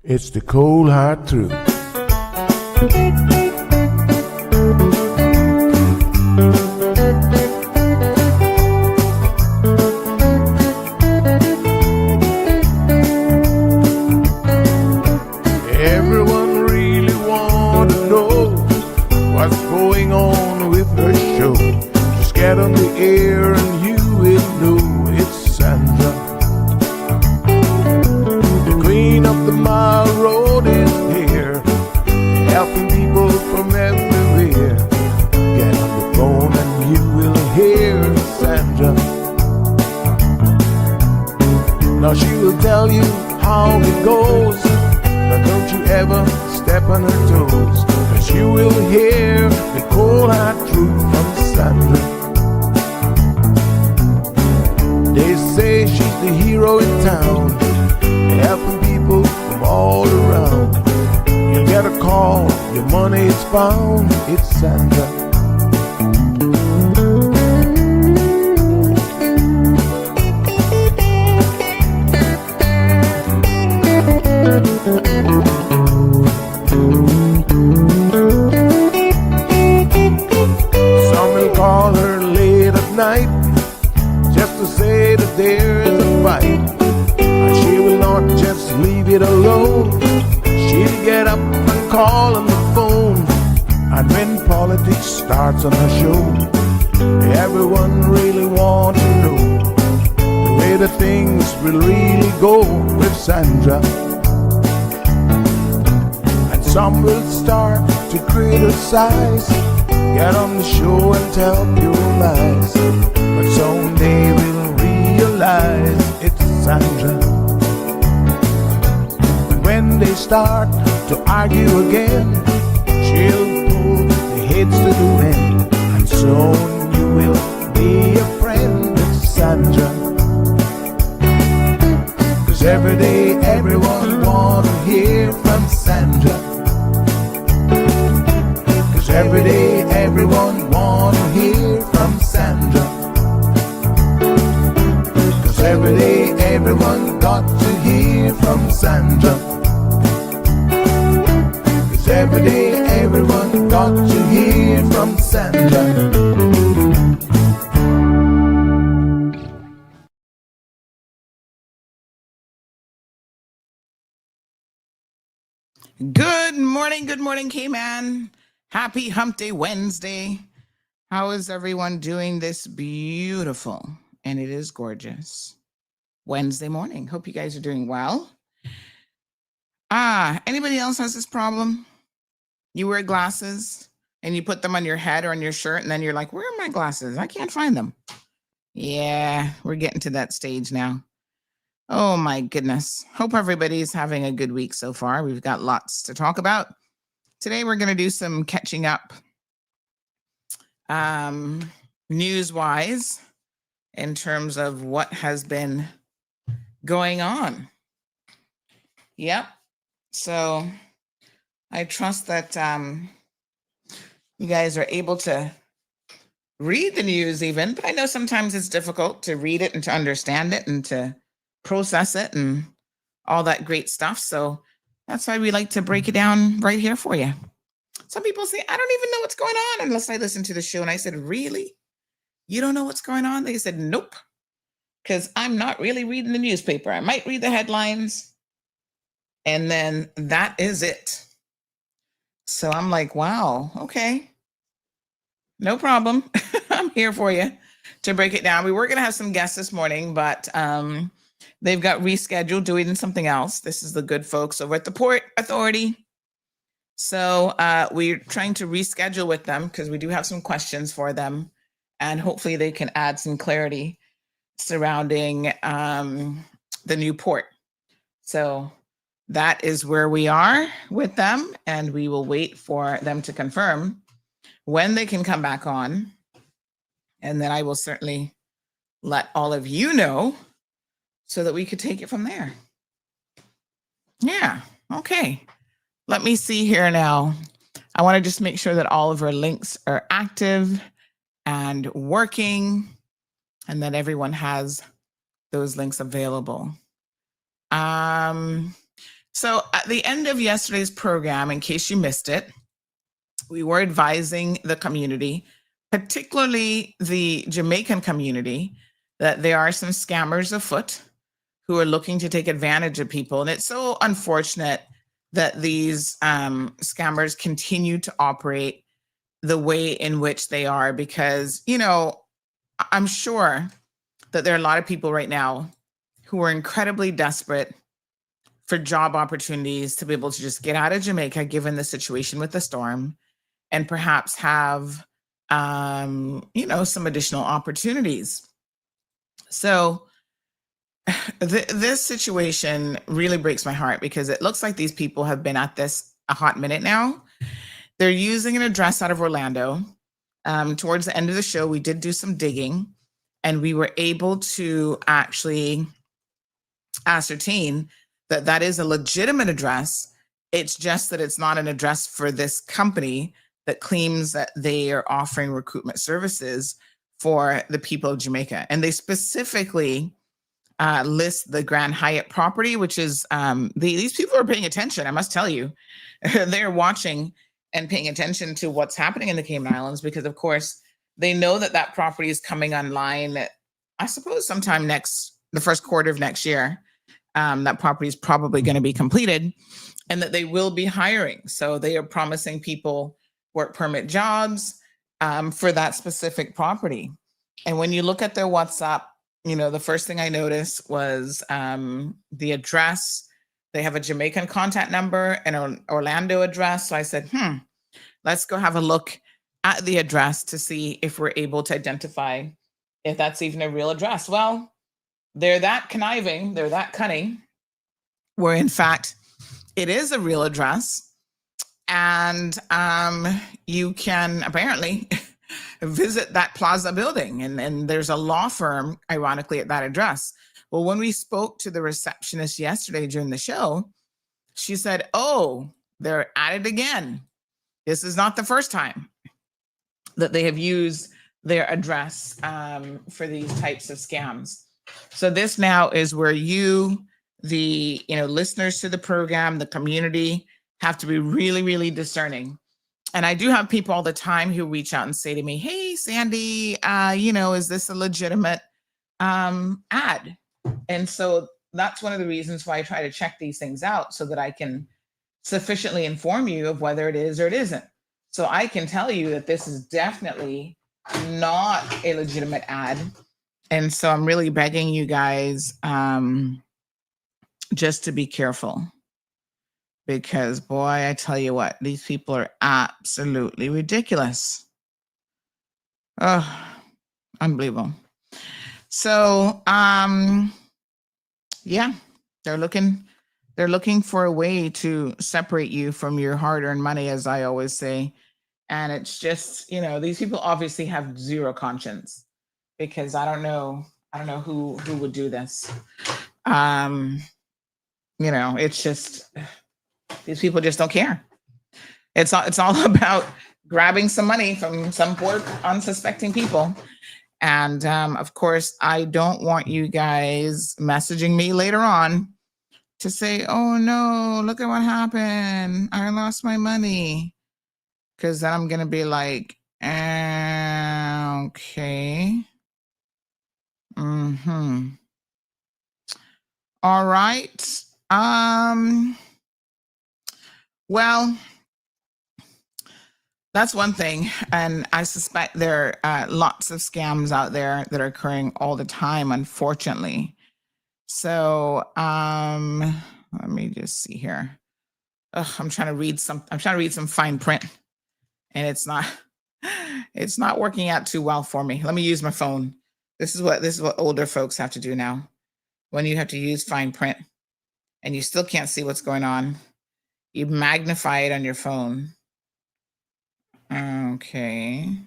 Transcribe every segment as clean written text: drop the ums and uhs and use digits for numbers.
It's the cold hard truth. Everyone really wanna know what's going on with her show. Just get on the air and you will know it's Sandra. The queen of the mile road is here, helping people from everywhere. Get on the phone and you will hear Sandra. Now she will tell you how it goes, but don't you ever step on her toes, 'cause you will hear the cold hard truth from Sandra. They say she's the hero in town, helping people from all around. You get a call, your money is found, it's Sandra. Some will call her late at night just to say that there is a fight, and she will not just leave it alone. She'll get up and call on the phone, and when politics starts on her show, everyone really wants to know the way the things will really go with Sandra. And some will start to criticize, get on the show and tell pure lies, but soon they will realize it's Sandra. And when they start to argue again, she'll pull the heads to the wind, and soon you will be a friend with Sandra. 'Cause every day everyone wanna hear from Sandra. 'Cause every day everyone wanna hear from Sandra. 'Cause every day everyone got to hear from Sandra. 'Cause every day everyone got to hear from Sandra. Good morning, K-Man. Happy Hump Day Wednesday. How is everyone doing this beautiful, and it is gorgeous, Wednesday morning? Hope you guys are doing well. Anybody else has this problem? You wear glasses, and you put them on your head or on your shirt, and then you're like, where are my glasses? I can't find them. Yeah, we're getting to that stage now. Oh my goodness. Hope everybody's having a good week so far. We've got lots to talk about. Today we're going to do some catching up news-wise in terms of what has been going on. Yep. So I trust that you guys are able to read the news even, but I know sometimes it's difficult to read it and to understand it and to process it and all that great stuff. So that's why we like to break it down right here for you. Some people say, I don't even know what's going on unless I listen to the show. And I said, really? You don't know what's going on? They said, nope, because I'm not really reading the newspaper. I might read the headlines, and then that is it. So I'm like, wow, okay, no problem. I'm here for you to break it down. We were going to have some guests this morning, but they've got rescheduled doing something else. This is the good folks over at the Port Authority. So we're trying to reschedule with them because we do have some questions for them, and hopefully they can add some clarity surrounding the new port. So that is where we are with them, and we will wait for them to confirm when they can come back on. And then I will certainly let all of you know so that we could take it from there. Yeah, okay. Let me see here now. I want to just make sure that all of our links are active and working, and that everyone has those links available. So at the end of yesterday's program, in case you missed it, we were advising the community, particularly the Jamaican community, that there are some scammers afoot who are looking to take advantage of people. And it's so unfortunate that these scammers continue to operate the way in which they are, because, I'm sure that there are a lot of people right now who are incredibly desperate for job opportunities to be able to just get out of Jamaica, given the situation with the storm, and perhaps have, some additional opportunities. So this situation really breaks my heart, because it looks like these people have been at this a hot minute now. They're using an address out of Orlando. Towards the end of the show, we did do some digging, and we were able to actually ascertain that that is a legitimate address. It's just that it's not an address for this company that claims that they are offering recruitment services for the people of Jamaica. And they specifically list the Grand Hyatt property, which is these people are paying attention. I must tell you, they're watching and paying attention to what's happening in the Cayman Islands, because, of course, they know that that property is coming online, I suppose, sometime the first quarter of next year. That property is probably going to be completed, and that they will be hiring. So they are promising people work permit jobs for that specific property. And when you look at their WhatsApp, the first thing I noticed was the address. They have a Jamaican contact number and an Orlando address. So I said, let's go have a look at the address to see if we're able to identify if that's even a real address. Well, they're that conniving, they're that cunning, where in fact it is a real address. And you can apparently visit that plaza building, and there's a law firm, ironically, at that address. Well, when we spoke to the receptionist yesterday during the show, she said, oh, they're at it again. This is not the first time that they have used their address for these types of scams. So this now is where you, the listeners to the program, the community, have to be really, really discerning. And I do have people all the time who reach out and say to me, hey, Sandy, is this a legitimate ad? And so that's one of the reasons why I try to check these things out, so that I can sufficiently inform you of whether it is or it isn't. So I can tell you that this is definitely not a legitimate ad. And so I'm really begging you guys just to be careful. Because, boy, I tell you what, these people are absolutely ridiculous. Oh, unbelievable. So, yeah, they're looking for a way to separate you from your hard-earned money, as I always say. And it's just, these people obviously have zero conscience, because I don't know who would do this. It's just, these people just don't care. It's all about grabbing some money from some poor unsuspecting people. And of course, I don't want you guys messaging me later on to say, oh no, look at what happened, I lost my money. Because then I'm going to be like, okay. All right. Well, that's one thing. And I suspect there are lots of scams out there that are occurring all the time, unfortunately. So let me just see here. I'm trying to read some fine print, and it's not working out too well for me. Let me use my phone. This is what older folks have to do now. When you have to use fine print and you still can't see what's going on, you magnify it on your phone. Okay.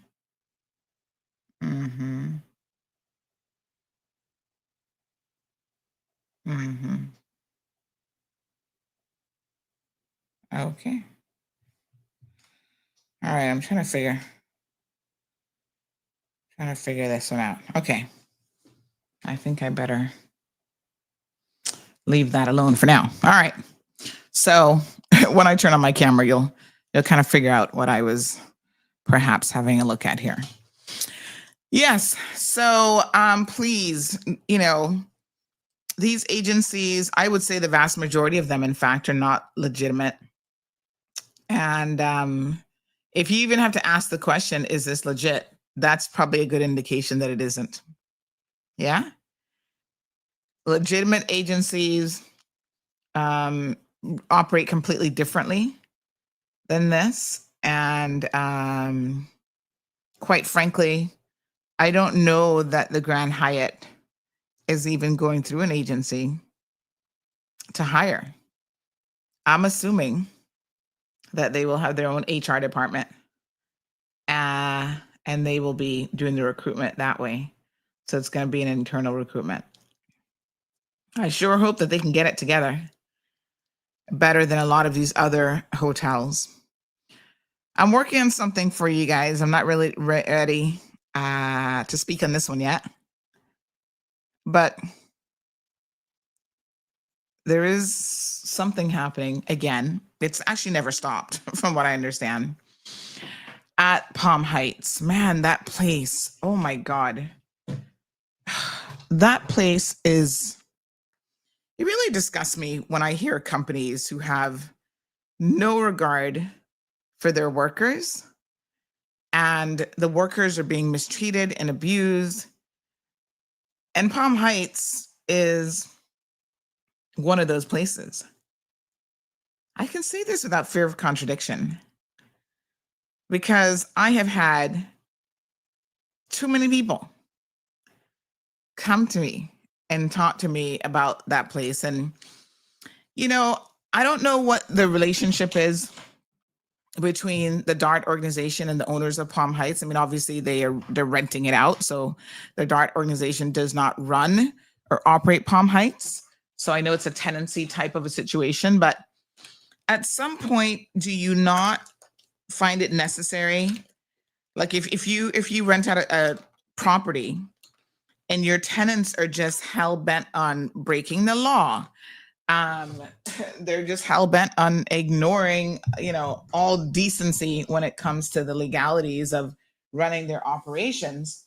Okay. All right, I'm trying to figure this one out. Okay. I think I better leave that alone for now. All right. So when I turn on my camera, you'll kind of figure out what I was perhaps having a look at here. Yes. So please, these agencies, I would say the vast majority of them, in fact, are not legitimate. And if you even have to ask the question, is this legit? That's probably a good indication that it isn't. Yeah. Legitimate agencies operate completely differently than this. And quite frankly, I don't know that the Grand Hyatt is even going through an agency to hire. I'm assuming that they will have their own HR department and they will be doing the recruitment that way. So it's going to be an internal recruitment. I sure hope that they can get it together better than a lot of these other hotels. I'm working on something for you guys. I'm not really ready to speak on this one yet, but there is something happening again. It's actually never stopped from what I understand at Palm Heights. Man, that place, oh my God. That place it really disgusts me when I hear companies who have no regard for their workers, and the workers are being mistreated and abused. And Palm Heights is one of those places. I can say this without fear of contradiction because I have had too many people come to me and talk to me about that place. And, I don't know what the relationship is between the DART organization and the owners of Palm Heights. I mean, obviously they're renting it out. So the DART organization does not run or operate Palm Heights. So I know it's a tenancy type of a situation, but at some point, do you not find it necessary? Like if you rent out a property and your tenants are just hell bent on breaking the law, they're just hell bent on ignoring, all decency when it comes to the legalities of running their operations.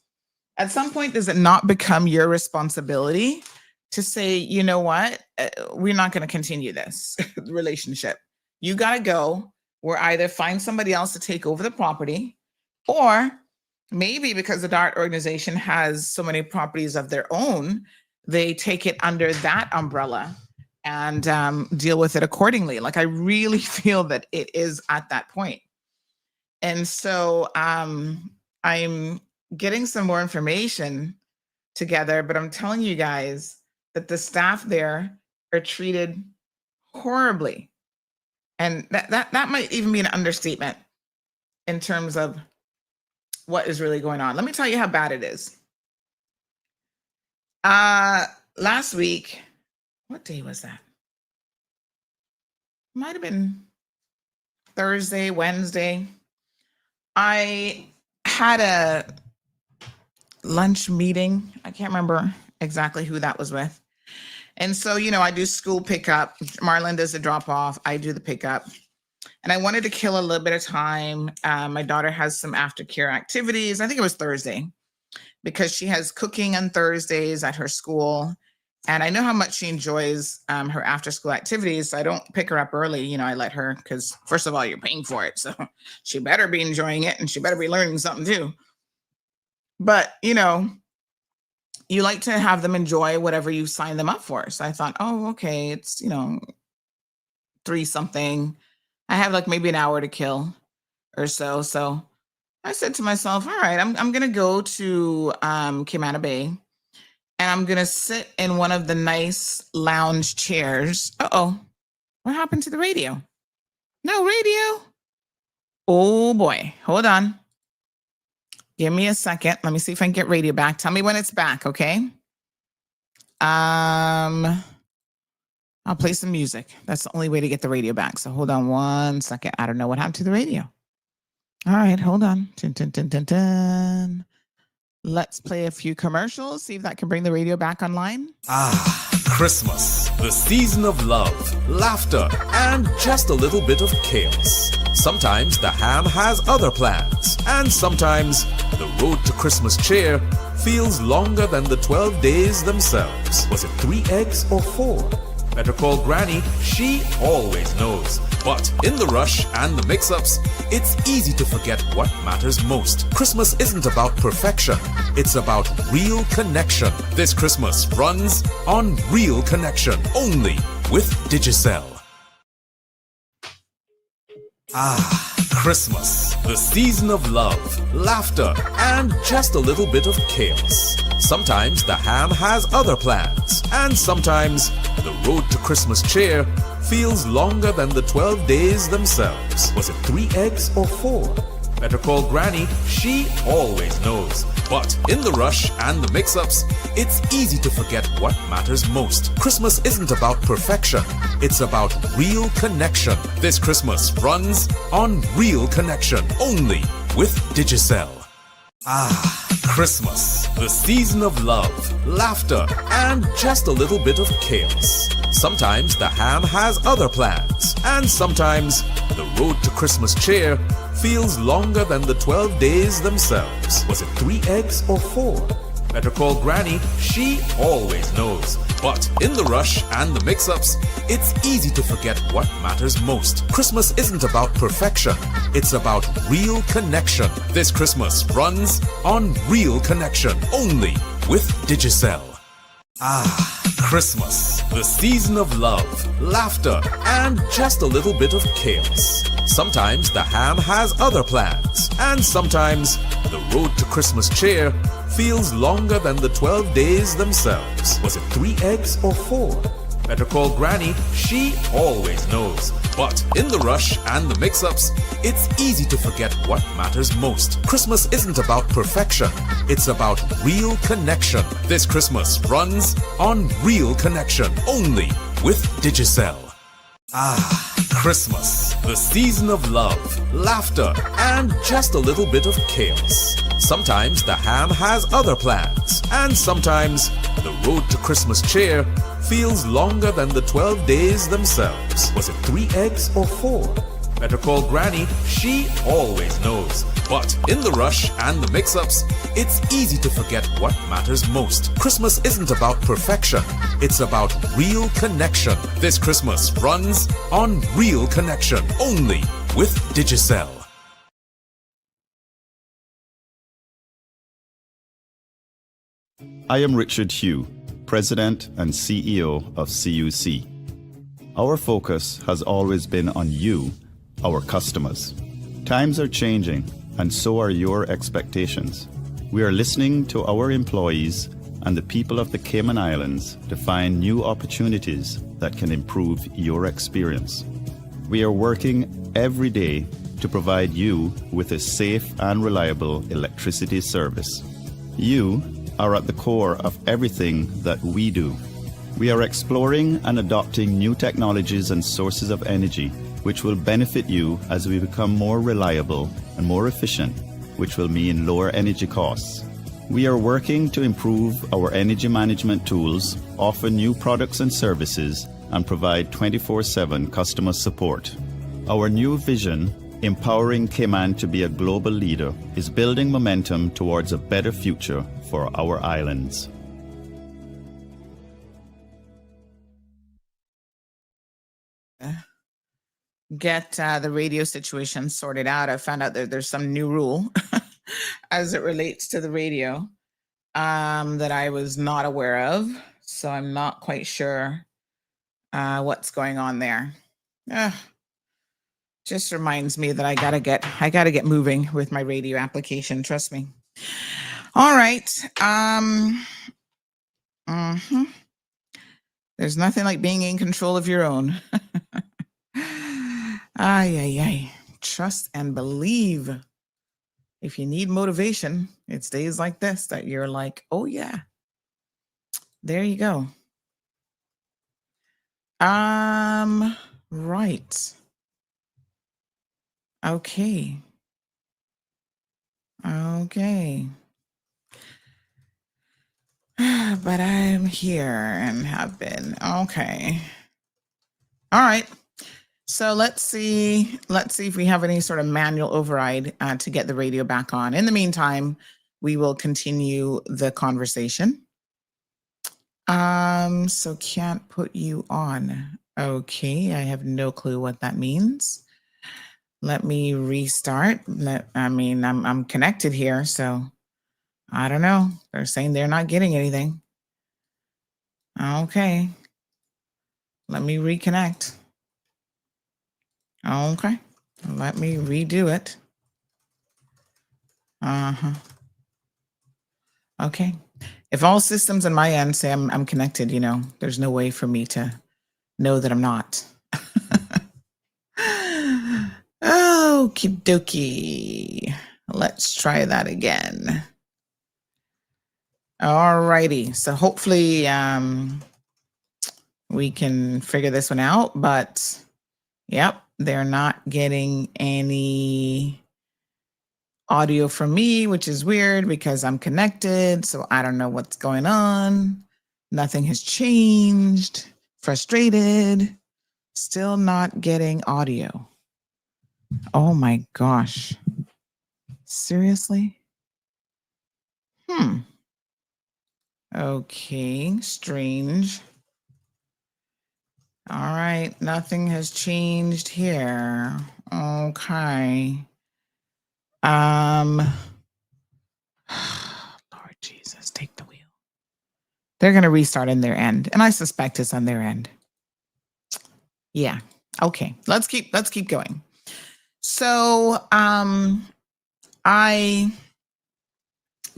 At some point, does it not become your responsibility to say, you know what, we're not going to continue this relationship. You got to go. Or either find somebody else to take over the property, or maybe because the DART organization has so many properties of their own, they take it under that umbrella and deal with it accordingly. Like, I really feel that it is at that point. And so I'm getting some more information together, but I'm telling you guys that the staff there are treated horribly. And that might even be an understatement in terms of what is really going on. Let me tell you how bad it is. Last week, what day was that? Might have been Thursday, Wednesday. I had a lunch meeting. I can't remember exactly who that was with. And so, I do school pickup. Marlon does the drop off. I do the pickup. And I wanted to kill a little bit of time. My daughter has some aftercare activities. I think it was Thursday, because she has cooking on Thursdays at her school. And I know how much she enjoys her after school activities. So I don't pick her up early. I let her, because first of all, you're paying for it. So she better be enjoying it, and she better be learning something too. But, you like to have them enjoy whatever you sign them up for. So I thought, oh, okay, it's, 3 something. I have like maybe an hour to kill or so. So I said to myself, all right, I'm going to go to Cayman Bay, and I'm going to sit in one of the nice lounge chairs. Uh-oh, what happened to the radio? No radio? Oh boy, hold on. Give me a second. Let me see if I can get radio back. Tell me when it's back, okay? I'll play some music. That's the only way to get the radio back. So hold on one second. I don't know what happened to the radio. All right, hold on. Dun, dun, dun, dun, dun. Let's play a few commercials, see if that can bring the radio back online. Christmas, the season of love, laughter, and just a little bit of chaos. Sometimes the ham has other plans, and sometimes the road to Christmas cheer feels longer than the 12 days themselves. Was it 3 eggs or 4? Better call Granny, she always knows. But in the rush and the mix-ups, it's easy to forget what matters most. Christmas isn't about perfection, it's about real connection. This Christmas runs on Real Connection, only with Digicel. Christmas, the season of love, laughter, and just a little bit of chaos. Sometimes the ham has other plans, and sometimes the road to Christmas cheer feels longer than the 12 days themselves. Was it 3 eggs or 4? Better call Granny, she always knows. But in the rush and the mix-ups, it's easy to forget what matters most. Christmas isn't about perfection, it's about real connection. This Christmas runs on Real Connection, only with Digicel. Christmas, the season of love, laughter, and just a little bit of chaos. Sometimes the ham has other plans, and sometimes the road to Christmas cheer feels longer than the 12 days themselves. Was it 3 eggs or 4? Better call Granny, she always knows. But in the rush and the mix-ups, it's easy to forget what matters most. Christmas isn't about perfection, it's about real connection. This Christmas runs on Real Connection, only with Digicel. Christmas, the season of love, laughter, and just a little bit of chaos. Sometimes the ham has other plans, and sometimes the road to Christmas cheer feels longer than the 12 days themselves. Was it 3 eggs or 4? Better call Granny, she always knows. But in the rush and the mix-ups, it's easy to forget what matters most. Christmas isn't about perfection, it's about real connection. This Christmas runs on Real Connection, only with Digicel. Christmas, the season of love, laughter, and just a little bit of chaos. Sometimes the ham has other plans, and sometimes the road to Christmas cheer feels longer than the 12 days themselves. Was it 3 eggs or 4? Better call Granny, she always knows. But in the rush and the mix-ups, it's easy to forget what matters most. Christmas isn't about perfection, it's about real connection. This Christmas runs on Real Connection, only with Digicel. I am Richard Hugh, President and CEO of CUC. Our focus has always been on you, our customers. Times are changing, and so are your expectations. We are listening to our employees and the people of the Cayman Islands to find new opportunities that can improve your experience. We are working every day to provide you with a safe and reliable electricity service. You are at the core of everything that we do. We are exploring and adopting new technologies and sources of energy which will benefit you as we become more reliable and more efficient, which will mean lower energy costs. We are working to improve our energy management tools, offer new products and services, and provide 24/7 customer support. Our new vision, empowering Cayman to be a global leader, is building momentum towards a better future for our islands. Get the radio situation sorted out. I found out that there's some new rule as it relates to the radio that I was not aware of. So I'm not quite sure what's going on there. Just reminds me that I gotta get moving with my radio application. Trust me. All right. There's nothing like being in control of your own. Ay. Trust and believe. If you need motivation, it's days like this that you're like, oh yeah. There you go. Right. Okay. But I'm here and have been. Okay. All right. So let's see if we have any sort of manual override to get the radio back on. In the meantime, we will continue the conversation. So can't put you on. Okay, I have no clue what that means. Let me restart. I'm connected here, so I don't know. They're saying they're not getting anything. Okay. Let me reconnect. Okay. Let me redo it. Uh-huh. Okay. If all systems on my end say I'm connected, there's no way for me to know that I'm not. Okie dokie. Let's try that again. All righty. So hopefully we can figure this one out, but yep, they're not getting any audio from me, which is weird because I'm connected. So I don't know what's going on. Nothing has changed. Frustrated. Still not getting audio. Oh my gosh. Seriously? Okay, strange. All right, nothing has changed here. Okay. Lord Jesus, take the wheel. They're going to restart on their end, and I suspect it's on their end. Yeah. Okay. Let's keep going. So, I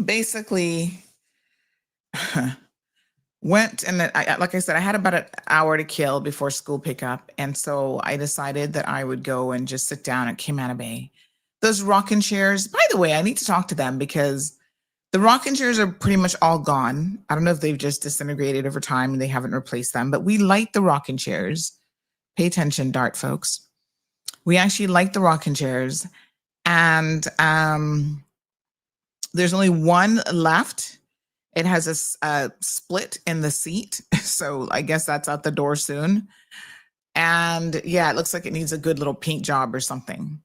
basically went and like I said, I had about an hour to kill before school pickup. And so I decided that I would go and just sit down at Cayman Bay. Those rocking chairs, by the way, I need to talk to them because the rocking chairs are pretty much all gone. I don't know if they've just disintegrated over time and they haven't replaced them, but we like the rocking chairs. Pay attention, Dart folks. We actually like the rocking chairs. And there's only one left. It has a split in the seat. So I guess that's out the door soon. And yeah, it looks like it needs a good little paint job or something.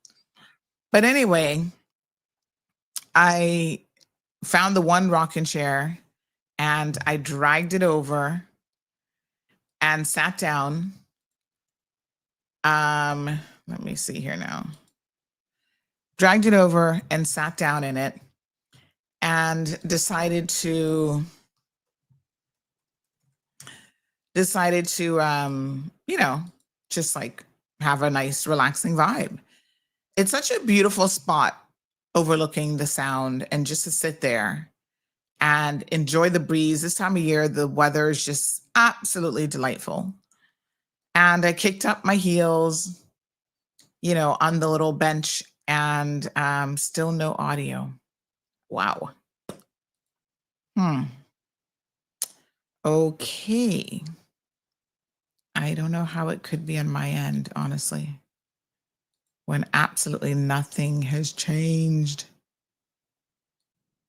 But anyway, I found the one rocking chair and I dragged it over and sat down. Let me see here now. Dragged it over and sat down in it and decided to just like have a nice relaxing vibe. It's such a beautiful spot overlooking the sound and just to sit there and enjoy the breeze. This time of year, the weather is just absolutely delightful. And I kicked up my heels, on the little bench and still no audio. Wow. Okay. I don't know how it could be on my end, honestly, when absolutely nothing has changed.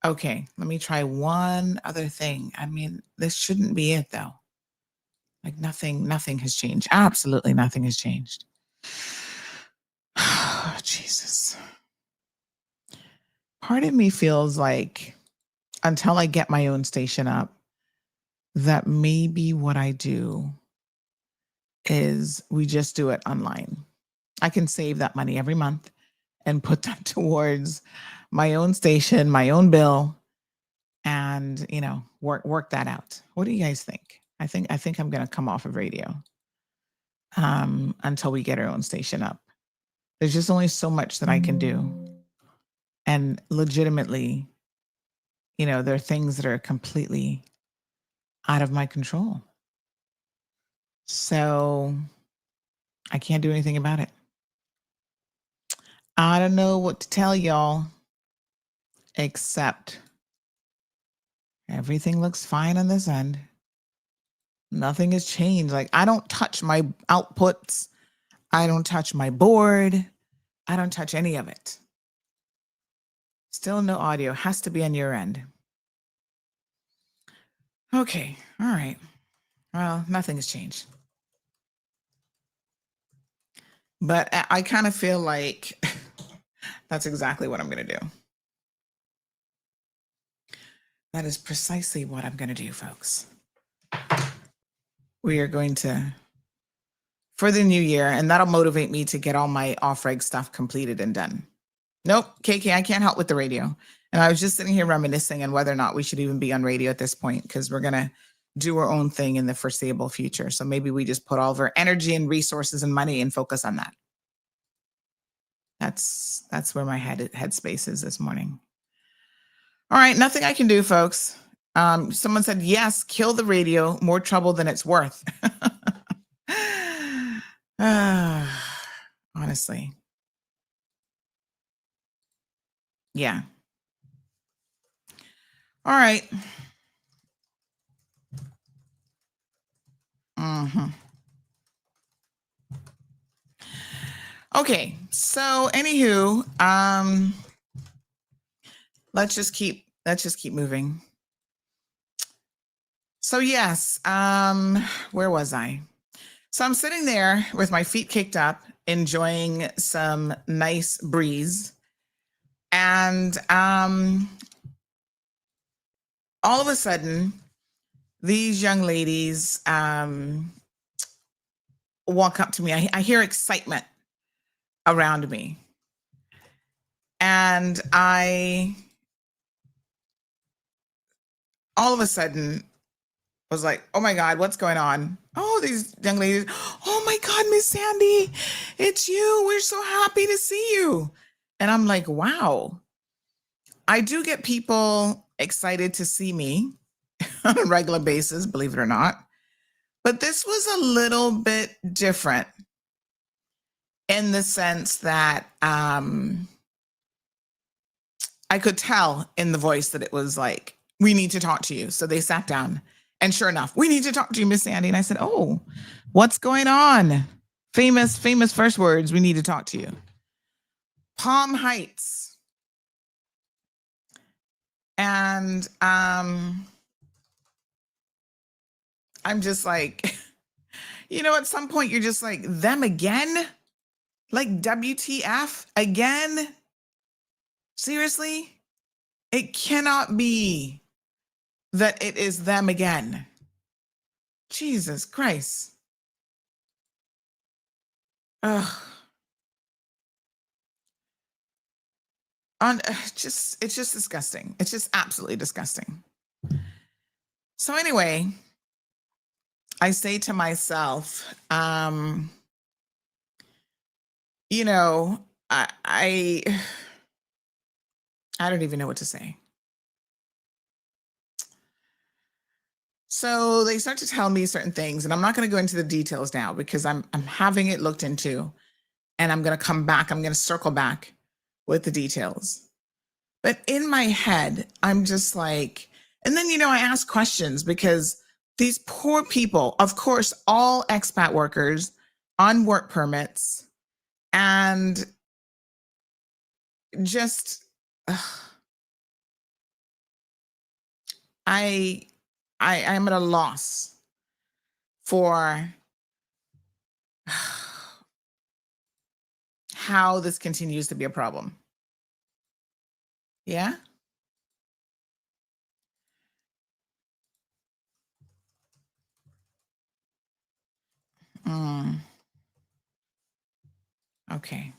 Okay, let me try one other thing. I mean, this shouldn't be it though. Like nothing has changed. Absolutely nothing has changed. Oh, Jesus. Part of me feels like until I get my own station up, that maybe what I do is we just do it online. I can save that money every month and put that towards my own station, my own bill, and work that out. What do you guys think? I think I'm going to come off of radio until we get our own station up. There's just only so much that I can do, and legitimately, there are things that are completely out of my control. So I can't do anything about it. I don't know what to tell y'all, except everything looks fine on this end. Nothing has changed. Like, I don't touch my outputs. I don't touch my board. I don't touch any of it. Still no audio. Has to be on your end. Okay. All right. Well, nothing has changed. But I kind of feel like that's exactly what I'm going to do. That is precisely what I'm going to do, folks. We are going to, for the new year, and that'll motivate me to get all my off-reg stuff completed and done. Nope, KK, I can't help with the radio. And I was just sitting here reminiscing on whether or not we should even be on radio at this point, because we're going to do our own thing in the foreseeable future. So maybe we just put all of our energy and resources and money and focus on that. That's where my headspace is this morning. All right, nothing I can do, folks. Someone said, yes, kill the radio, more trouble than it's worth. Honestly. Yeah. All right. Okay, so anywho, let's just keep moving. So yes, where was I? So I'm sitting there with my feet kicked up, enjoying some nice breeze. And all of a sudden, these young ladies walk up to me. I hear excitement around me. And I all of a sudden was like, oh my God, what's going on? Oh, these young ladies. Oh my God, Miss Sandy, it's you. We're so happy to see you. And I'm like, wow. I do get people excited to see me on a regular basis, believe it or not. But this was a little bit different in the sense that I could tell in the voice that it was like, we need to talk to you. So they sat down, and sure enough, we need to talk to you, Miss Sandy. And I said, oh, what's going on? Famous first words, we need to talk to you. Palm Heights. And I'm just like, you know, at some point you're just like, them again? Like WTF again? Seriously? It cannot be that it is them again. Jesus Christ. Ugh. It's just disgusting. It's just absolutely disgusting. So anyway, I say to myself, you know, I don't even know what to say. So they start to tell me certain things, and I'm not going to go into the details now because I'm having it looked into, and I'm going to come back. I'm going to circle back with the details. But in my head, I'm just like, and then, you know, I ask questions because these poor people, of course, all expat workers on work permits, and just, I am at a loss for how this continues to be a problem. Yeah? Okay.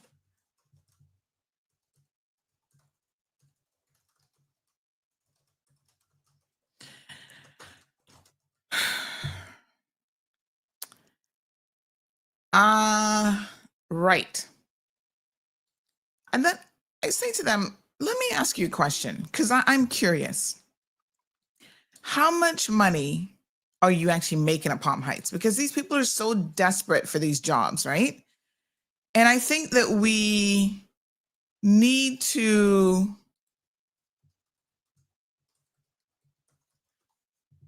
Right. And then I say to them, let me ask you a question, because I'm curious. How much money are you actually making at Palm Heights? Because these people are so desperate for these jobs, right? And I think that we need to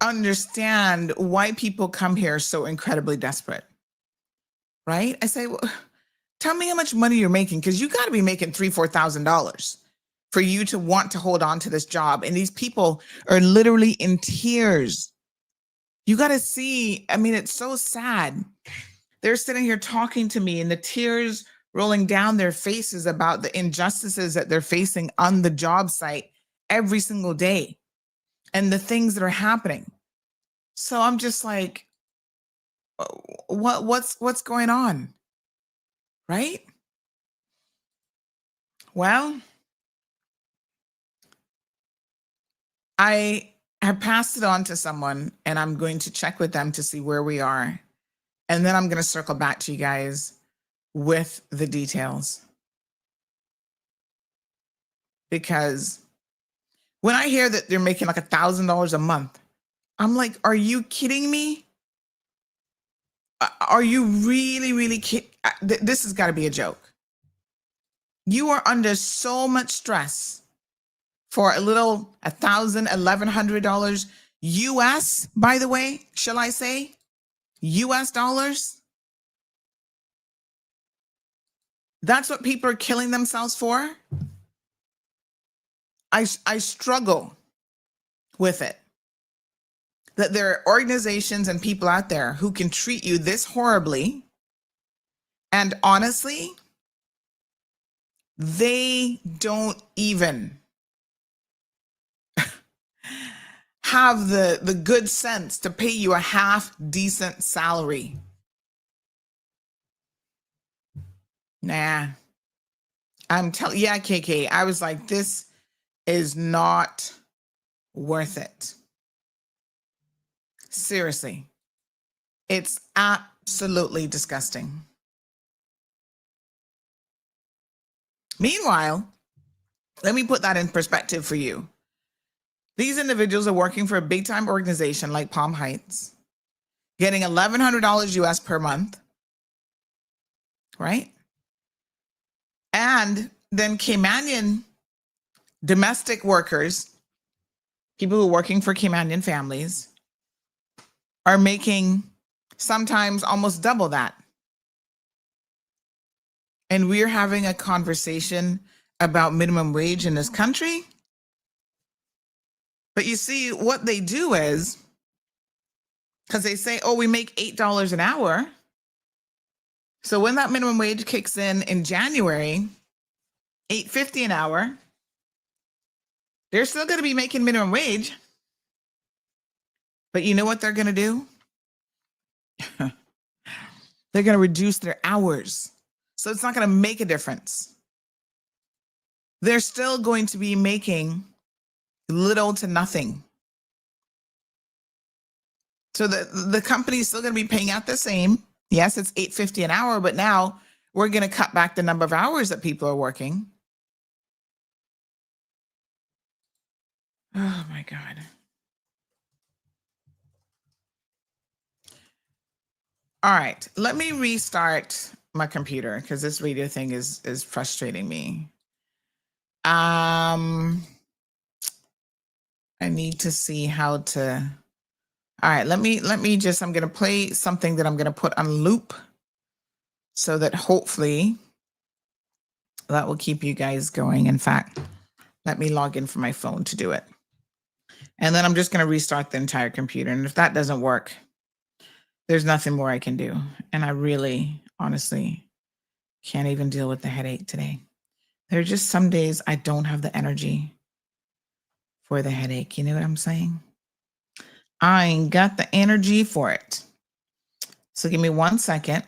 understand why people come here so incredibly desperate, right? I say, well, tell me how much money you're making, because you got to be making $3,000, $4,000 for you to want to hold on to this job. And these people are literally in tears You got to see, I mean, it's so sad. They're sitting here talking to me and the tears rolling down their faces about the injustices that they're facing on the job site every single day and the things that are happening. So I'm just like, what's going on? Right? Well, I have passed it on to someone and I'm going to check with them to see where we are. And then I'm going to circle back to you guys with the details. Because when I hear that they're making like $1,000 a month, I'm like, are you kidding me? Are you really kidding? This has got to be a joke. You are under so much stress for a little $1,000, $1,100 US, by the way, shall I say? US dollars? That's what people are killing themselves for? I struggle with it. That there are organizations and people out there who can treat you this horribly. And honestly, they don't even have the good sense to pay you a half decent salary. Nah. I'm telling, yeah, KK, I was like, this is not worth it. Seriously. It's absolutely disgusting. Meanwhile, let me put that in perspective for you. These individuals are working for a big time organization like Palm Heights, getting $1,100 US per month, right? And then Caymanian domestic workers, people who are working for Caymanian families, are making sometimes almost double that. And we're having a conversation about minimum wage in this country. But you see, what they do is, because they say, oh, we make $8 an hour. So when that minimum wage kicks in January, $8.50 an hour, they're still going to be making minimum wage. But you know what they're going to do? They're going to reduce their hours. So it's not going to make a difference. They're still going to be making little to nothing. So the company's still going to be paying out the same. Yes, it's $8.50 an hour, but now we're going to cut back the number of hours that people are working. Oh my God. All right, let me restart my computer because this radio thing is frustrating me. I need to see how to. All right, let me just, I'm going to play something that I'm going to put on loop so that hopefully that will keep you guys going. In fact, let me log in from my phone to do it. And then I'm just going to restart the entire computer. And if that doesn't work, there's nothing more I can do. And I really, honestly, can't even deal with the headache today. There are just some days I don't have the energy for the headache. You know what I'm saying? I ain't got the energy for it. So give me 1 second.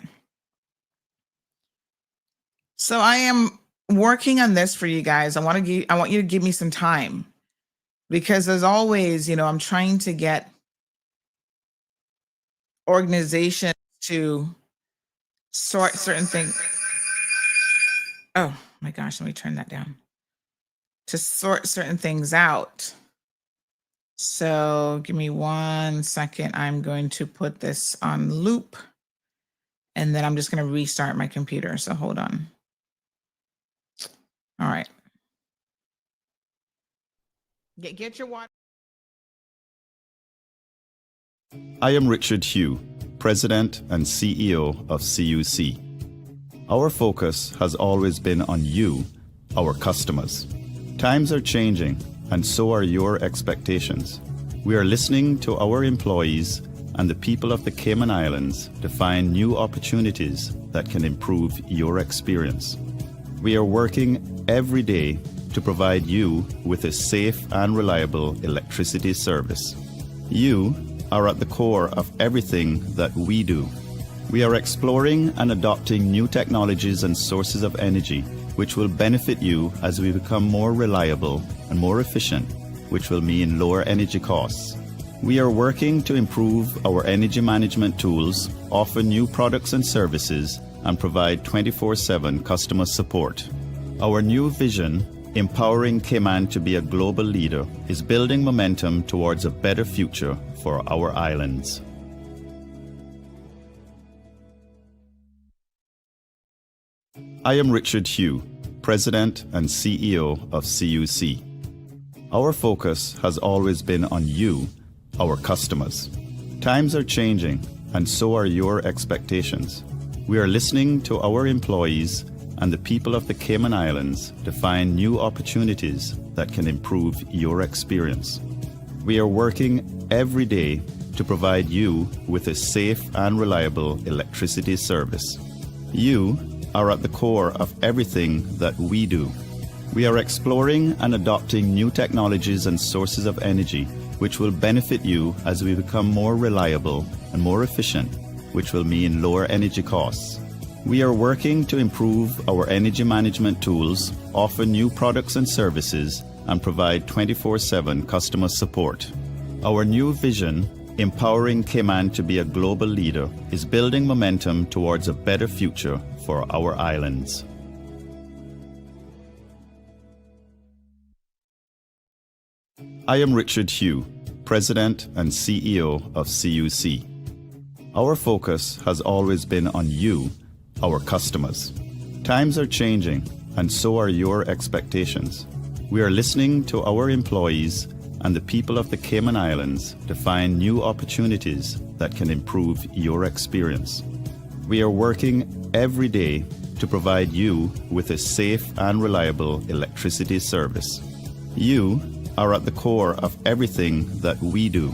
So I am working on this for you guys. I want you to give me some time because as always, I'm trying to get organizations to sort certain things. Oh my gosh, let me turn that down. To sort certain things out. So give me 1 second. I'm going to put this on loop and then I'm just going to restart my computer. So hold on. All right. Get your water. I am Richard Hugh, President and CEO of CUC. Our focus has always been on you, our customers. Times are changing, and so are your expectations. We are listening to our employees and the people of the Cayman Islands to find new opportunities that can improve your experience. We are working every day to provide you with a safe and reliable electricity service. You are at the core of everything that we do. We are exploring and adopting new technologies and sources of energy which will benefit you as we become more reliable and more efficient, which will mean lower energy costs. We are working to improve our energy management tools, offer new products and services, and provide 24/7 customer support. Our new vision, empowering Cayman to be a global leader, is building momentum towards a better future for our islands. I am Richard Hugh, President and CEO of CUC. Our focus has always been on you, our customers. Times are changing, and so are your expectations. We are listening to our employees and the people of the Cayman Islands to find new opportunities that can improve your experience. We are working every day to provide you with a safe and reliable electricity service. You are at the core of everything that we do. We are exploring and adopting new technologies and sources of energy which will benefit you as we become more reliable and more efficient, which will mean lower energy costs. We are working to improve our energy management tools, offer new products and services, and provide 24/7 customer support. Our new vision, empowering Cayman to be a global leader, is building momentum towards a better future for our islands. I am Richard Hugh, President and CEO of CUC. Our focus has always been on you, our customers. Times are changing, and so are your expectations. We are listening to our employees and the people of the Cayman Islands to find new opportunities that can improve your experience. We are working every day to provide you with a safe and reliable electricity service. You are at the core of everything that we do.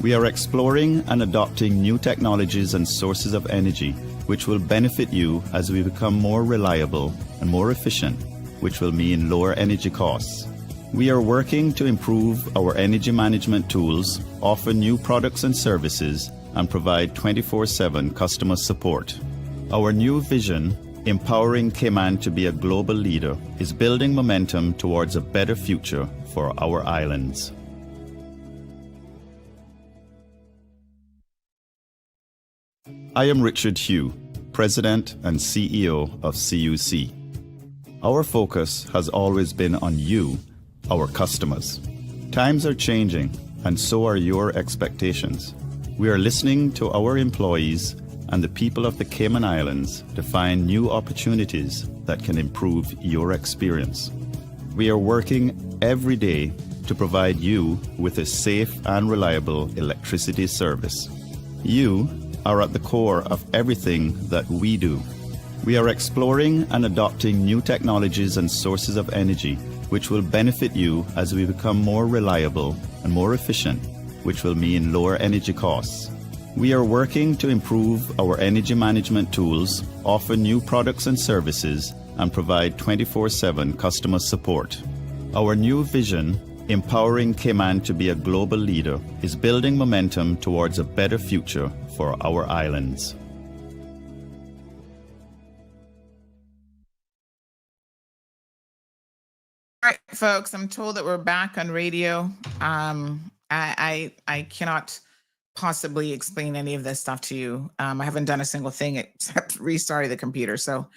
We are exploring and adopting new technologies and sources of energy which will benefit you as we become more reliable and more efficient, which will mean lower energy costs. We are working to improve our energy management tools, offer new products and services, and provide 24/7 customer support. Our new vision, empowering Cayman to be a global leader, is building momentum towards a better future for our islands. I am Richard Hugh, President and CEO of CUC. Our focus has always been on you, our customers. Times are changing, and so are your expectations. We are listening to our employees and the people of the Cayman Islands to find new opportunities that can improve your experience. We are working every day to provide you with a safe and reliable electricity service. You are at the core of everything that we do. We are exploring and adopting new technologies and sources of energy which will benefit you as we become more reliable and more efficient, which will mean lower energy costs. We are working to improve our energy management tools, offer new products and services, and provide 24/7 customer support. Our new vision, empowering Cayman to be a global leader, is building momentum towards a better future for our islands. All right, folks, I'm told that we're back on radio. I cannot possibly explain any of this stuff to you. I haven't done a single thing except restarting the computer. So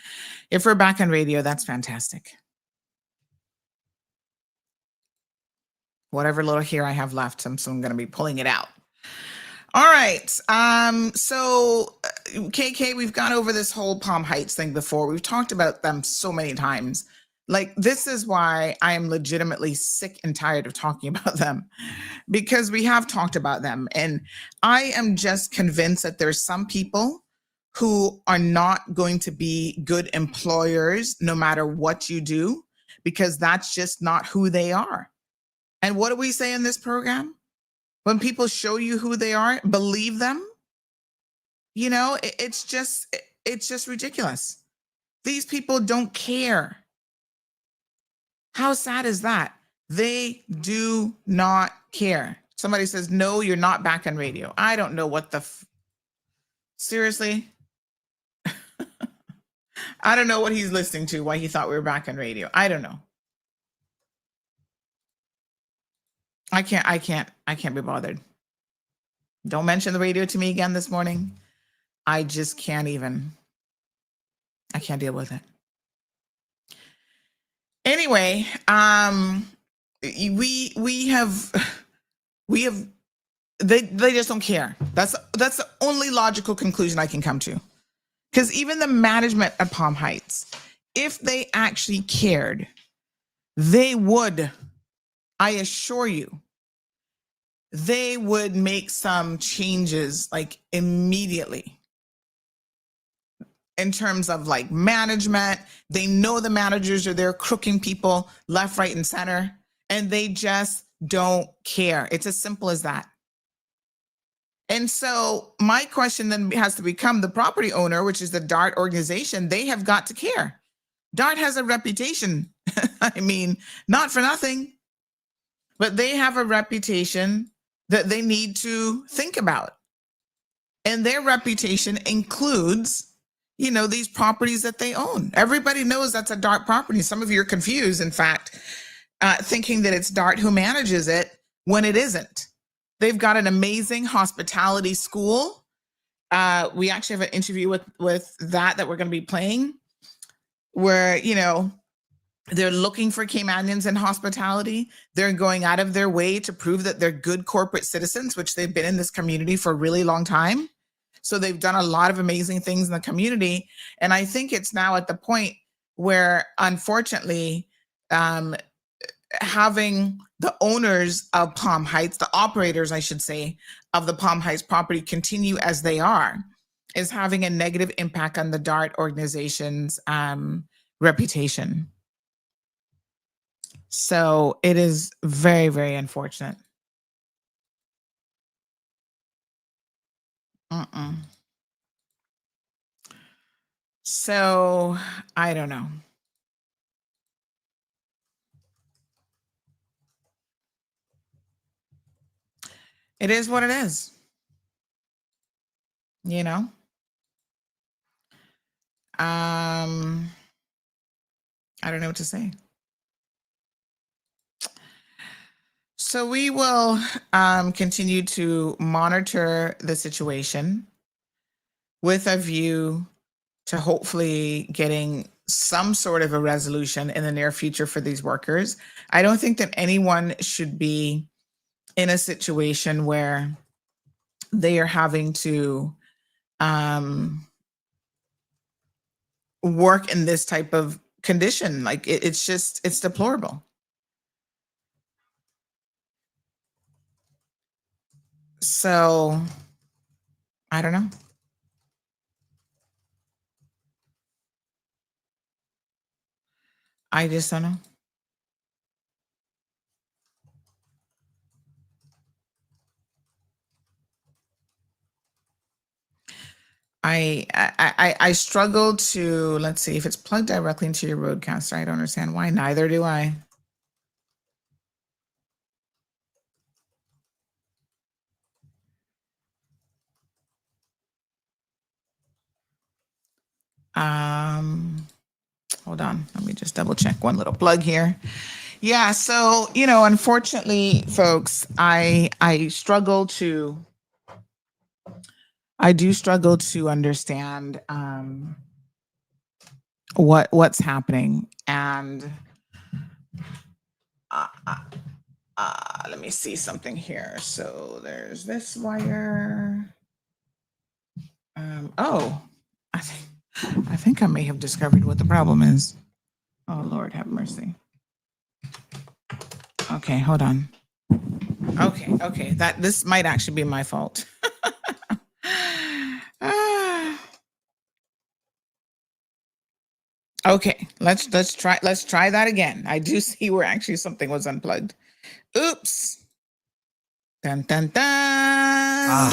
if we're back on radio, that's fantastic. Whatever little hair I have left, so I'm going to be pulling it out. All right. So KK, we've gone over this whole Palm Heights thing before. We've talked about them so many times. Like, this is why I am legitimately sick and tired of talking about them, because we have talked about them. And I am just convinced that there's some people who are not going to be good employers no matter what you do, because that's just not who they are. And what do we say in this program? When people show you who they are, believe them. You know, it's just ridiculous. These people don't care. How sad is that? They do not care. Somebody says, no, you're not back on radio. I don't know what seriously? I don't know what he's listening to, why he thought we were back on radio. I don't know. I can't be bothered. Don't mention the radio to me again this morning. I just can't even. I can't deal with it. Anyway, we have they just don't care. That's the only logical conclusion I can come to. Because even the management at Palm Heights, if they actually cared, they would, I assure you, they would make some changes like immediately. In terms of like management, they know the managers are there crooking people left, right, and center, and they just don't care. It's as simple as that. And so my question then has to become the property owner, which is the DART organization. They have got to care. DART has a reputation. I mean, not for nothing, but they have a reputation that they need to think about. And their reputation includes, you know, these properties that they own. Everybody knows that's a DART property. Some of you are confused, in fact, thinking that it's DART who manages it when it isn't. They've got an amazing hospitality school. We actually have an interview with that we're going to be playing, where, you know, they're looking for Caymanians in hospitality. They're going out of their way to prove that they're good corporate citizens, which they've been in this community for a really long time. So they've done a lot of amazing things in the community. And I think it's now at the point where, unfortunately, having the owners of Palm Heights, the operators, I should say, of the Palm Heights property continue as they are, is having a negative impact on the DART organization's reputation. So it is very, very unfortunate. So I don't know. It is what it is. You know? I don't know what to say. So we will continue to monitor the situation with a view to hopefully getting some sort of a resolution in the near future for these workers. I don't think that anyone should be in a situation where they are having to work in this type of condition. Like it's deplorable. So I don't know. I just don't know. I struggle to, let's see, if it's plugged directly into your roadcaster, I don't understand why. Neither do I. Hold on, let me just double check one little plug here. Yeah, so, you know, unfortunately, folks, I do struggle to understand what's happening. And let me see something here. So there's this wire. Oh, I think I may have discovered what the problem is. Oh, Lord, have mercy. Okay, hold on. Okay, this might actually be my fault. Okay, let's try that again. I do see where actually something was unplugged. Oops. Dun, dun, dun.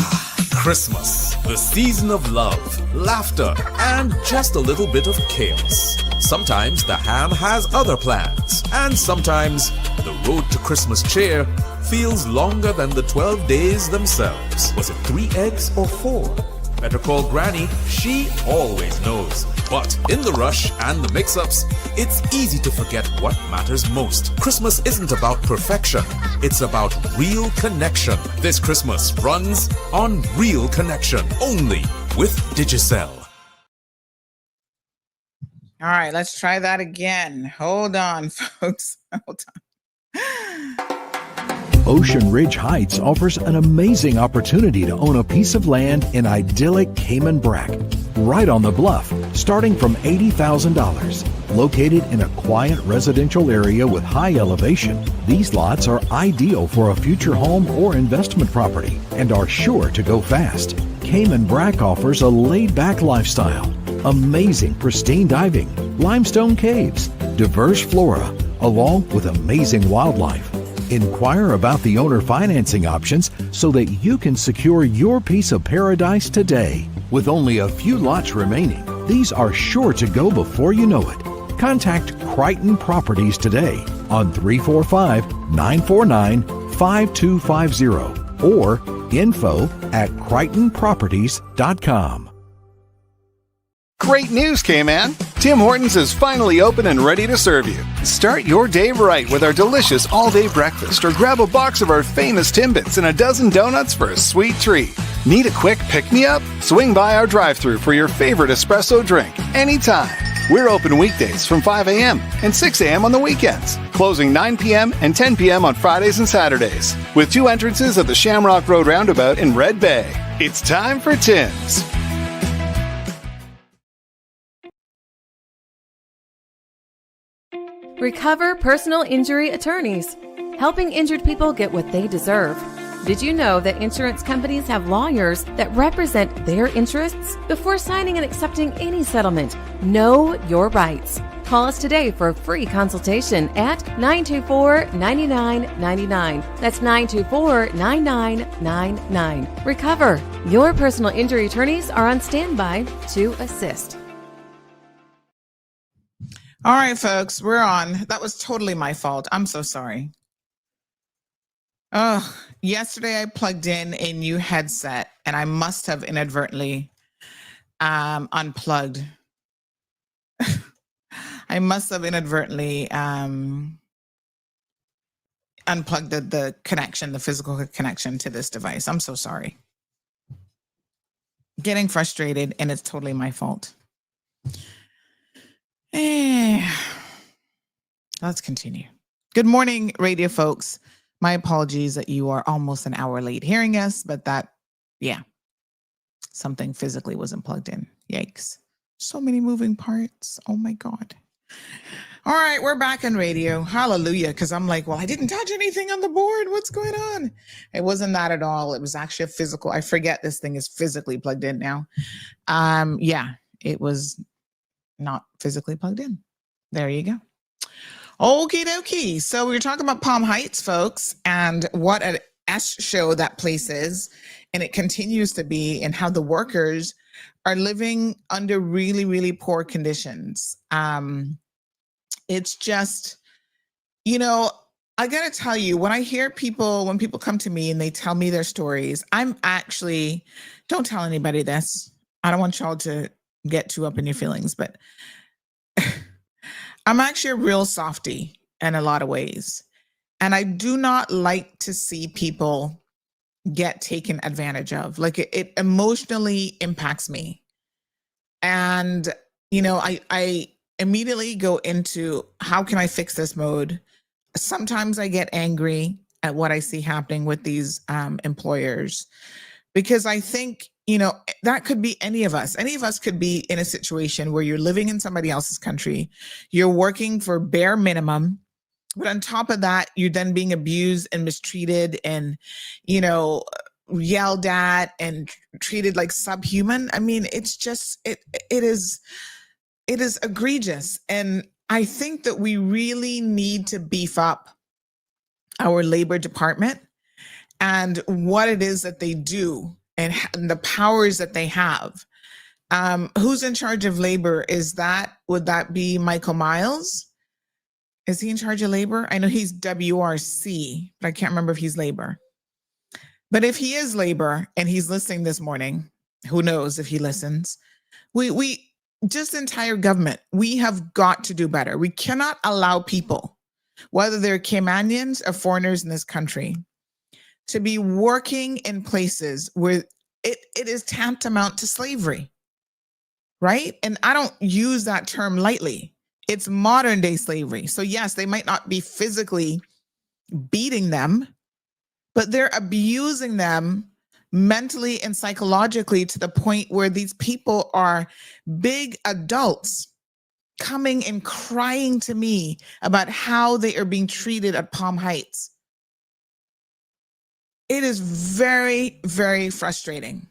Christmas, the season of love, laughter, and just a little bit of chaos. Sometimes the ham has other plans, and sometimes the road to Christmas cheer feels longer than the 12 days themselves. Was it 3 eggs or 4? Better call Granny, she always knows. But in the rush and the mix-ups, it's easy to forget what matters most. Christmas isn't about perfection, it's about real connection. This Christmas runs on Real Connection, only with Digicel. All right, let's try that again. Hold on, folks. Hold on. Ocean Ridge Heights offers an amazing opportunity to own a piece of land in idyllic Cayman Brac, right on the bluff, starting from $80,000. Located in a quiet residential area with high elevation, these lots are ideal for a future home or investment property and are sure to go fast. Cayman Brac offers a laid-back lifestyle, amazing pristine diving, limestone caves, diverse flora, along with amazing wildlife. Inquire about the owner financing options so that you can secure your piece of paradise today. With only a few lots remaining, these are sure to go before you know it. Contact Crichton Properties today on 345-949-5250 or info@crichtonproperties.com. Great news, K-Man! Tim Hortons is finally open and ready to serve you. Start your day right with our delicious all-day breakfast or grab a box of our famous Timbits and a dozen donuts for a sweet treat. Need a quick pick-me-up? Swing by our drive-thru for your favorite espresso drink anytime. We're open weekdays from 5 a.m. and 6 a.m. on the weekends, closing 9 p.m. and 10 p.m. on Fridays and Saturdays, with 2 entrances at the Shamrock Road Roundabout in Red Bay. It's time for Tim's. Recover Personal Injury Attorneys, helping injured people get what they deserve. Did you know that insurance companies have lawyers that represent their interests? Before signing and accepting any settlement, know your rights. Call us today for a free consultation at 924-9999. That's 924-9999. Recover. Your personal injury attorneys are on standby to assist. All right, folks, we're on. That was totally my fault. I'm so sorry. Oh, yesterday I plugged in a new headset and I must have inadvertently unplugged. I must have inadvertently unplugged the connection, the physical connection to this device. I'm so sorry. Getting frustrated, and it's totally my fault. Let's continue. Good morning, radio folks. My apologies that you are almost an hour late hearing us, but something physically wasn't plugged in. Yikes. So many moving parts. Oh my God. All right, we're back on radio. Hallelujah. Because I'm like, well, I didn't touch anything on the board. What's going on? It wasn't that at all. It was actually a physical. I forget this thing is physically plugged in now. It was not physically plugged in. There you go. Okie dokie. So we were talking about Palm Heights, folks, and what an S show that place is. And it continues to be, and how the workers are living under really, really poor conditions. It's just, I got to tell you, when people come to me and they tell me their stories, don't tell anybody this. I don't want y'all to get too up in your feelings, but I'm actually a real softie in a lot of ways. And I do not like to see people get taken advantage of. Like it emotionally impacts me. And, I immediately go into how can I fix this mode? Sometimes I get angry at what I see happening with these employers, because I think, that could be any of us. Any of us could be in a situation where you're living in somebody else's country. You're working for bare minimum. But on top of that, you're then being abused and mistreated and, yelled at and treated like subhuman. I mean, it's just, it is egregious. And I think that we really need to beef up our labor department and what it is that they do and the powers that they have. Who's in charge of labor? Would that be Michael Miles? Is he in charge of labor? I know he's WRC, but I can't remember if he's labor. But if he is labor and he's listening this morning, who knows if he listens? We just entire government, we have got to do better. We cannot allow people, whether they're Caymanians or foreigners in this country, to be working in places where it is tantamount to slavery, right? And I don't use that term lightly. It's modern day slavery. So yes, they might not be physically beating them, but they're abusing them mentally and psychologically to the point where these people are big adults coming and crying to me about how they are being treated at Palm Heights. It is very, very frustrating.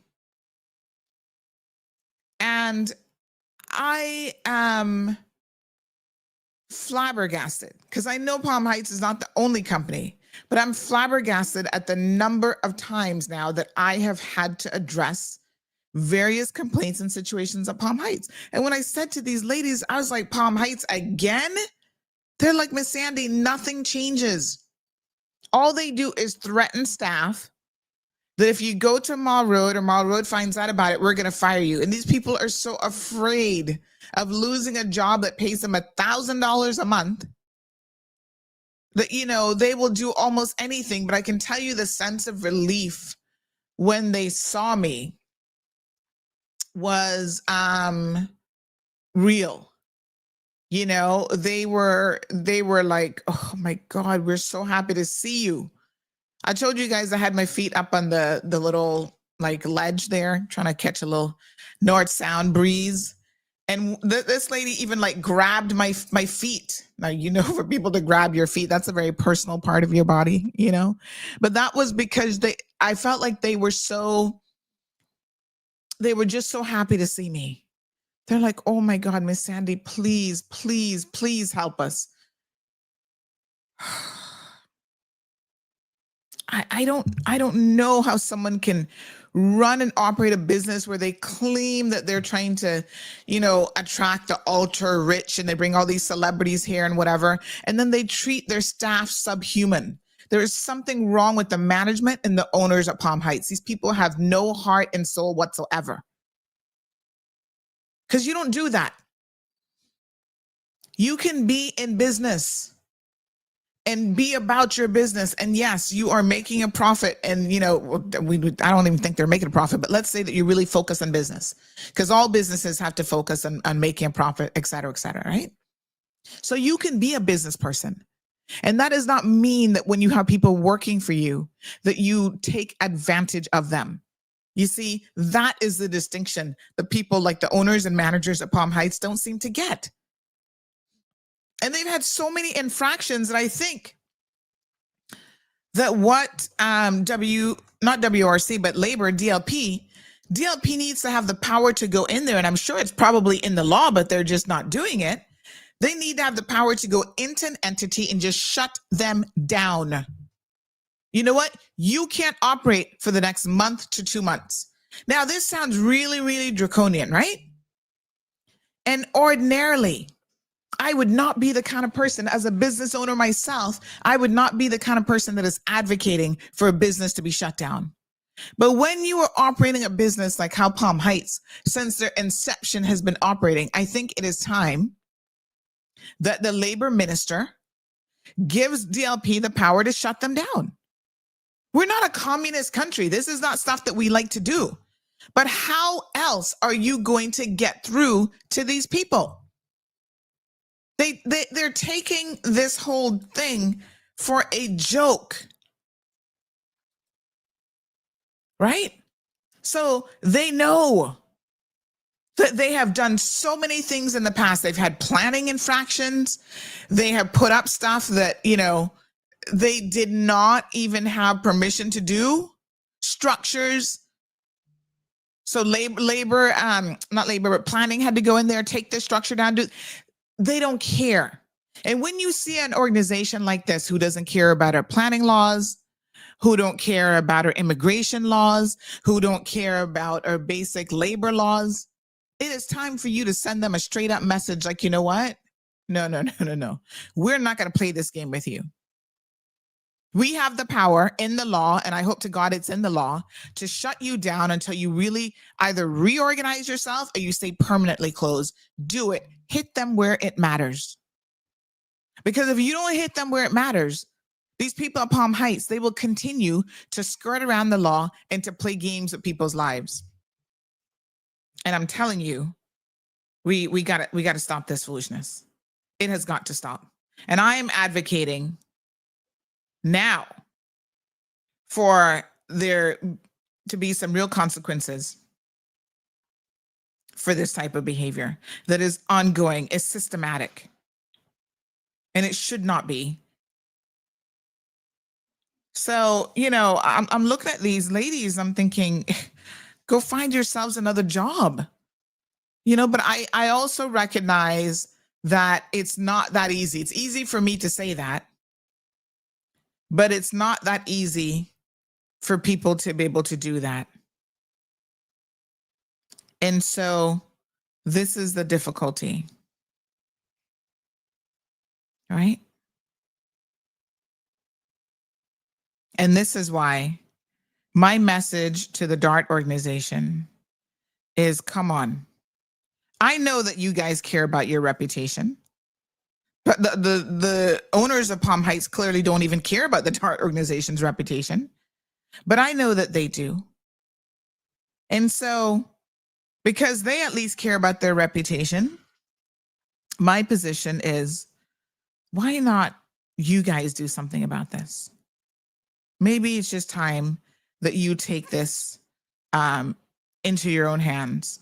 And I am flabbergasted because I know Palm Heights is not the only company, but I'm flabbergasted at the number of times now that I have had to address various complaints and situations at Palm Heights. And when I said to these ladies, I was like, Palm Heights again? They're like, Miss Sandy, nothing changes. All they do is threaten staff that if you go to Mall Road or Mall Road finds out about it, we're going to fire you. And these people are so afraid of losing a job that pays them $1,000 a month that, you know, they will do almost anything. But I can tell you the sense of relief when they saw me was real. You know, they were like, oh my God, we're so happy to see you. I told you guys I had my feet up on the little like ledge there, trying to catch a little north sound breeze. And this lady even like grabbed my feet. Now, you know, for people to grab your feet, that's a very personal part of your body, you know, but that was because I felt like they were just so happy to see me. They're like, oh my God, Miss Sandy, please, please, please help us. I don't know how someone can run and operate a business where they claim that they're trying to, you know, attract the ultra rich and they bring all these celebrities here and whatever, and then they treat their staff subhuman. There is something wrong with the management and the owners at Palm Heights. These people have no heart and soul whatsoever. Because you don't do that. You can be in business and be about your business. And yes, you are making a profit. And, you know, I don't even think they're making a profit, but let's say that you really focus on business, because all businesses have to focus on making a profit, et cetera, right? So you can be a business person. And that does not mean that when you have people working for you, that you take advantage of them. You see, that is the distinction that people like the owners and managers at Palm Heights don't seem to get. And they've had so many infractions that I think that what not WRC, but labor, DLP needs to have the power to go in there. And I'm sure it's probably in the law, but they're just not doing it. They need to have the power to go into an entity and just shut them down. You know what? You can't operate for the next month to 2 months. Now, this sounds really, really draconian, right? And ordinarily, I would not be the kind of person, as a business owner myself, I would not be the kind of person that is advocating for a business to be shut down. But when you are operating a business like how Palm Heights, since their inception has been operating, I think it is time that the labor minister gives DLP the power to shut them down. We're not a communist country. This is not stuff that we like to do. But how else are you going to get through to these people? They're taking this whole thing for a joke, right? So they know that they have done so many things in the past. They've had planning infractions. They have put up stuff that, you know, they did not even have permission to do. Structures. So planning had to go in there, take this structure down. They don't care. And when you see an organization like this who doesn't care about our planning laws, who don't care about our immigration laws, who don't care about our basic labor laws. It is time for you to send them a straight up message like, you know what? No, no, no, no, no. We're not going to play this game with you. We have the power in the law, and I hope to God it's in the law, to shut you down until you really either reorganize yourself or you stay permanently closed. Do it. Hit them where it matters. Because if you don't hit them where it matters, these people at Palm Heights, they will continue to skirt around the law and to play games with people's lives. And I'm telling you, we got to stop this foolishness. It has got to stop. And I am advocating now for there to be some real consequences for this type of behavior that is ongoing, is systematic, and it should not be. So, I'm looking at these ladies, I'm thinking, go find yourselves another job, but I also recognize that it's not that easy. It's easy for me to say that, but it's not that easy for people to be able to do that. And so this is the difficulty, right? And this is why my message to the DART organization is, come on. I know that you guys care about your reputation, but the owners of Palm Heights clearly don't even care about the DART organization's reputation, but I know that they do. And so, because they at least care about their reputation, my position is, why not you guys do something about this? Maybe it's just time that you take this into your own hands,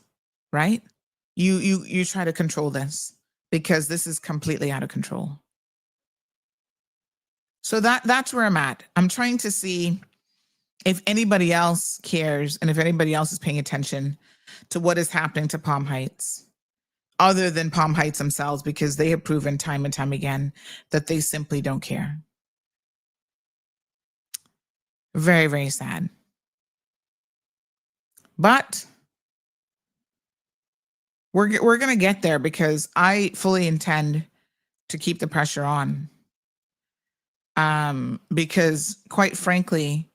right? You try to control this, because this is completely out of control. So that's where I'm at. I'm trying to see if anybody else cares and if anybody else is paying attention to what is happening to Palm Heights, other than Palm Heights themselves, because they have proven time and time again that they simply don't care. Very, very sad. But we're going to get there, because I fully intend to keep the pressure on. Because quite frankly,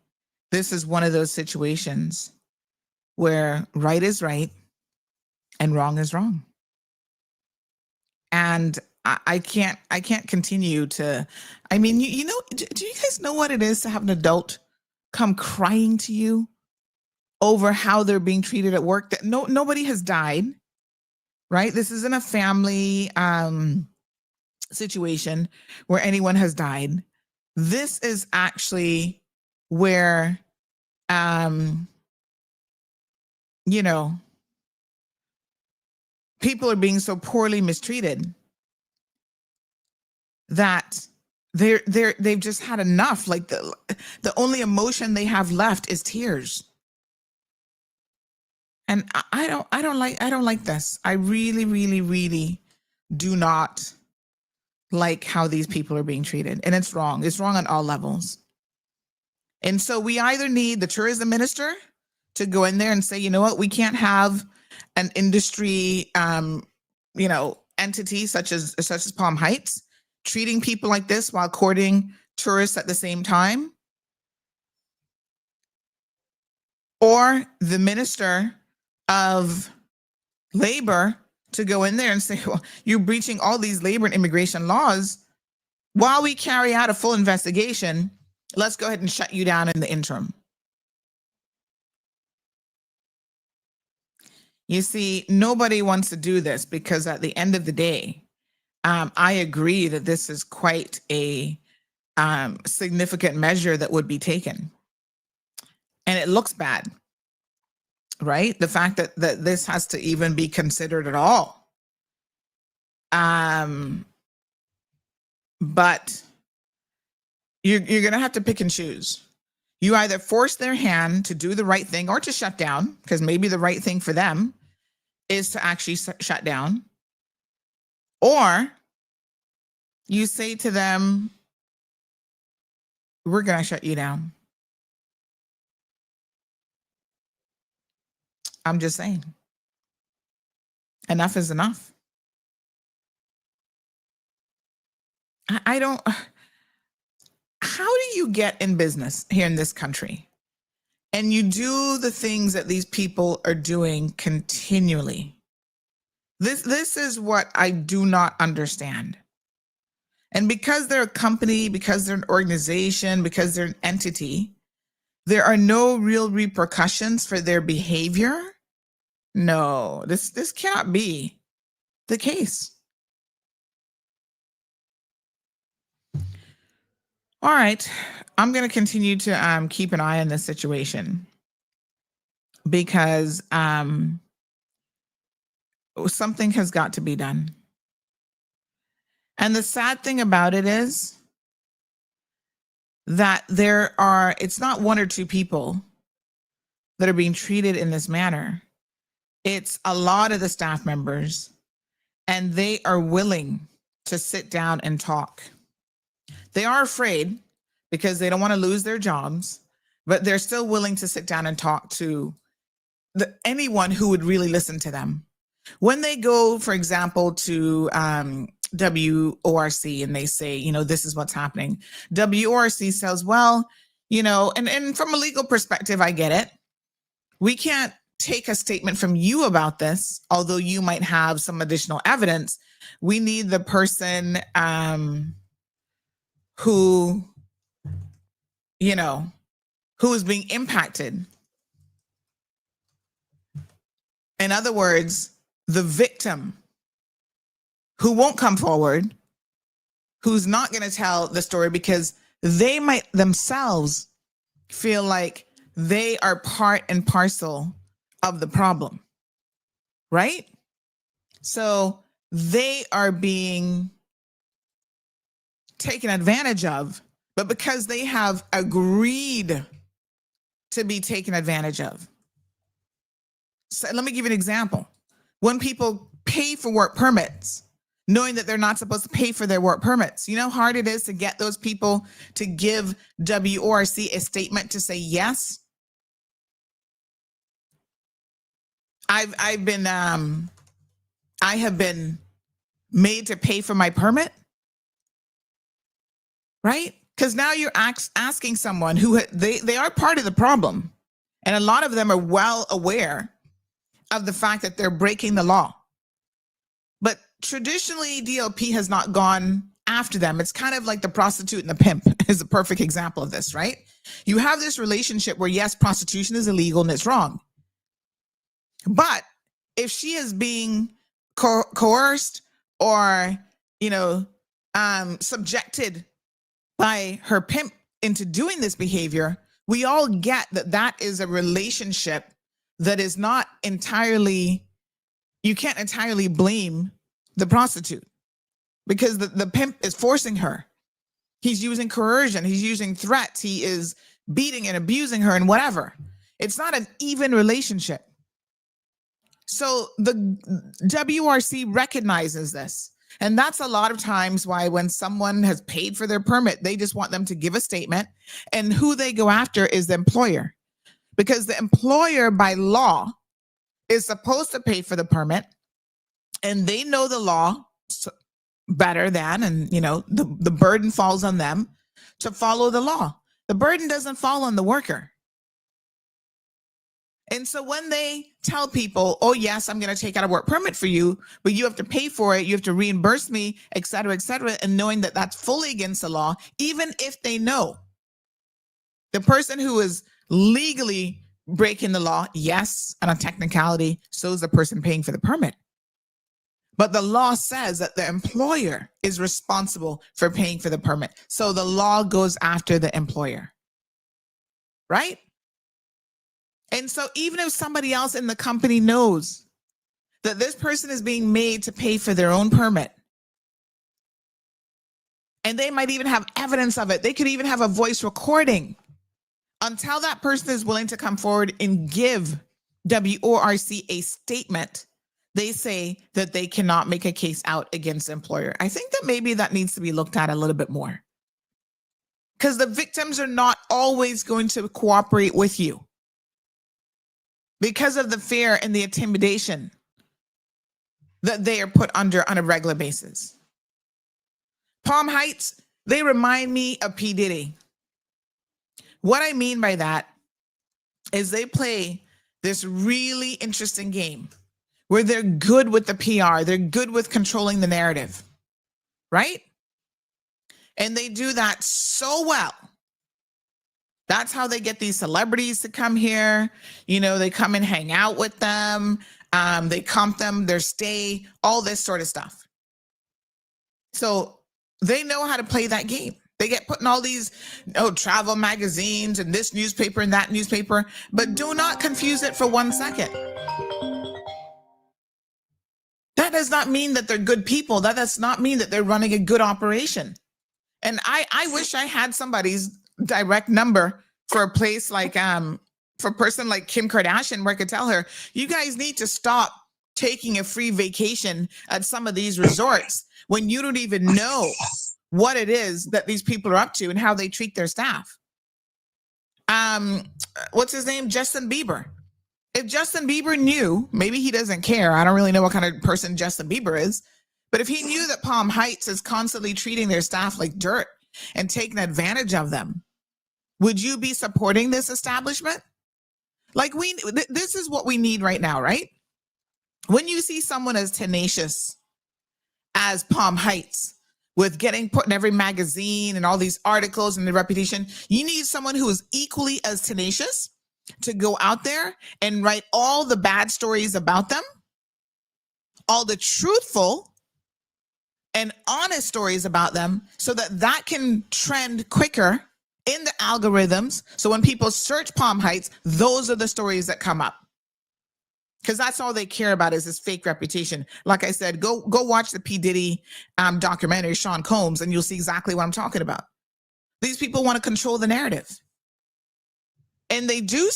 this is one of those situations where right is right and wrong is wrong. And I can't continue to, do you guys know what it is to have an adult come crying to you over how they're being treated at work? That nobody has died, right? This isn't a family situation where anyone has died. This is actually where, people are being so poorly mistreated that they've just had enough. Like the only emotion they have left is tears. And I don't like this. I really, really, really do not like how these people are being treated. And it's wrong. It's wrong on all levels. And so we either need the tourism minister to go in there and say, you know what, we can't have an industry, entity such as Palm Heights treating people like this while courting tourists at the same time. Or the minister of labor to go in there and say, well, you're breaching all these labor and immigration laws. While we carry out a full investigation, let's go ahead and shut you down in the interim. You see, nobody wants to do this, because at the end of the day, I agree that this is quite a significant measure that would be taken. And it looks bad, right? The fact that this has to even be considered at all. But you're going to have to pick and choose. You either force their hand to do the right thing or to shut down, because maybe the right thing for them is to actually shut down. Or you say to them, we're going to shut you down. I'm just saying. Enough is enough. I don't, how do you get in business here in this country and you do the things that these people are doing continually? This is what I do not understand. And because they're a company, because they're an organization, because they're an entity, there are no real repercussions for their behavior. No, this cannot be the case. All right, I'm going to continue to keep an eye on this situation because something has got to be done. And the sad thing about it is that it's not one or two people that are being treated in this manner. It's a lot of the staff members, and they are willing to sit down and talk. They are afraid because they don't want to lose their jobs, but they're still willing to sit down and talk to anyone who would really listen to them. When they go, for example, to WORC and they say, this is what's happening, WORC says, well, and from a legal perspective, I get it. We can't take a statement from you about this, although you might have some additional evidence. We need the person who is being impacted. In other words, the victim who won't come forward, who's not going to tell the story because they might themselves feel like they are part and parcel of the problem, right? So they are being taken advantage of, but because they have agreed to be taken advantage of. So let me give you an example. When people pay for work permits, knowing that they're not supposed to pay for their work permits, you know how hard it is to get those people to give WORC a statement to say yes? I have been made to pay for my permit, right? Because now you're asking someone who they are part of the problem, and a lot of them are well aware of the fact that they're breaking the law. But traditionally, DLP has not gone after them. It's kind of like the prostitute and the pimp is a perfect example of this, right? You have this relationship where, yes, prostitution is illegal and it's wrong. But if she is being coerced or, subjected by her pimp into doing this behavior, we all get that is a relationship that is not entirely, you can't entirely blame the prostitute because the pimp is forcing her. He's using coercion. He's using threats. He is beating and abusing her and whatever. It's not an even relationship. So the WRC recognizes this. And that's a lot of times why when someone has paid for their permit, they just want them to give a statement, and who they go after is the employer. Because the employer by law is supposed to pay for the permit, and they know the law better than, and the burden falls on them to follow the law. The burden doesn't fall on the worker. And so when they tell people, oh, yes, I'm going to take out a work permit for you, but you have to pay for it, you have to reimburse me, et cetera, and knowing that that's fully against the law, even if they know the person who is legally breaking the law, yes, on a technicality, so is the person paying for the permit. But the law says that the employer is responsible for paying for the permit. So the law goes after the employer, right? And so even if somebody else in the company knows that this person is being made to pay for their own permit, and they might even have evidence of it, they could even have a voice recording, until that person is willing to come forward and give WORC a statement, they say that they cannot make a case out against the employer. I think that maybe that needs to be looked at a little bit more, because the victims are not always going to cooperate with you. because of the fear and the intimidation that they are put under on a regular basis. Palm Heights, they remind me of P. Diddy. What I mean by that is they play this really interesting game where they're good with the PR. They're good with controlling the narrative, right? And they do that so well. That's how they get these celebrities to come here. You know, they come and hang out with them. They comp them, their stay, all this sort of stuff. So they know how to play that game. They get put in all these travel magazines and this newspaper and that newspaper, but do not confuse it for 1 second. That does not mean that they're good people. That does not mean that they're running a good operation. And I wish I had somebody's direct number for a place like, for a person like Kim Kardashian, where I could tell her, you guys need to stop taking a free vacation at some of these resorts when you don't even know what it is that these people are up to and how they treat their staff. What's his name? Justin Bieber. If Justin Bieber knew, maybe he doesn't care. I don't really know what kind of person Justin Bieber is, but if he knew that Palm Heights is constantly treating their staff like dirt and taking advantage of them, would you be supporting this establishment? Like this is what we need right now, right? When you see someone as tenacious as Palm Heights, with getting put in every magazine and all these articles and the reputation, you need someone who is equally as tenacious to go out there and write all the bad stories about them, all the truthful and honest stories about them, so that can trend quicker in the algorithms. So when people search Palm Heights, those are the stories that come up. Because that's all they care about is this fake reputation. Like I said, go watch the P. Diddy documentary, Sean Combs, and you'll see exactly what I'm talking about. These people want to control the narrative. And they do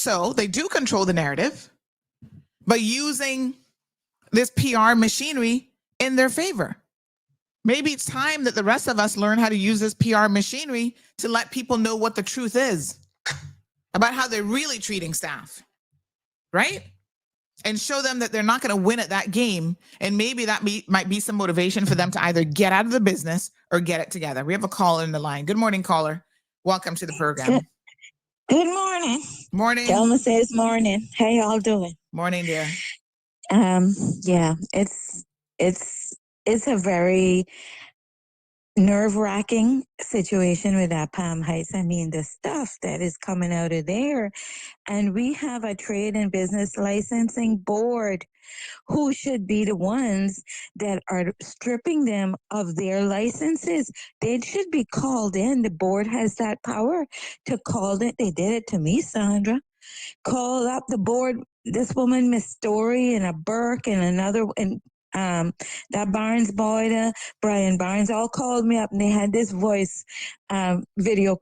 control the narrative by using this PR machinery in their favor. Maybe it's time that the rest of us learn how to use this PR machinery to let people know what the truth is about how they're really treating staff, right? And show them that they're not going to win at that game. And maybe that might be some motivation for them to either get out of the business or get it together. We have a caller in the line. Good morning, caller. Welcome to the program. Good morning. Morning. Thelma says morning. How y'all doing? Morning, dear. Yeah, it's a very nerve-wracking situation with that Palm Heights. I mean, the stuff that is coming out of there. And we have a trade and business licensing board who should be the ones that are stripping them of their licenses. They should be called in. The board has that power to call it. They did it to me, Sandra. Call up the board. This woman, Miss Story, and a Burke, and another, and that Barnes boy, Brian Barnes, all called me up, and they had this voice not video,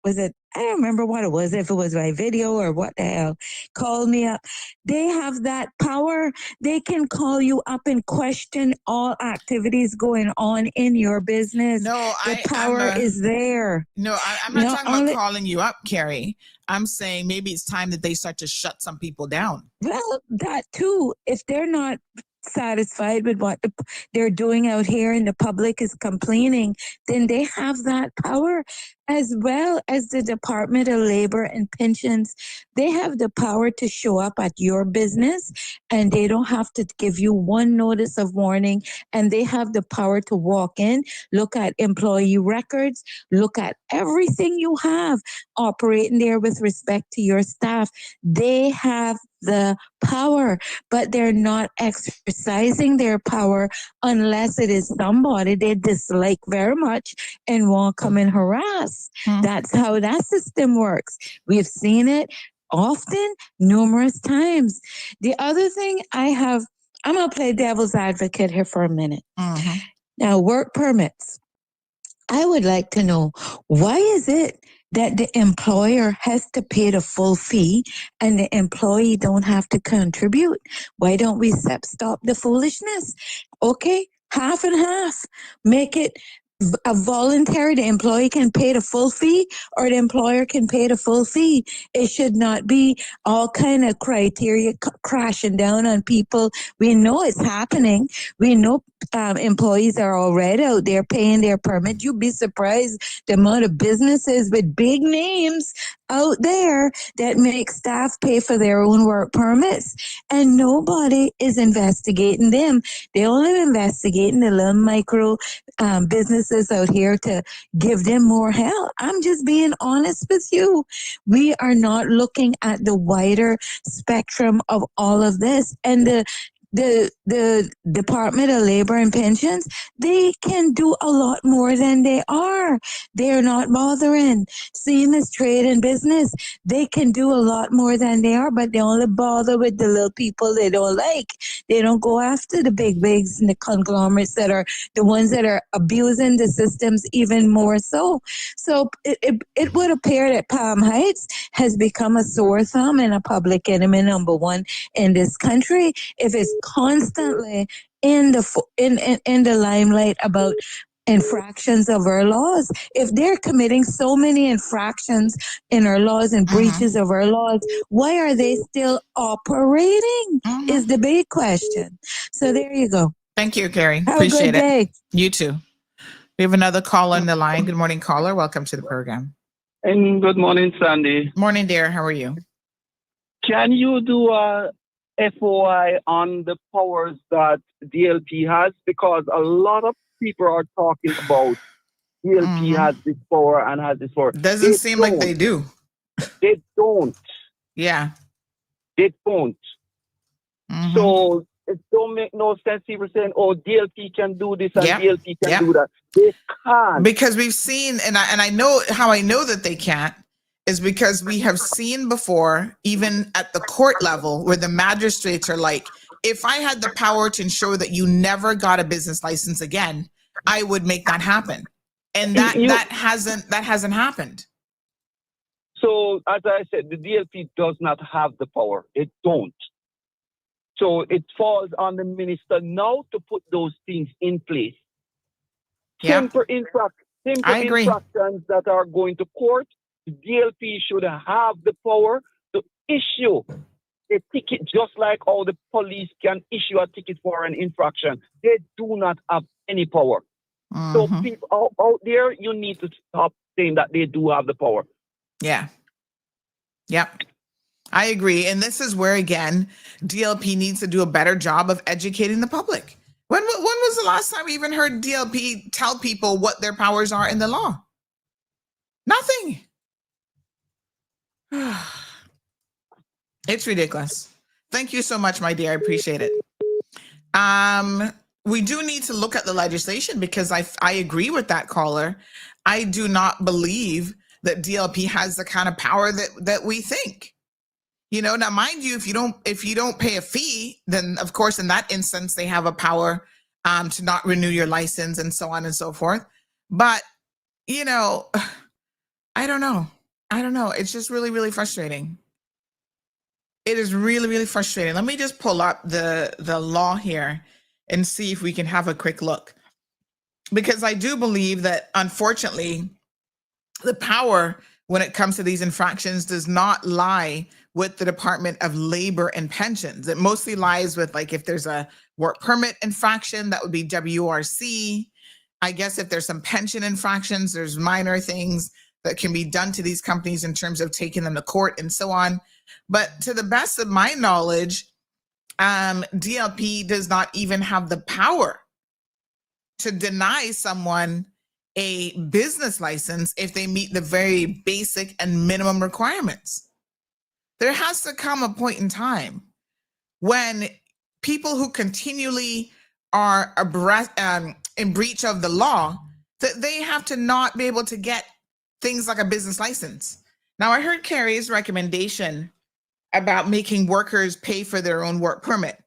was it? I don't remember what it was, if it was by video or what the hell. Called me up. They have that power. They can call you up and question all activities going on in your business. No, the power is there. No, I'm not talking about calling you up, Carrie. I'm saying maybe it's time that they start to shut some people down. Well, that too. If they're not satisfied with what they're doing out here and the public is complaining, then they have that power, as well as the Department of Labor and Pensions. They have the power to show up at your business, and they don't have to give you one notice of warning, and they have the power to walk in, look at employee records, look at everything you have operating there with respect to your staff. They have the power, but they're not exercising their power unless it is somebody they dislike very much and won't come and harass. That's how that system works. We've seen it often, numerous times. The other thing I'm going to play devil's advocate here for a minute. Now, work permits. I would like to know, why is it that the employer has to pay the full fee and the employee don't have to contribute? Why don't we stop the foolishness? Okay, half and half. Make it a voluntary, the employee can pay the full fee or the employer can pay the full fee. It should not be all kind of criteria crashing down on people. We know it's happening. We know employees are already out there paying their permit. You'd be surprised the amount of businesses with big names out there that make staff pay for their own work permits, and nobody is investigating them. They're only investigating the little micro businesses out here to give them more help. I'm just being honest with you. We are not looking at the wider spectrum of all of this. And the Department of Labor and Pensions, they can do a lot more than they are. They're not bothering. Same as trade and business. They can do a lot more than they are, but they only bother with the little people they don't like. They don't go after the big wigs and the conglomerates that are the ones that are abusing the systems even more so. So it would appear that Palm Heights has become a sore thumb and a public enemy number one in this country if it's constantly in the limelight about infractions of our laws. If they're committing so many infractions in our laws and breaches of our laws, why are they still operating is the big question. So there you go. Thank you, Carrie. Have Appreciate a good day. You too. We have another caller on the line. Good morning, caller. Welcome to the program. And good morning, Sandy. Morning, dear. How are you? Can you do a FOI on the powers that DLP has? Because a lot of people are talking about DLP has this power and has this power. Doesn't seem like they do. They don't. Yeah. They don't. So it don't make no sense people saying, oh, DLP can do this and DLP can do that. They can't. Because we've seen, and I know how I know that they can't, is because we have seen before, even at the court level, where the magistrates are like, if I had the power to ensure that you never got a business license again, I would make that happen. And that hasn't happened. So as I said, the DLP does not have the power. It don't. So it falls on the minister now to put those things in place. Simple infractions that are going to court. The DLP should have the power to issue a ticket, just like how the police can issue a ticket for an infraction. They do not have any power. So people out there, you need to stop saying that they do have the power. Yeah. Yep. I agree. And this is where, again, DLP needs to do a better job of educating the public. When was the last time we even heard DLP tell people what their powers are in the law? Nothing. It's ridiculous. Thank you so much, my dear. I appreciate it. We do need to look at the legislation because I agree with that caller. I do not believe that DLP has the kind of power that we think. You know, now mind you, if you don't pay a fee, then of course in that instance they have a power to not renew your license and so on and so forth. But you know, I don't know. It's just really, really frustrating. It is really, really frustrating. Let me just pull up the law here and see if we can have a quick look. Because I do believe that, unfortunately, the power when it comes to these infractions does not lie with the Department of Labor and Pensions. It mostly lies with, like, if there's a work permit infraction, that would be WRC. I guess if there's some pension infractions, there's minor things that can be done to these companies in terms of taking them to court and so on. But to the best of my knowledge, DLP does not even have the power to deny someone a business license if they meet the very basic and minimum requirements. There has to come a point in time when people who continually are in breach of the law, that they have to not be able to get things like a business license. Now, I heard Carrie's recommendation about making workers pay for their own work permit.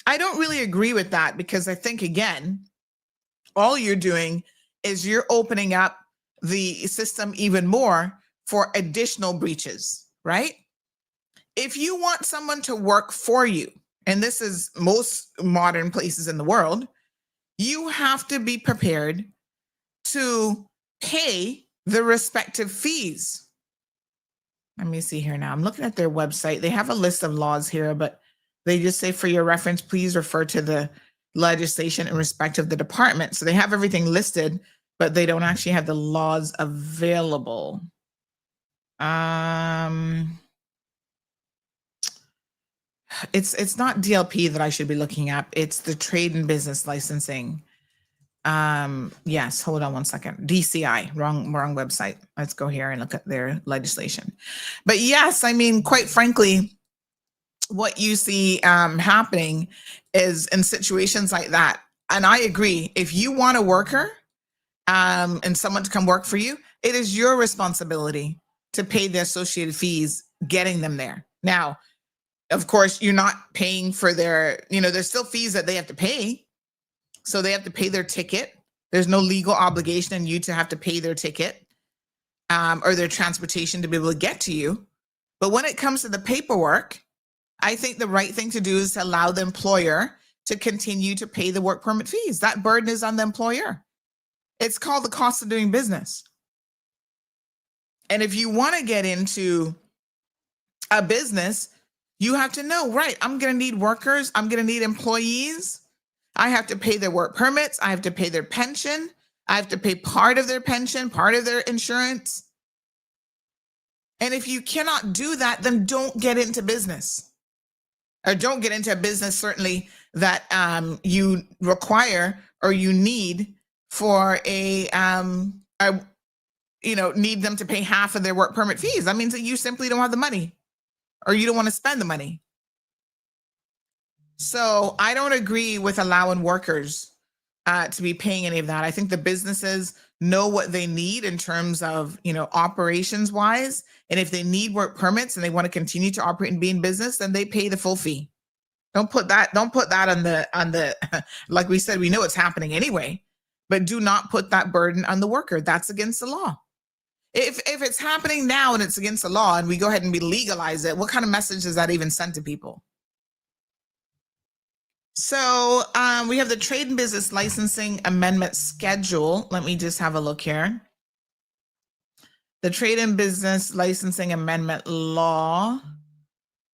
I don't really agree with that because I think, again, all you're doing is you're opening up the system even more for additional breaches, right? If you want someone to work for you, and this is most modern places in the world, you have to be prepared to pay the respective fees. Let me see here now. I'm looking at their website. They have a list of laws here, but they just say, for your reference, please refer to the legislation in respect of the department. So they have everything listed, but they don't actually have the laws available. It's not DLP that I should be looking at. It's the trade and business licensing. Yes, hold on one second. DCI, wrong website. Let's go here and look at their legislation. But yes, I mean, quite frankly, what you see happening is in situations like that. And I agree, if you want a worker and someone to come work for you, it is your responsibility to pay the associated fees getting them there. Now, of course, you're not paying for their, there's still fees that they have to pay. So they have to pay their ticket. There's no legal obligation on you to have to pay their ticket or their transportation to be able to get to you. But when it comes to the paperwork, I think the right thing to do is to allow the employer to continue to pay the work permit fees. That burden is on the employer. It's called the cost of doing business. And if you want to get into a business, you have to know, right, I'm going to need workers. I'm going to need employees. I have to pay their work permits. I have to pay their pension. I have to pay part of their pension, part of their insurance. And if you cannot do that, then don't get into business. Or don't get into a business, certainly, that you require or you need for need them to pay half of their work permit fees. That means that you simply don't have the money or you don't want to spend the money. So I don't agree with allowing workers to be paying any of that. I think the businesses know what they need in terms of, operations wise. And if they need work permits and they want to continue to operate and be in business, then they pay the full fee. Don't put that on the, like we said, we know it's happening anyway, but do not put that burden on the worker. That's against the law. If it's happening now and it's against the law and we go ahead and we legalize it, what kind of message does that even send to people? So we have the Trade and Business Licensing Amendment Schedule. Let me just have a look here. The Trade and Business Licensing Amendment Law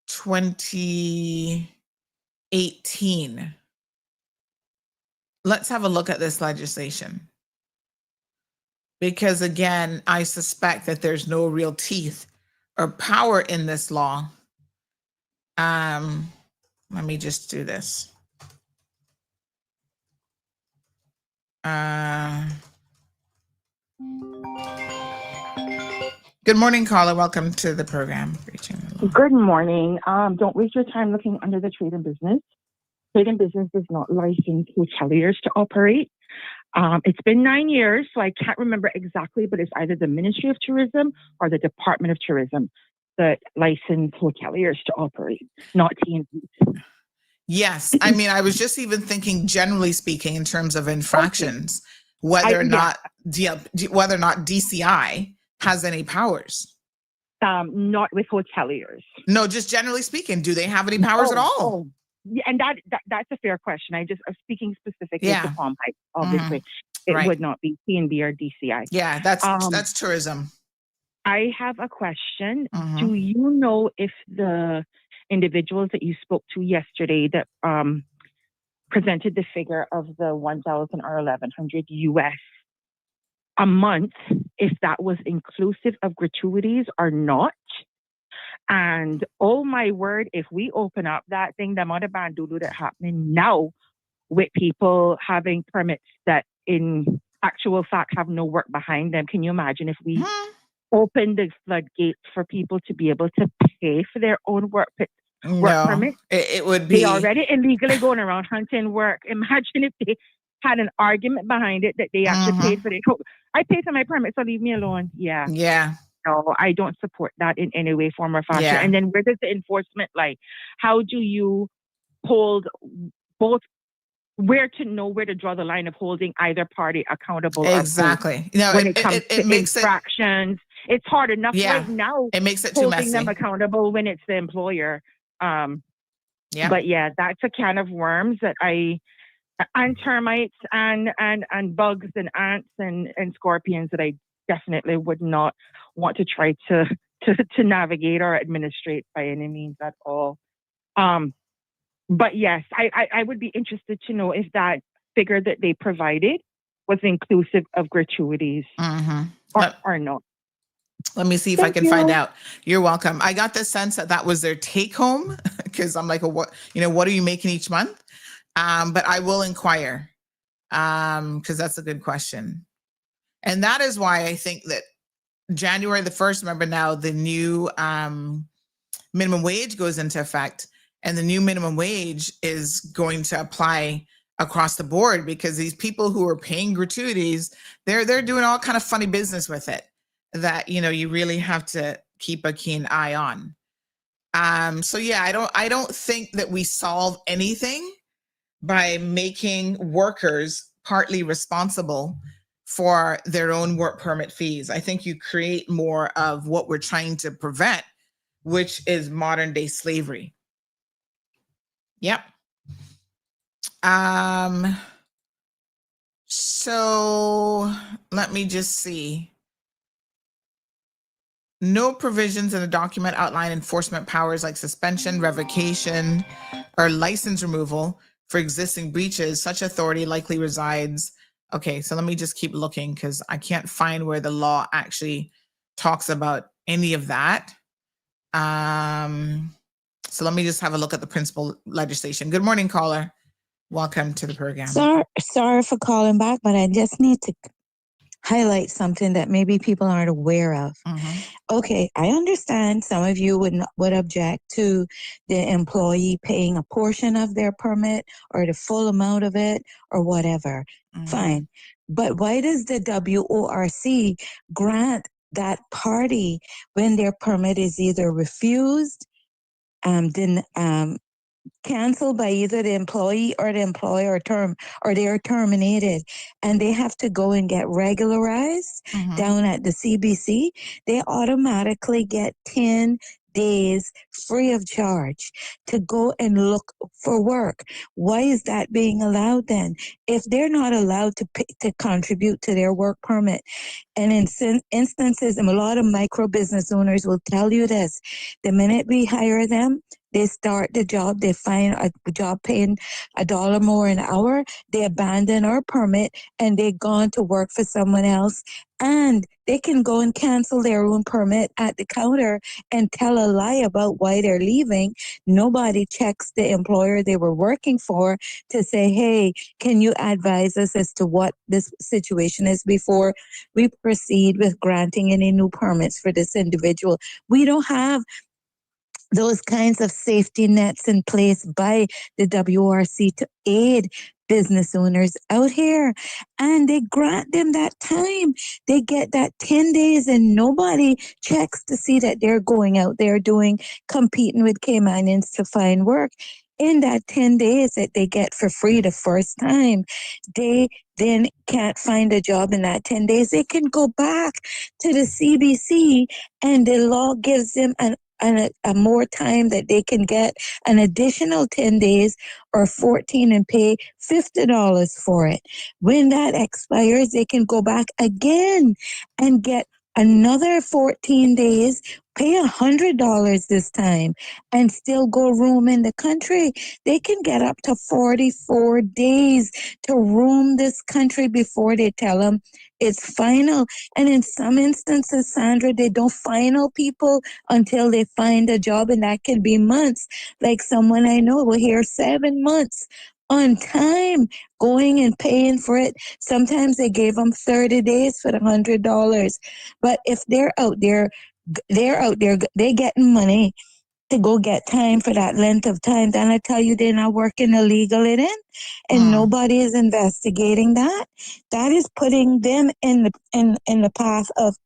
2018. Let's have a look at this legislation. Because again, I suspect that there's no real teeth or power in this law. Let me just do this. Good morning, caller. Welcome to the program. Good morning. Don't waste your time looking under the trade and business. Trade and business does not license hoteliers to operate. It's been 9 years, so I can't remember exactly, but it's either the Ministry of Tourism or the Department of Tourism that license hoteliers to operate, not TNT. Yes. I mean, I was just even thinking, generally speaking, in terms of infractions, whether or not DCI has any powers. Not with hoteliers. No, just generally speaking, do they have any powers at all? Yeah, and that's a fair question. I'm speaking specifically to Palm Heights. Obviously, it would not be TNB or DCI. Yeah, that's tourism. I have a question. Do you know if the individuals that you spoke to yesterday that presented the figure of the 1,000 or 1,100 US a month, if that was inclusive of gratuities or not? And oh my word, if we open up that thing, the amount of bandulu that happening now with people having permits that in actual fact have no work behind them. Can you imagine if we open the floodgates for people to be able to pay for their own work permit? It would be. They already illegally going around hunting work. Imagine if they had an argument behind it that they actually paid for it. I paid for my permit, so leave me alone. Yeah. No, I don't support that in any way, form, or fashion. And then where does the enforcement lie? How do you hold both? Where to know where to draw the line of holding either party accountable? Exactly. When it comes to infractions, it's hard enough right now. It makes it too messy. Holding them accountable when it's the employer. But yeah, that's a can of worms that I and termites and bugs and ants and scorpions that I definitely would not want to try to navigate or administrate by any means at all. But yes, I would be interested to know if that figure that they provided was inclusive of gratuities or not. Let me see if I can find out. You're welcome. I got the sense that that was their take home because I'm like, what are you making each month? But I will inquire because that's a good question. And that is why I think that January the 1st, remember now, the new minimum wage goes into effect, and the new minimum wage is going to apply across the board because these people who are paying gratuities, they're doing all kind of funny business with it that, you really have to keep a keen eye on. So yeah, I don't think that we solve anything by making workers partly responsible for their own work permit fees. I think you create more of what we're trying to prevent, which is modern day slavery. Yep. So let me just see. No provisions in the document outline enforcement powers like suspension, revocation, or license removal for existing breaches. Such authority likely resides. Okay, so let me just keep looking because I can't find where the law actually talks about any of that. So let me just have a look at the principal legislation. Good morning, caller. Welcome to the program. Sorry for calling back, but I just need to highlight something that maybe people aren't aware of. Okay, I understand some of you would object to the employee paying a portion of their permit or the full amount of it or whatever. Fine. But why does the WORC grant that party when their permit is either refused, canceled by either the employee or the employer or they are terminated and they have to go and get regularized down at the CBC? They automatically get 10 days free of charge to go and look for work. Why is that being allowed then? If they're not allowed to pay, to contribute to their work permit, and in instances, and a lot of micro business owners will tell you this, the minute we hire them, they start the job, they find a job paying $1 more an hour, they abandon our permit and they're gone to work for someone else. And they can go and cancel their own permit at the counter and tell a lie about why they're leaving. Nobody checks the employer they were working for to say, hey, can you advise us as to what this situation is before we proceed with granting any new permits for this individual? We don't have those kinds of safety nets in place by the WRC to aid business owners out here, and they grant them that time. They get that 10 days and nobody checks to see that they're going out there competing with Caymanians to find work. In that 10 days that they get for free the first time, they then can't find a job in that 10 days. They can go back to the CBC and the law gives them a more time that they can get an additional 10 days or 14 and pay $50 for it. When that expires, they can go back again and get another 14 days, pay $100 this time, and still go roam in the country. They can get up to 44 days to roam this country before they tell them it's final. And in some instances, Sandra, they don't final people until they find a job, and that can be months. Like someone I know will here 7 months on time going and paying for it. Sometimes they gave them 30 days for the $100. But if they're out there, they're getting money to go get time for that length of time. Then I tell you, they're not working illegally then, and nobody is investigating that. That is putting them in the path of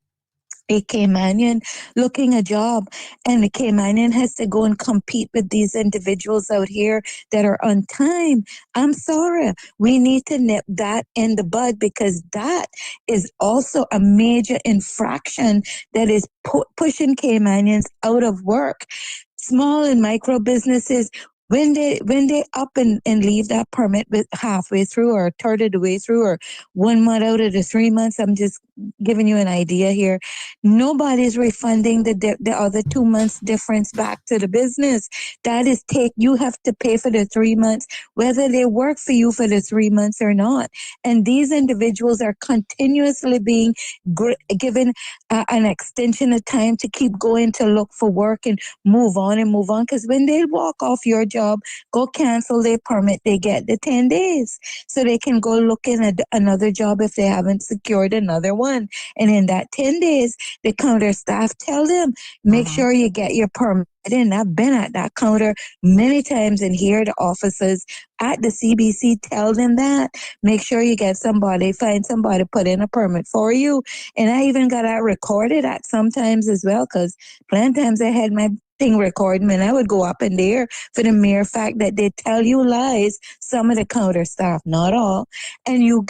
a Caymanian looking a job, and the Caymanian has to go and compete with these individuals out here that are on time. I'm sorry. We need to nip that in the bud, because that is also a major infraction that is pushing Caymanians out of work. Small and micro businesses, when they up and leave that permit with halfway through or a third of the way through or 1 month out of the 3 months, I'm just giving you an idea here. Nobody's refunding the other 2 months difference back to the business. That is you have to pay for the 3 months, whether they work for you for the 3 months or not. And these individuals are continuously being given an extension of time to keep going to look for work and move on. Because when they walk off your job, go cancel their permit, they get the 10 days. So they can go look in another job if they haven't secured another one. And in that 10 days, the counter staff tell them, make sure you get your permit in. I've been at that counter many times and hear the officers at the CBC tell them that. Make sure you get somebody, find somebody, put in a permit for you. And I even got that recorded at sometimes as well, because plenty of times I had my thing recording and I would go up in there for the mere fact that they tell you lies, some of the counter staff, not all. And you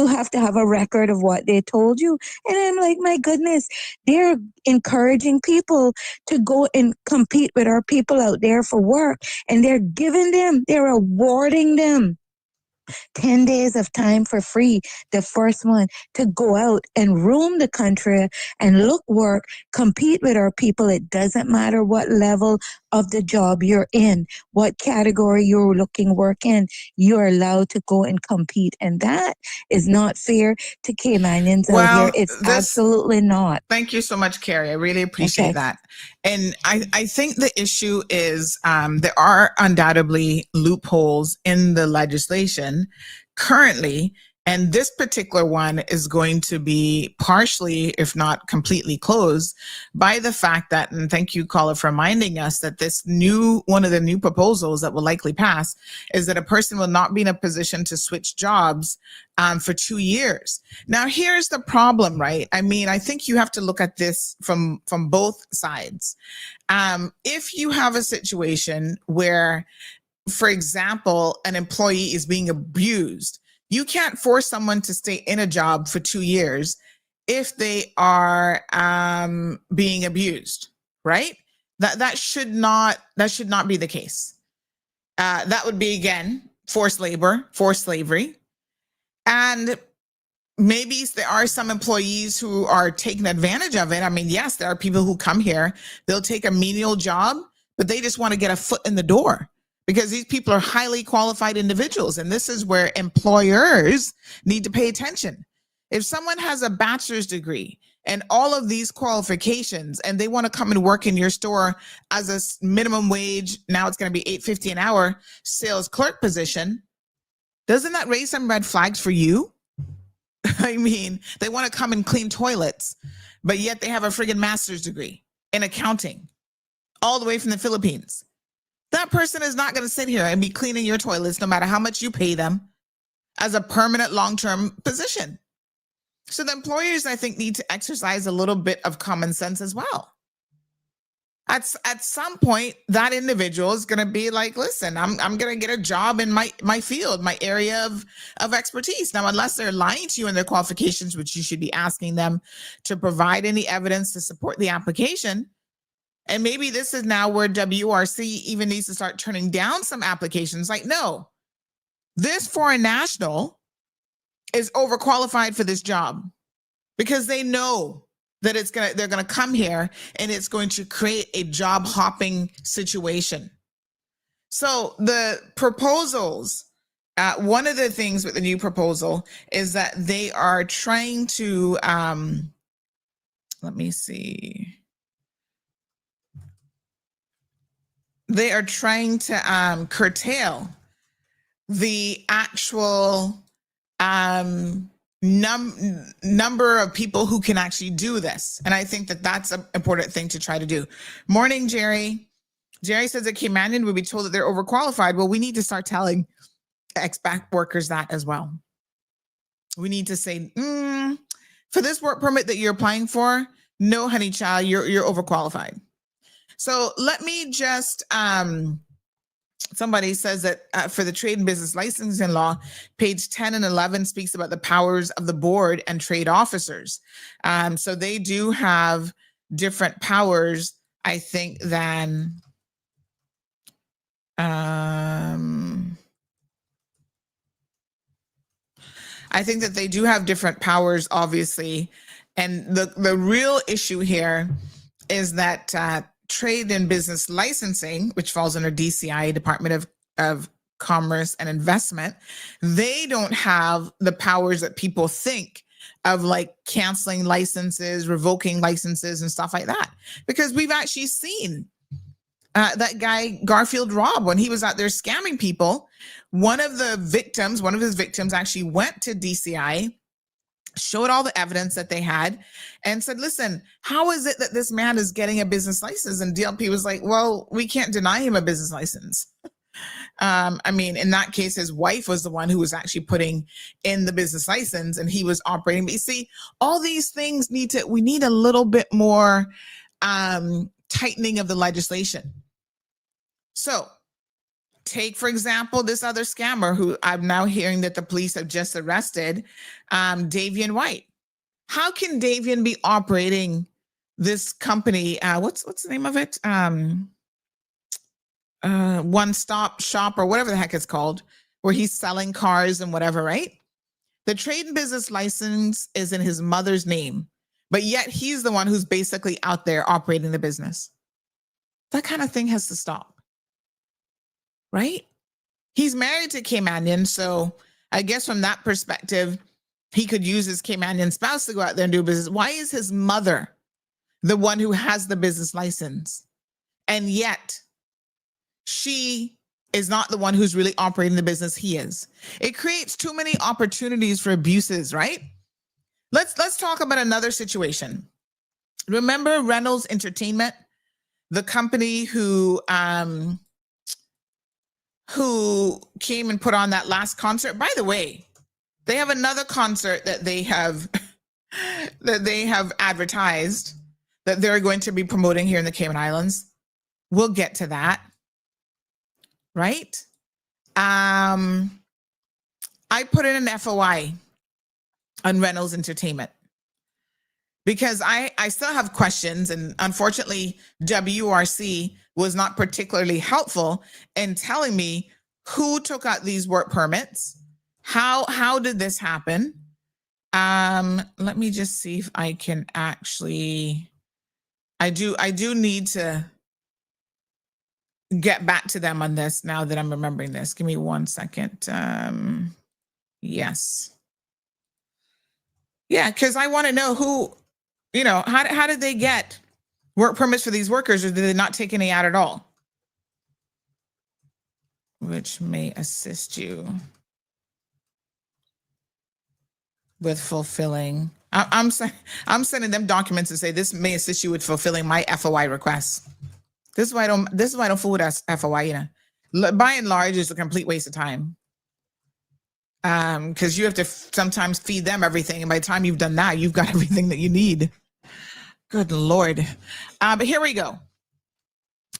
have to have a record of what they told you. And I'm like, my goodness, they're encouraging people to go and compete with our people out there for work. And they're awarding them 10 days of time for free. The first one to go out and roam the country and look work, compete with our people. It doesn't matter what level of the job you're in, what category you're looking work in, you're allowed to go and compete. And that is not fair to Caymanians out here. It's absolutely not. Thank you so much, Carrie. I really appreciate that. And I think the issue is there are undoubtedly loopholes in the legislation currently. And this particular one is going to be partially, if not completely closed by the fact that, and thank you, caller, for reminding us that one of the new proposals that will likely pass is that a person will not be in a position to switch jobs for 2 years. Now, here's the problem, right? I mean, I think you have to look at this from both sides. If you have a situation where, for example, an employee is being abused, you can't force someone to stay in a job for 2 years if they are being abused, right? That should not be the case. That would be, again, forced labor, forced slavery. And maybe there are some employees who are taking advantage of it. I mean, yes, there are people who come here, they'll take a menial job, but they just want to get a foot in the door, because these people are highly qualified individuals. And this is where employers need to pay attention. If someone has a bachelor's degree and all of these qualifications and they want to come and work in your store as a minimum wage, now it's going to be $8.50 an hour sales clerk position, doesn't that raise some red flags for you? I mean, they want to come and clean toilets, but yet they have a friggin' master's degree in accounting all the way from the Philippines. That person is not going to sit here and be cleaning your toilets no matter how much you pay them as a permanent long-term position. So the employers, I think, need to exercise a little bit of common sense as well. At some point, that individual is going to be like, listen, I'm going to get a job in my field, my area of expertise. Now, unless they're lying to you in their qualifications, which you should be asking them to provide any evidence to support the application. And maybe this is now where WRC even needs to start turning down some applications. Like, no, this foreign national is overqualified for this job, because they know that they're going to come here and it's going to create a job hopping situation. So the proposals, one of the things with the new proposal is that they are trying to, let me see. They are trying to curtail the actual number of people who can actually do this. And I think that that's an important thing to try to do. Morning, Jerry. Jerry says that Caymanian would be told that they're overqualified. Well, we need to start telling expat workers that as well. We need to say, for this work permit that you're applying for, no, honey child, you're overqualified. So let me just, somebody says that for the trade and business licensing law, page 10 and 11 speaks about the powers of the board and trade officers. So they do have different powers, I think, than I think that they do have different powers, obviously. And the real issue here is that trade and business licensing, which falls under DCI, Department of Commerce and Investment, they don't have the powers that people think of, like canceling licenses, revoking licenses, and stuff like that. Because we've actually seen that guy, Garfield Rob, when he was out there scamming people, one of his victims actually went to DCI, showed all the evidence that they had, and said, listen, how is it that this man is getting a business license? And DLP was like, well, we can't deny him a business license. I mean, in that case, his wife was the one who was actually putting in the business license, and he was operating. But you see, all these things we need a little bit more tightening of the legislation. So take, for example, this other scammer who I'm now hearing that the police have just arrested, Davian White. How can Davian be operating this company? What's the name of it? One Stop Shop or whatever the heck it's called, where he's selling cars and whatever, right? The trade and business license is in his mother's name, but yet he's the one who's basically out there operating the business. That kind of thing has to stop, right? He's married to Caymanian, so I guess from that perspective, he could use his Caymanian spouse to go out there and do business. Why is his mother the one who has the business license? And yet she is not the one who's really operating the business. He is. It creates too many opportunities for abuses, right? Let's talk about another situation. Remember Reynolds Entertainment, the company who came and put on that last concert? By the way, they have another concert that they have advertised that they're going to be promoting here in the Cayman Islands. We'll get to that. Right? I put in an FOI on Reynolds Entertainment because I still have questions, and unfortunately, WRC was not particularly helpful in telling me who took out these work permits. How did this happen? Let me just see if I can actually. I do need to get back to them on this now that I'm remembering this. Give me 1 second. Yes. Yeah, because I want to know who, how did they get work permits for these workers, or did they not take any out at all? Which may assist you with fulfilling. I'm sending them documents to say this may assist you with fulfilling my FOI requests. This is why I don't fool with FOI. By and large, it's a complete waste of time. Because you have to sometimes feed them everything, and by the time you've done that, you've got everything that you need. Good Lord. But here we go.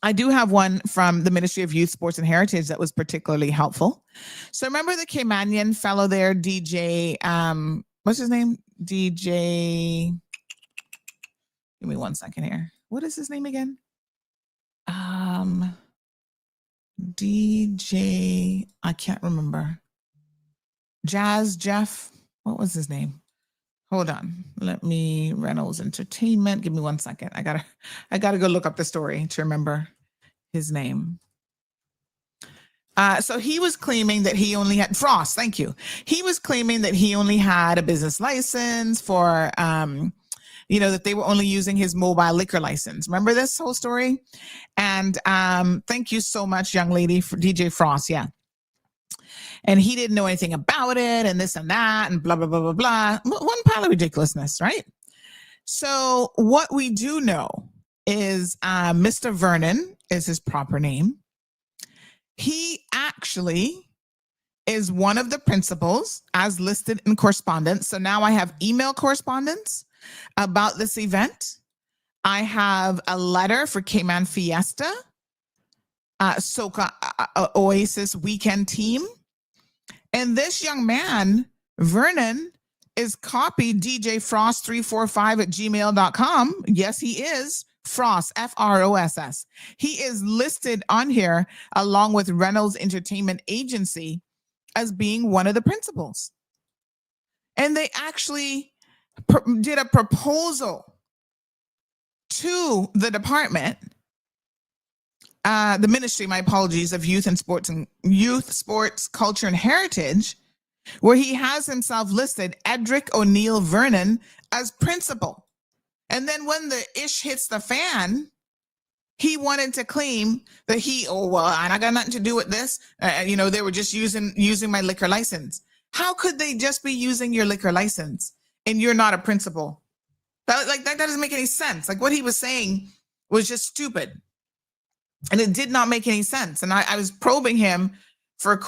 I do have one from the Ministry of Youth, Sports and Heritage that was particularly helpful. So remember the Caymanian fellow there, DJ, what's his name? DJ, give me 1 second here. What is his name again? DJ, I can't remember. Jazz Jeff, what was his name? Hold on. Reynolds Entertainment. Give me 1 second. I gotta go look up the story to remember his name. So he was claiming that he only had Frost. Thank you. He was claiming that he only had a business license for, that they were only using his mobile liquor license. Remember this whole story? And thank you so much, young lady, for DJ Frost. Yeah. And he didn't know anything about it, and this and that, and blah, blah, blah, blah, blah. One pile of ridiculousness, right? So what we do know is Mr. Vernon is his proper name. He actually is one of the principals as listed in correspondence. So now I have email correspondence about this event. I have a letter for Cayman Fiesta, Soca Oasis weekend team. And this young man, Vernon, is copied DJ Frost345 at gmail.com. Yes, he is Fross, F-R-O-S-S. He is listed on here along with Reynolds Entertainment Agency as being one of the principals. And they actually did a proposal to the department, the ministry, my apologies, of youth, sports, culture, and heritage, where he has himself listed Edric O'Neill Vernon as principal. And then when the ish hits the fan, he wanted to claim that I got nothing to do with this. They were just using my liquor license. How could they just be using your liquor license and you're not a principal? That doesn't make any sense. Like, what he was saying was just stupid. And it did not make any sense. And I was probing him for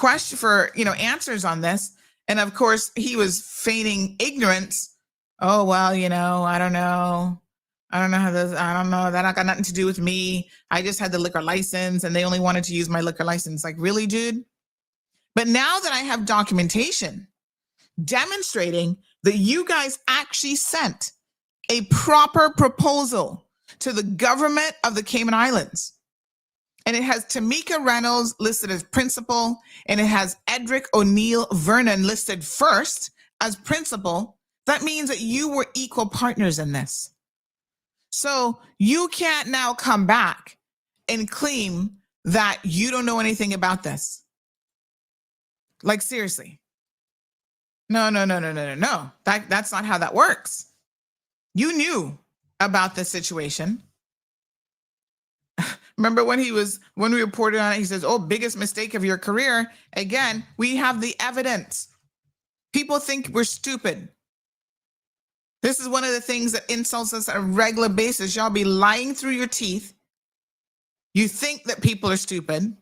answers on this. And of course, he was feigning ignorance. Oh, well, I don't know. I don't know. That got nothing to do with me. I just had the liquor license and they only wanted to use my liquor license. Like, really, dude? But now that I have documentation demonstrating that you guys actually sent a proper proposal to the government of the Cayman Islands, and it has Tamika Reynolds listed as principal, and it has Edric O'Neill Vernon listed first as principal, that means that you were equal partners in this. So you can't now come back and claim that you don't know anything about this. Like, seriously. No. That's not how that works. You knew about the situation. Remember when we reported on it, he says, oh, biggest mistake of your career. Again, we have the evidence. People think we're stupid. This is one of the things that insults us on a regular basis. Y'all be lying through your teeth. You think that people are stupid.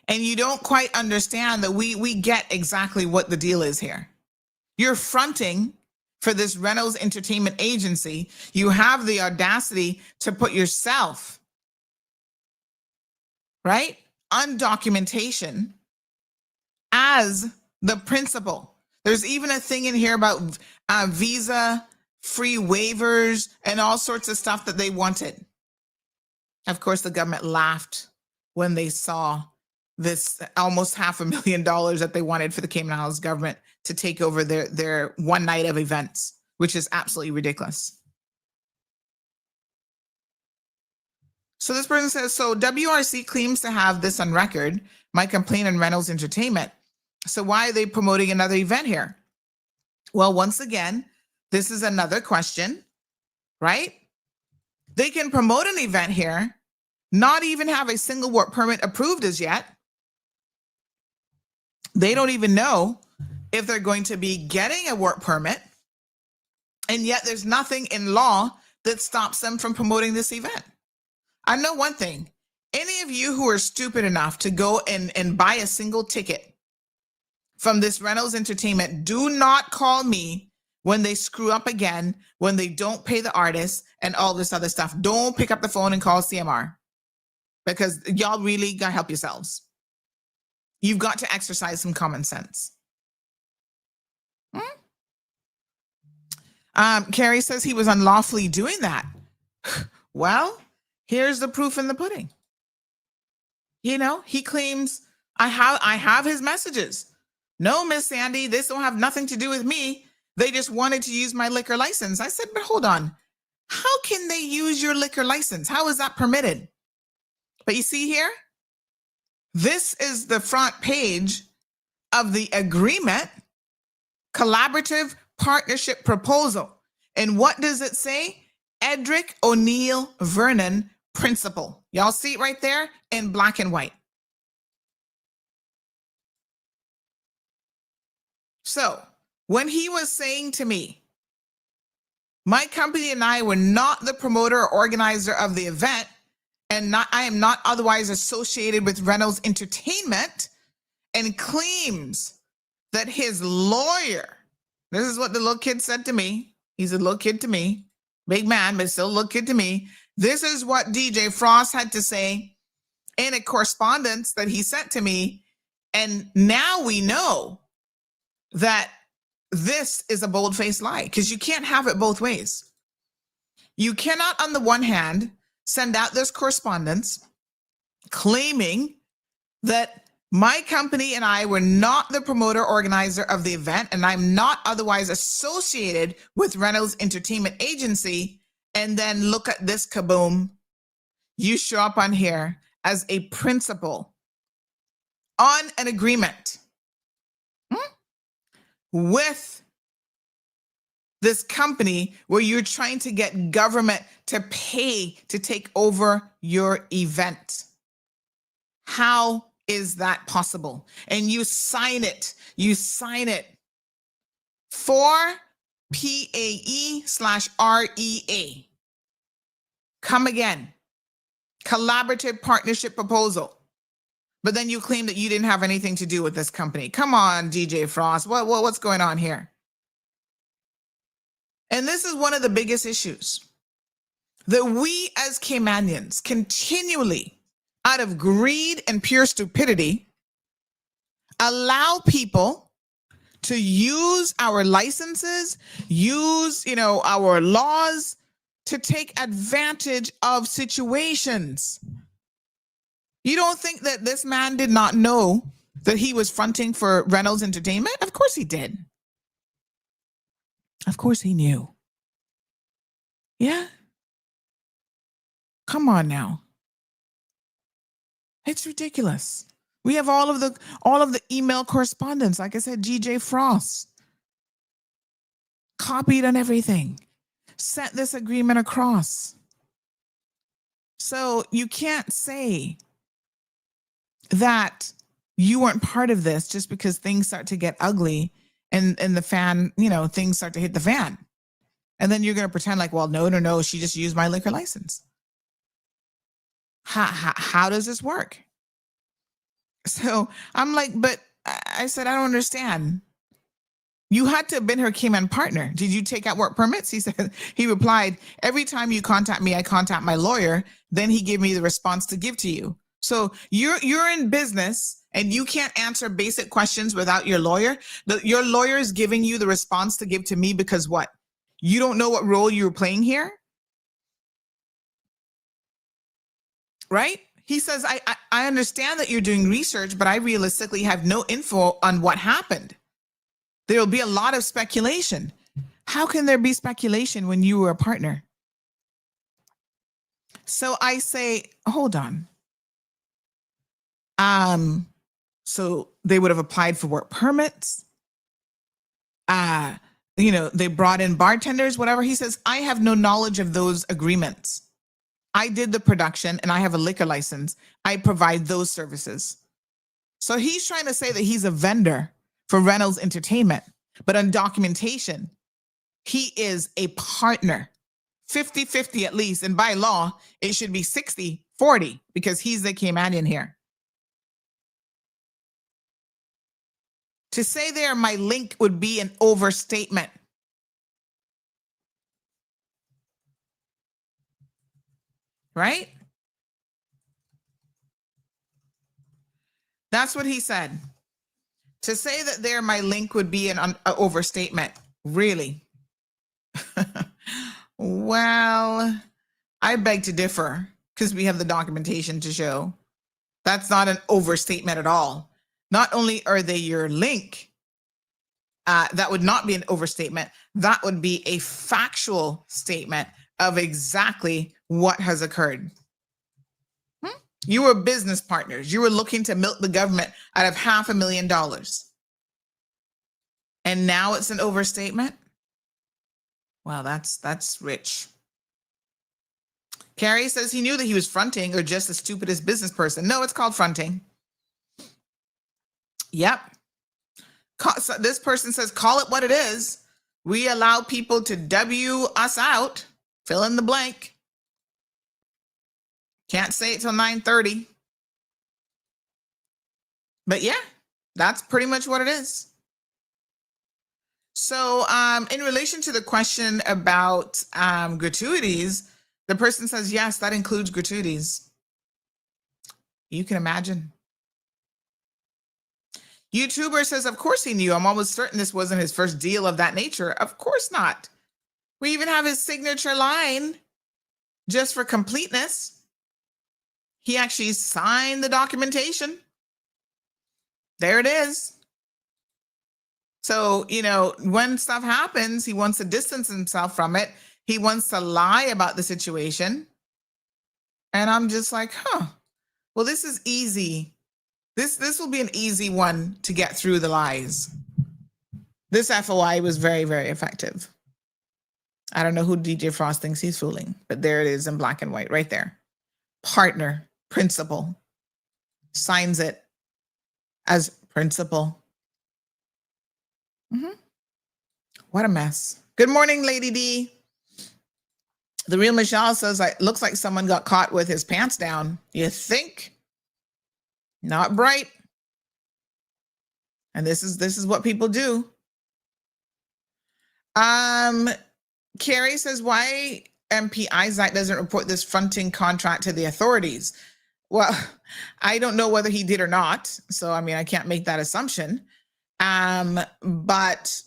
And you don't quite understand that we get exactly what the deal is here. You're fronting for this Reynolds Entertainment Agency. You have the audacity to put yourself, right, on documentation as the principal. There's even a thing in here about visa free waivers and all sorts of stuff that they wanted. Of course, the government laughed when they saw this almost $500,000 that they wanted for the Cayman Islands government to take over their one night of events, which is absolutely ridiculous. So this person says, so WRC claims to have this on record, my complaint on Reynolds Entertainment. So why are they promoting another event here? Well, once again, this is another question, right? They can promote an event here, not even have a single work permit approved as yet. They don't even know if they're going to be getting a work permit. And yet there's nothing in law that stops them from promoting this event. I know one thing. Any of you who are stupid enough to go and buy a single ticket from this Reynolds Entertainment, do not call me when they screw up again, when they don't pay the artist and all this other stuff. Don't pick up the phone and call CMR, because y'all really got to help yourselves. You've got to exercise some common sense. Carrie says he was unlawfully doing that. Well, here's the proof in the pudding. He claims, I have his messages. No, Miss Sandy, this don't have nothing to do with me. They just wanted to use my liquor license. I said, but hold on. How can they use your liquor license? How is that permitted? But you see here, this is the front page of the agreement, collaborative partnership proposal. And what does it say? Edric O'Neill Vernon, principal. Y'all see it right there in black and white. So when he was saying to me, my company and I were not the promoter or organizer of the event, and I am not otherwise associated with Reynolds Entertainment, and claims that his lawyer, this is what the little kid said to me. He's a little kid to me, big man, but still a little kid to me. This is what DJ Frost had to say in a correspondence that he sent to me. And now we know that this is a bold-faced lie, because you can't have it both ways. You cannot, on the one hand, send out this correspondence claiming that my company and I were not the promoter organizer of the event, and I'm not otherwise associated with Reynolds Entertainment Agency, and then look at this kaboom. You show up on here as a principal on an agreement with this company where you're trying to get government to pay to take over your event. How is that possible? And you sign it for PAE/REA. Come again. Collaborative partnership proposal. But then you claim that you didn't have anything to do with this company. Come on, DJ Frost. What's going on here? And this is one of the biggest issues that we as Caymanians continually, out of greed and pure stupidity, allow people to use our licenses, use, our laws to take advantage of situations. You don't think that this man did not know that he was fronting for Reynolds Entertainment? Of course he did. Of course he knew. Yeah. Come on now. It's ridiculous. We have all of the email correspondence. Like I said, GJ Frost copied on everything, sent this agreement across. So you can't say that you weren't part of this just because things start to get ugly and the fan, things start to hit the fan. And then you're going to pretend like, well, no, she just used my liquor license. How does this work? So I'm like, but I said, I don't understand. You had to have been her Cayman partner. Did you take out work permits? He replied, every time you contact me, I contact my lawyer. Then he gave me the response to give to you. So you're in business and you can't answer basic questions without your lawyer. Your lawyer is giving you the response to give to me because what? You don't know what role you were playing here? Right? He says, I understand that you're doing research, but I realistically have no info on what happened. There will be a lot of speculation. How can there be speculation when you were a partner? So I say, hold on. So they would have applied for work permits. They brought in bartenders, whatever. He says, I have no knowledge of those agreements. I did the production and I have a liquor license. I provide those services. So he's trying to say that he's a vendor for Reynolds Entertainment, but on documentation, he is a partner, 50-50 at least. And by law, it should be 60-40 because he's the Caymanian here. To say there my link would be an overstatement. Right? That's what he said. To say that there my link would be an overstatement. Really? Well, I beg to differ because we have the documentation to show. That's not an overstatement at all. Not only are they your link, that would not be an overstatement. That would be a factual statement of exactly what has occurred. You were business partners. You were looking to milk the government out of $500,000. And now it's an overstatement? Well, that's rich. Carrie says he knew that he was fronting or just the stupidest business person. No, it's called fronting. Yep. So this person says, call it what it is. We allow people to W us out. Fill in the blank. Can't say it till 9:30. But yeah, that's pretty much what it is. So in relation to the question about gratuities, the person says, yes, that includes gratuities. You can imagine. YouTuber says, of course he knew. I'm almost certain this wasn't his first deal of that nature. Of course not. We even have his signature line just for completeness. He actually signed the documentation. There it is. So, when stuff happens, he wants to distance himself from it. He wants to lie about the situation. And I'm just like, well, this is easy. This will be an easy one to get through the lies. This FOI was very, very effective. I don't know who DJ Frost thinks he's fooling, but there it is in black and white right there. Partner, principal, signs it as principal. What a mess. Good morning, Lady D. The real Michelle says, it looks like someone got caught with his pants down. You think? Not bright. And this is what people do. Carrie says, why MP Isaac doesn't report this fronting contract to the authorities? Well, I don't know whether he did or not. So, I can't make that assumption. But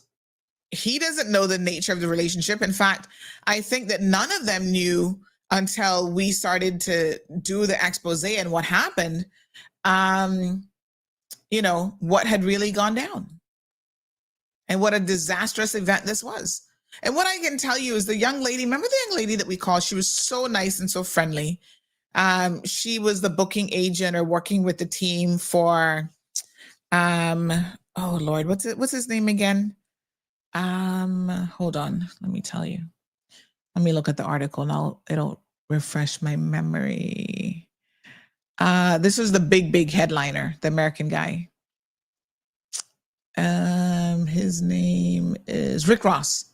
he doesn't know the nature of the relationship. In fact, I think that none of them knew until we started to do the expose and what happened, what had really gone down and what a disastrous event this was. And what I can tell you is the young lady, remember the young lady that we called? She was so nice and so friendly. She was the booking agent or working with the team for, oh Lord, what's his name again? Hold on, let me tell you. Let me look at the article and it'll refresh my memory. This was the big headliner, the American guy. His name is Rick Ross.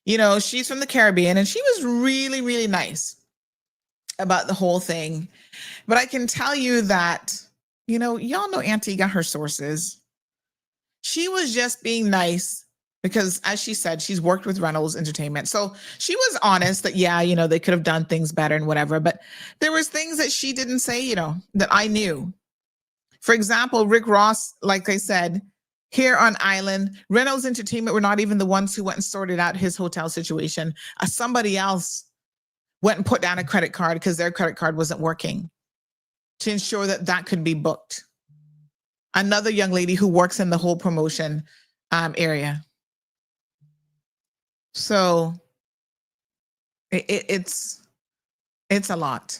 She's from the Caribbean and she was really, really nice about the whole thing. But I can tell you that, y'all know Auntie got her sources. She was just being nice because, as she said, she's worked with Reynolds Entertainment. So she was honest that, they could have done things better and whatever. But there was things that she didn't say, that I knew. For example, Rick Ross, like I said, here on island, Reynolds Entertainment were not even the ones who went and sorted out his hotel situation. Somebody else went and put down a credit card because their credit card wasn't working to ensure that could be booked. Another young lady who works in the whole promotion area. So it's a lot.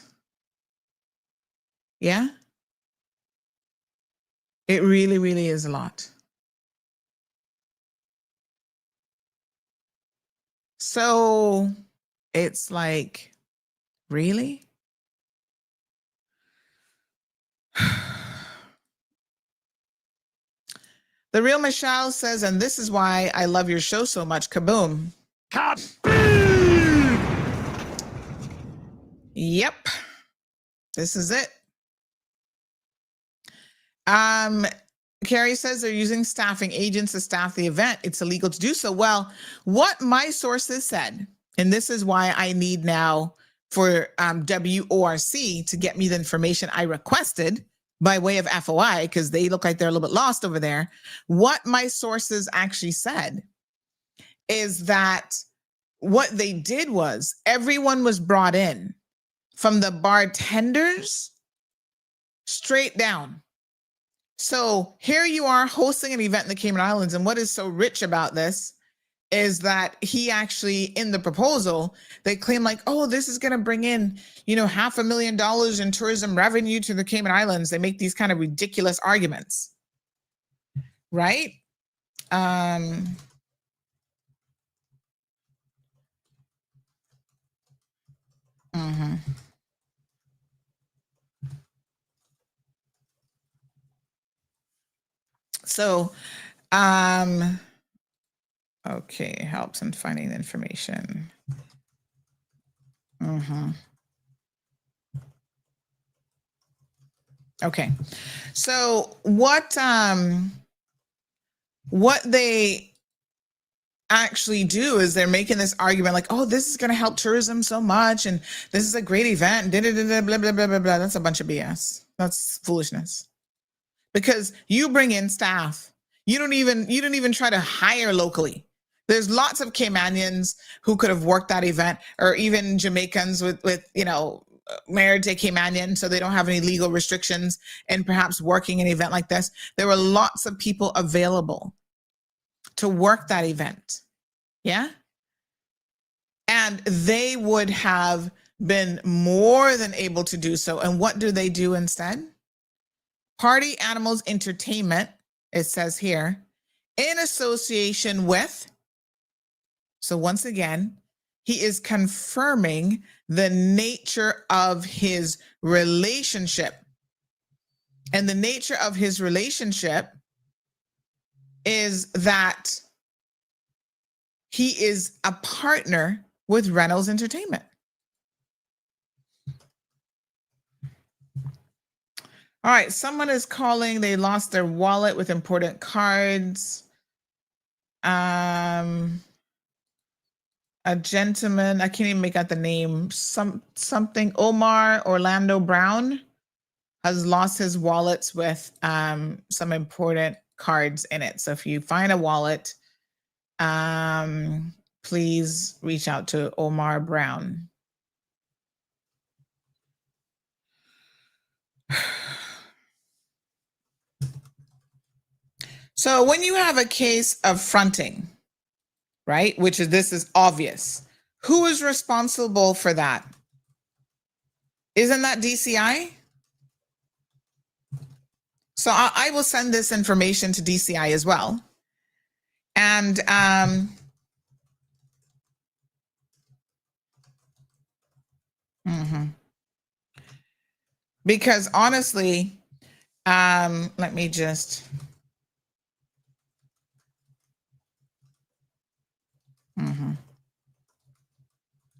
Yeah. It really, really is a lot. So it's like, really? The real Michelle says, and this is why I love your show so much. Kaboom. Kaboom! Yep. This is it. Carrie says they're using staffing agents to staff the event. It's illegal to do so. Well, what my sources said, and this is why I need now for WORC to get me the information I requested by way of FOI, because they look like they're a little bit lost over there. What my sources actually said is that what they did was everyone was brought in from the bartenders straight down. So here you are hosting an event in the Cayman Islands. And what is so rich about this is that he actually, in the proposal, they claim like, oh, this is going to bring in, $500,000 in tourism revenue to the Cayman Islands. They make these kind of ridiculous arguments, right? So, okay, helps in finding the information. Okay, so what they actually do is they're making this argument like, oh, this is going to help tourism so much, and this is a great event, blah, blah, blah, blah, blah. That's a bunch of BS. That's foolishness. Because you bring in staff. You don't even try to hire locally. There's lots of Caymanians who could have worked that event, or even Jamaicans with married to a Caymanian, so they don't have any legal restrictions and perhaps working an event like this. There were lots of people available to work that event. Yeah. And they would have been more than able to do so. And what do they do instead? Party Animals Entertainment, it says here, in association with. So once again, he is confirming the nature of his relationship. And the nature of his relationship is that he is a partner with Reynolds Entertainment. All right, someone is calling. They lost their wallet with important cards. A gentleman, I can't even make out the name, something Omar Orlando Brown has lost his wallets with some important cards in it. So if you find a wallet, please reach out to Omar Brown. So when you have a case of fronting, right, this is obvious, who is responsible for that? Isn't that DCI? So I will send this information to DCI as well. And because honestly, let me just.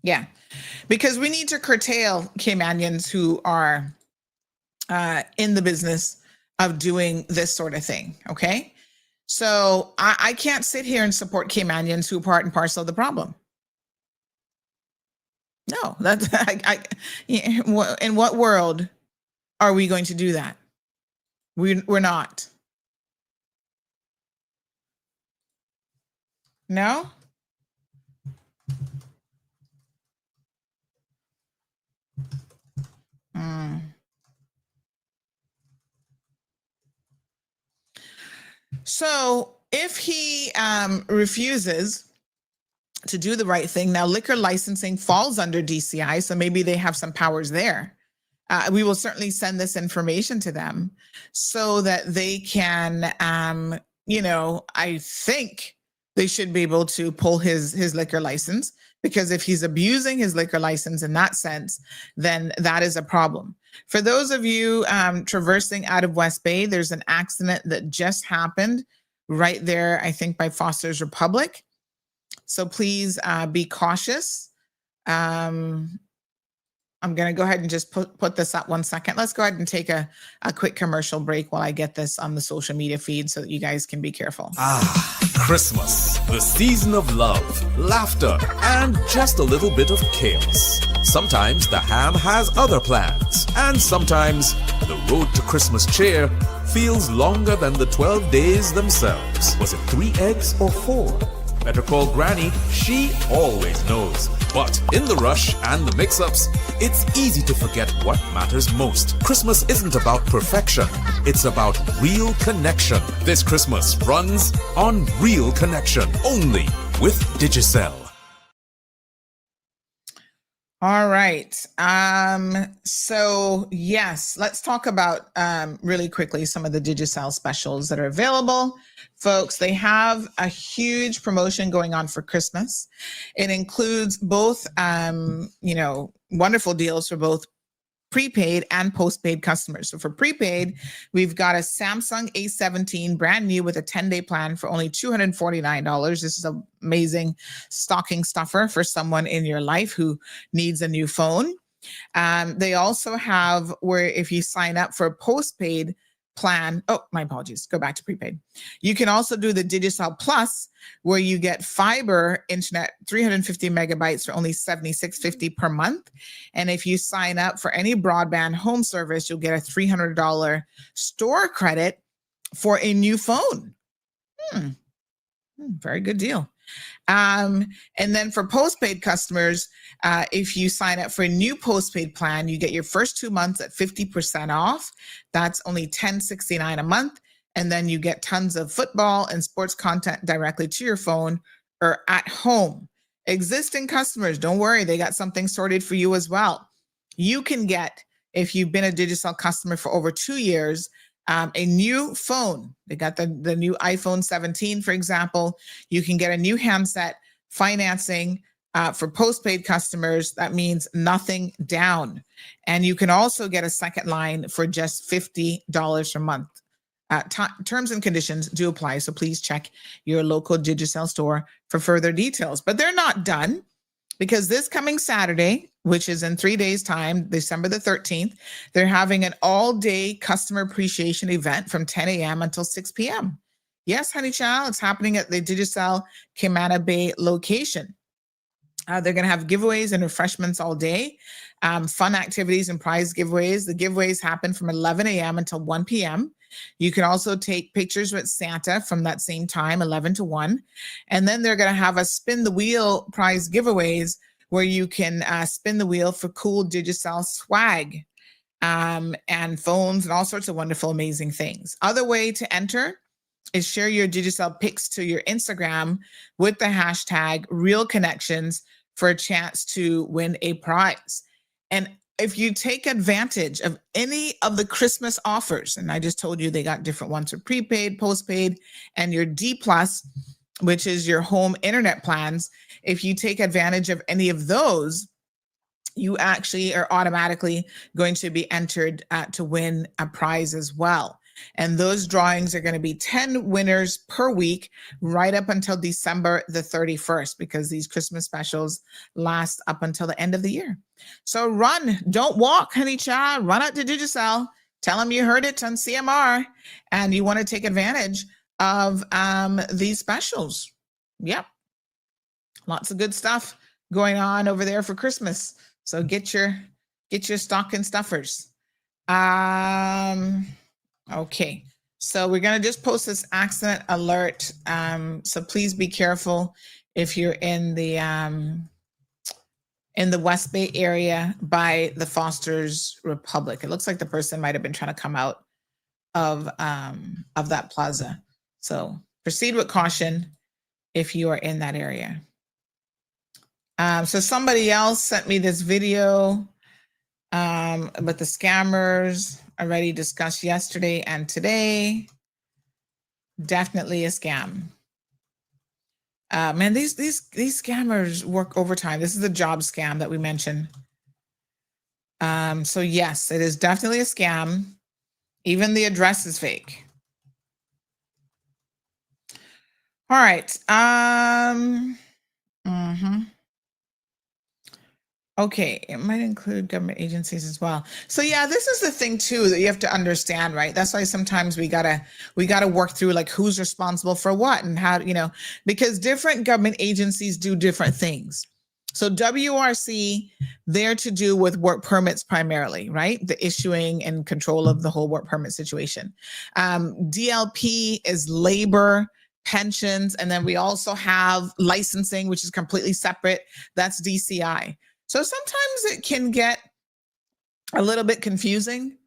Yeah, because we need to curtail Caymanians who are in the business of doing this sort of thing. Okay. So I can't sit here and support Caymanians who are part and parcel of the problem. No, that's in what world are we going to do that? We're not. No? So if he refuses to do the right thing, now liquor licensing falls under DCI, so maybe they have some powers there. We will certainly send this information to them so that they can, I think they should be able to pull his liquor license, because if he's abusing his liquor license in that sense, then that is a problem. For those of you traversing out of West Bay, there's an accident that just happened right there, I think by Foster's Republic. So please be cautious. I'm going to go ahead and just put this up 1 second. Let's go ahead and take a quick commercial break while I get this on the social media feed so that you guys can be careful. Christmas, the season of love, laughter, and just a little bit of chaos. Sometimes the ham has other plans, and sometimes the road to Christmas cheer feels longer than the 12 days themselves. Was it 3 eggs or 4? Better call Granny, she always knows. But in the rush and the mix-ups, it's easy to forget what matters most. Christmas isn't about perfection, it's about real connection. This Christmas runs on Real Connection, only with Digicel. All right. So yes, let's talk about really quickly some of the Digicel specials that are available. Folks, they have a huge promotion going on for Christmas. It includes both, wonderful deals for both prepaid and postpaid customers. So for prepaid, we've got a Samsung A17 brand new with a 10-day plan for only $249. This is an amazing stocking stuffer for someone in your life who needs a new phone. They also have where if you sign up for a postpaid plan, my apologies, go back to prepaid. You can also do the Digicel Plus, where you get fiber internet, 350 megabytes for only $76.50 per month. And if you sign up for any broadband home service, you'll get a $300 store credit for a new phone. Very good deal. And then for postpaid customers, if you sign up for a new postpaid plan, you get your first 2 months at 50% off. That's only $10.69 a month. And then you get tons of football and sports content directly to your phone or at home. Existing customers, don't worry, they got something sorted for you as well. You can get, if you've been a Digicel customer for over 2 years, a new phone. They got the new iPhone 17, for example. You can get a new handset financing for postpaid customers. That means nothing down. And you can also get a second line for just $50 a month. Terms and conditions do apply, so please check your local Digicel store for further details. But they're not done, because this coming Saturday, which is in 3 days' time, December the 13th, they're having an all-day customer appreciation event from 10 a.m. until 6 p.m. Yes, honey child, it's happening at the Digicel Camana Bay location. They're going to have giveaways and refreshments all day, fun activities and prize giveaways. The giveaways happen from 11 a.m. until 1 p.m. You can also take pictures with Santa from that same time, 11 to 1. And then they're going to have a spin the wheel prize giveaways where you can spin the wheel for cool Digicel swag and phones and all sorts of wonderful, amazing things. Other way to enter is share your Digicel pics to your Instagram with the hashtag #RealConnections for a chance to win a prize. And if you take advantage of any of the Christmas offers, and I just told you they got different ones for prepaid, postpaid, and your D+, which is your home internet plans, if you take advantage of any of those, you actually are automatically going to be entered to win a prize as well. And those drawings are going to be 10 winners per week right up until December the 31st, because these Christmas specials last up until the end of the year. So run, don't walk, honey child. Run out to Digicel. Tell them you heard it on CMR and you want to take advantage of these specials. Yep. Lots of good stuff going on over there for Christmas. So get your stocking stuffers. Okay, so we're going to just post this accident alert. So please be careful if you're in the West Bay area by the Foster's Republic. It looks like the person might have been trying to come out of that plaza. So proceed with caution if you are in that area. So somebody else sent me this video about the scammers. Already discussed yesterday and today. Definitely a scam. Man, these scammers work overtime. This is a job scam that we mentioned. So yes, it is definitely a scam. Even the address is fake. All right. Okay, it might include government agencies as well. So yeah, this is the thing too that you have to understand, right? That's why sometimes we gotta work through like who's responsible for what and how, because different government agencies do different things. So WRC, they're to do with work permits primarily, right? The issuing and control of the whole work permit situation. DLP is labor, pensions, and then we also have licensing, which is completely separate. That's DCI. So sometimes it can get a little bit confusing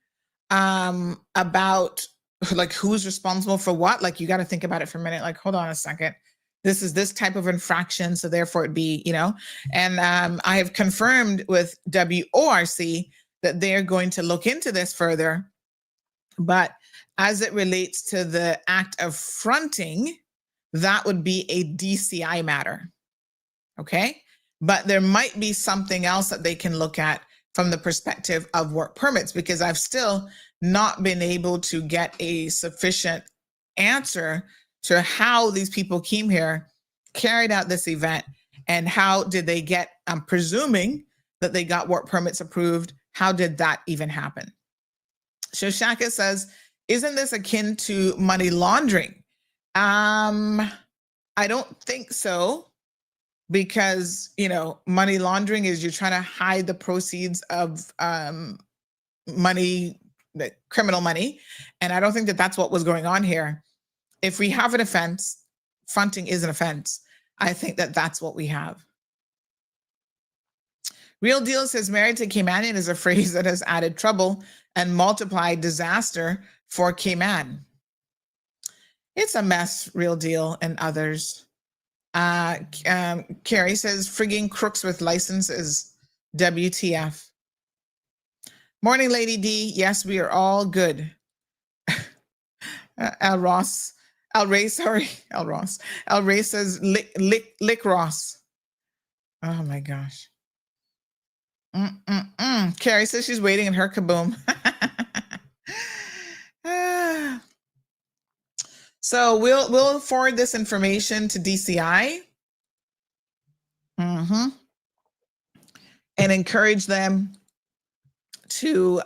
about like who's responsible for what. Like you got to think about it for a minute. Like, hold on a second. This is this type of infraction, so therefore it'd be, And I have confirmed with WORC that they're going to look into this further. But as it relates to the act of fronting, that would be a DCI matter. Okay. But there might be something else that they can look at from the perspective of work permits, because I've still not been able to get a sufficient answer to how these people came here, carried out this event, and how did they get, I'm presuming that they got work permits approved. How did that even happen? Shoshaka says, isn't this akin to money laundering? I don't think so. Because, money laundering is you're trying to hide the proceeds of money, criminal money. And I don't think that that's what was going on here. If we have an offense, fronting is an offense. I think that that's what we have. Real Deal says married to Caymanian is a phrase that has added trouble and multiplied disaster for Cayman. It's a mess, Real Deal and others. Carrie says frigging crooks with licenses, WTF. Morning, Lady D. Yes, we are all good. Al Ray says lick Ross. Oh my gosh. Carrie says she's waiting in her kaboom. So we'll forward this information to DCI. And encourage them to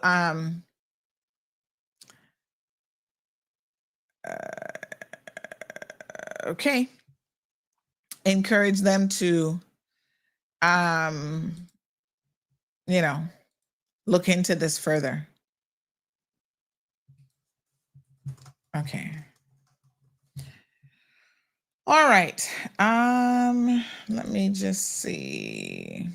encourage them to look into this further. Okay. All right. Let me just see.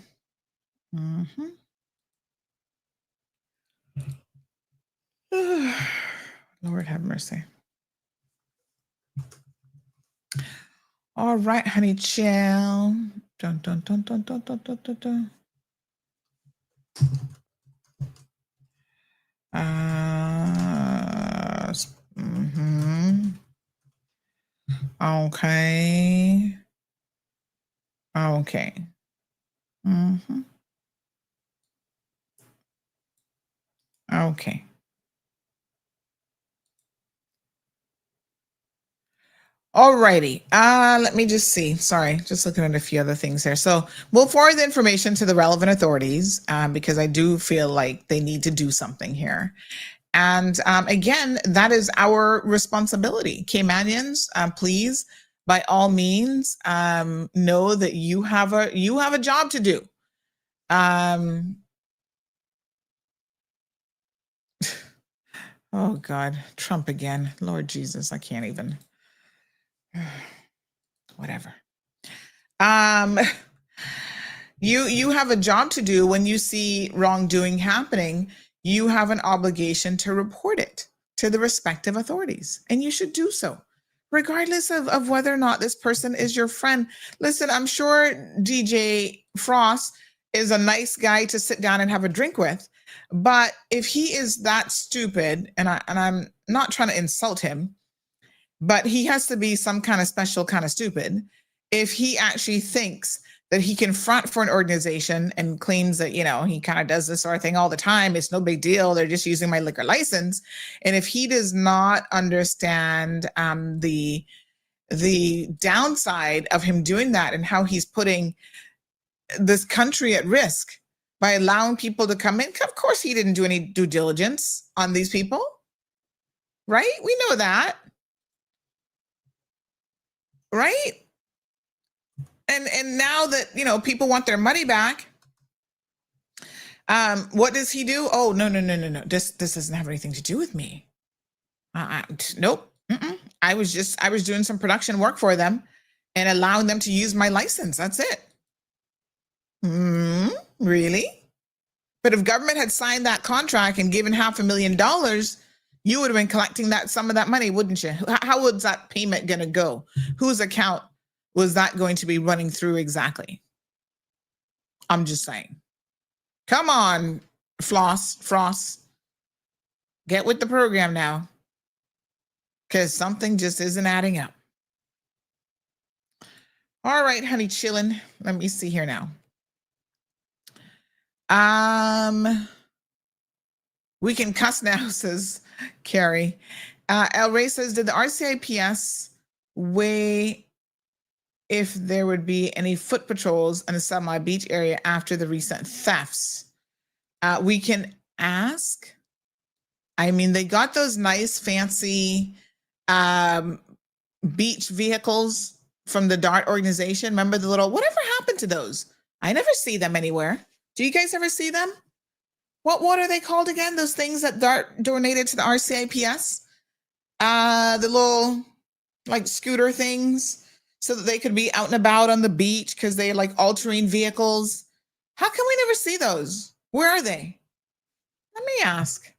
Lord have mercy. All right, honey chill. Dun, dun, dun, dun, dun, dun, dun, dun, dun. Okay. Okay. Okay. Alrighty. Let me just see. Sorry, just looking at a few other things here. So we'll forward the information to the relevant authorities because I do feel like they need to do something here. And again, that is our responsibility. Caymanians, please, by all means, know that you have a job to do. Oh God, Trump again. Lord Jesus, I can't even. Whatever. You have a job to do. When you see wrongdoing happening, you have an obligation to report it to the respective authorities, and you should do so, regardless of whether or not this person is your friend. Listen, I'm sure DJ Frost is a nice guy to sit down and have a drink with, but if he is that stupid, and I'm not trying to insult him, but he has to be some kind of special kind of stupid if he actually thinks that he can front for an organization and claims that, he kind of does this sort of thing all the time. It's no big deal. They're just using my liquor license. And if he does not understand the downside of him doing that and how he's putting this country at risk by allowing people to come in, of course he didn't do any due diligence on these people, right? We know that. Right? And now that, people want their money back, what does he do? Oh, no. This doesn't have anything to do with me. Nope. I was doing some production work for them and allowing them to use my license. That's it. Really? But if government had signed that contract and given $500,000, you would have been collecting some of that money, wouldn't you? How was that payment going to go? Whose account was that going to be running through exactly? I'm just saying. Come on, Frost. Get with the program now. Because something just isn't adding up. All right, honey, chillin'. Let me see here now. We can cuss now, says Carrie. El Rey says, did the RCIPS weigh if there would be any foot patrols in the Semi Beach area after the recent thefts? We can ask. I mean, they got those nice, fancy beach vehicles from the DART organization. Remember the little, whatever happened to those? I never see them anywhere. Do you guys ever see them? What are they called again? Those things that DART donated to the RCIPS? The little, like, scooter things. so that they could be out and about on the beach because they're like all-terrain vehicles. How come we never see those? Where are they? Let me ask,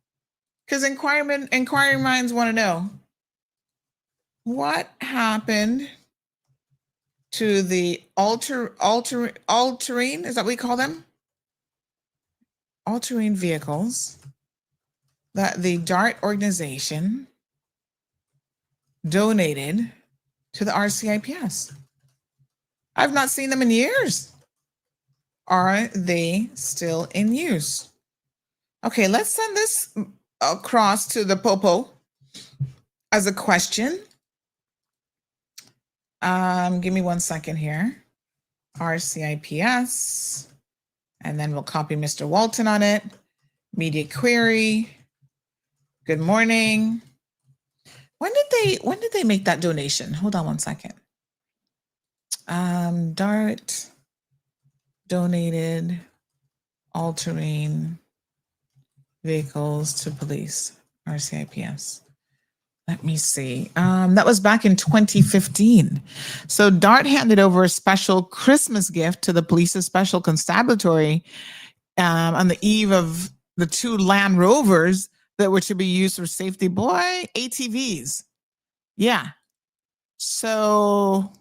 because inquiring minds want to know what happened to the all-terrain, is that what we call them? All-terrain vehicles that the DART organization donated to the RCIPS. I've not seen them in years. Are they still in use? Okay, let's send this across to the Popo as a question. Give me 1 second here. RCIPS, and then we'll copy Mr. Walton on it. Media query. Good morning. When did they make that donation? Hold on 1 second. DART donated all-terrain vehicles to police, RCIPS. Let me see. That was back in 2015. So DART handed over a special Christmas gift to the police's special constabulary on the eve of the 2 Land Rovers that were to be used for safety. Boy, ATVs. Yeah. So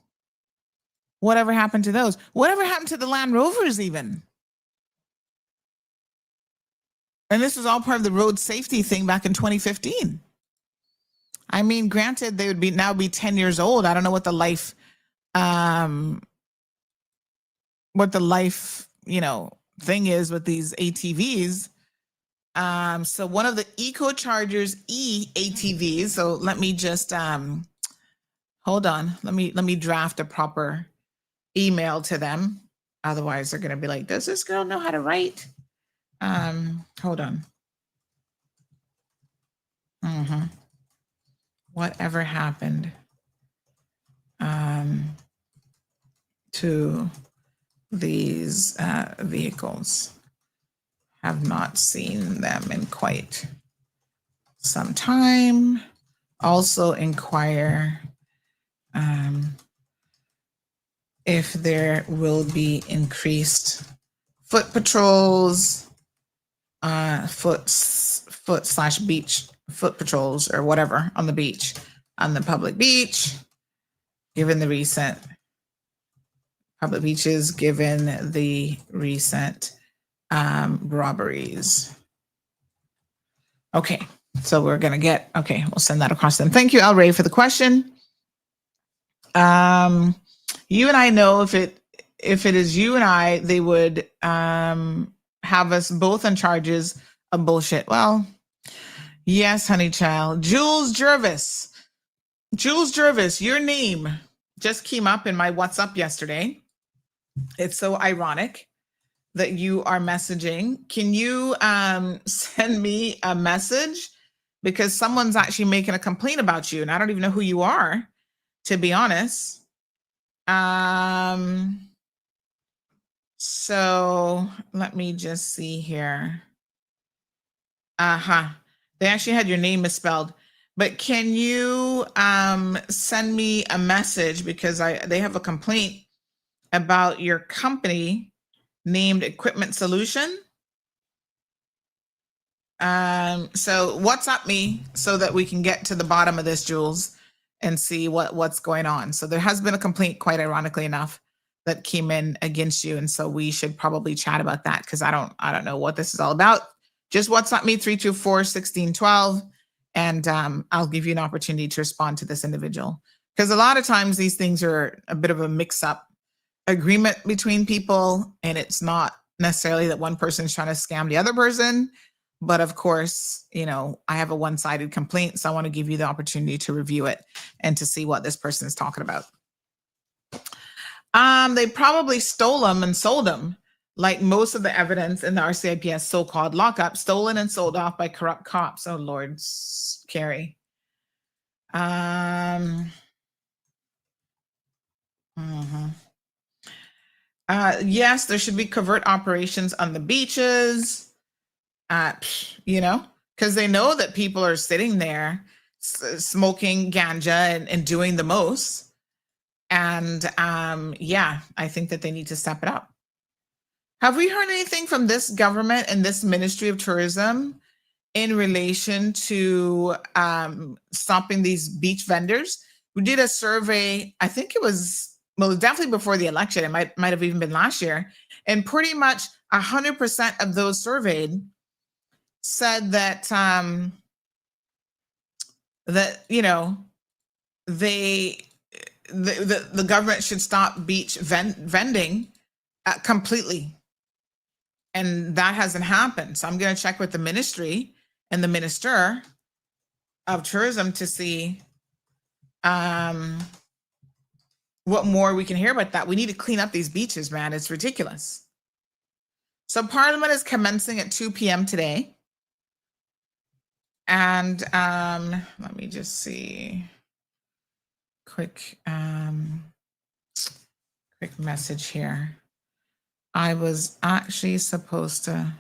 whatever happened to those? Whatever happened to the Land Rovers even? And this was all part of the road safety thing back in 2015. I mean, granted, they would now be 10 years old. I don't know what the life, thing is with these ATVs. So one of the EcoChargers ATVs. So let me just hold on. Let me draft a proper email to them. Otherwise, they're going to be like, does this girl know how to write? Hold on. Whatever happened to these vehicles? Have not seen them in quite some time. Also inquire if there will be increased foot patrols, foot/beach foot patrols or whatever on the beach, on the public beach, given the recent public beaches, given the recent robberies. Okay, so we're gonna get, okay, we'll send that across to them. Thank you, El Ray, for the question. You and I know if it is you and I, they would have us both on charges of bullshit. Well, yes, honey child. Jules Jervis, your name just came up in my WhatsApp yesterday. It's so ironic that you are messaging. Can you send me a message? Because someone's actually making a complaint about you, and I don't even know who you are, to be honest. So let me just see here. They actually had your name misspelled. But can you send me a message, because they have a complaint about your company named Equipment Solution. So WhatsApp me so that we can get to the bottom of this, Jules, and see what's going on. So there has been a complaint, quite ironically enough, that came in against you, and so we should probably chat about that, because I don't know what this is all about. Just WhatsApp me 324-1612, and I'll give you an opportunity to respond to this individual, because a lot of times these things are a bit of a mix-up agreement between people, and it's not necessarily that one person is trying to scam the other person. But of course, I have a one-sided complaint, so I want to give you the opportunity to review it and to see what this person is talking about. They probably stole them and sold them, like most of the evidence in the RCIPS so-called lockup, stolen and sold off by corrupt cops. Oh, Lord, Carrie. Yes, there should be covert operations on the beaches. Because they know that people are sitting there smoking ganja and doing the most. And yeah, I think that they need to step it up. Have we heard anything from this government and this Ministry of Tourism in relation to stopping these beach vendors? We did a survey, I think it was, well, definitely before the election. It might have even been last year. And pretty much 100% of those surveyed said that, that, you know, the government should stop beach vending completely. And that hasn't happened. So I'm going to check with the ministry and the Minister of Tourism to see what more we can hear about that. We need to clean up these beaches, man. It's ridiculous. So Parliament is commencing at 2 p.m. today. And let me just see. Quick message here. I was actually supposed to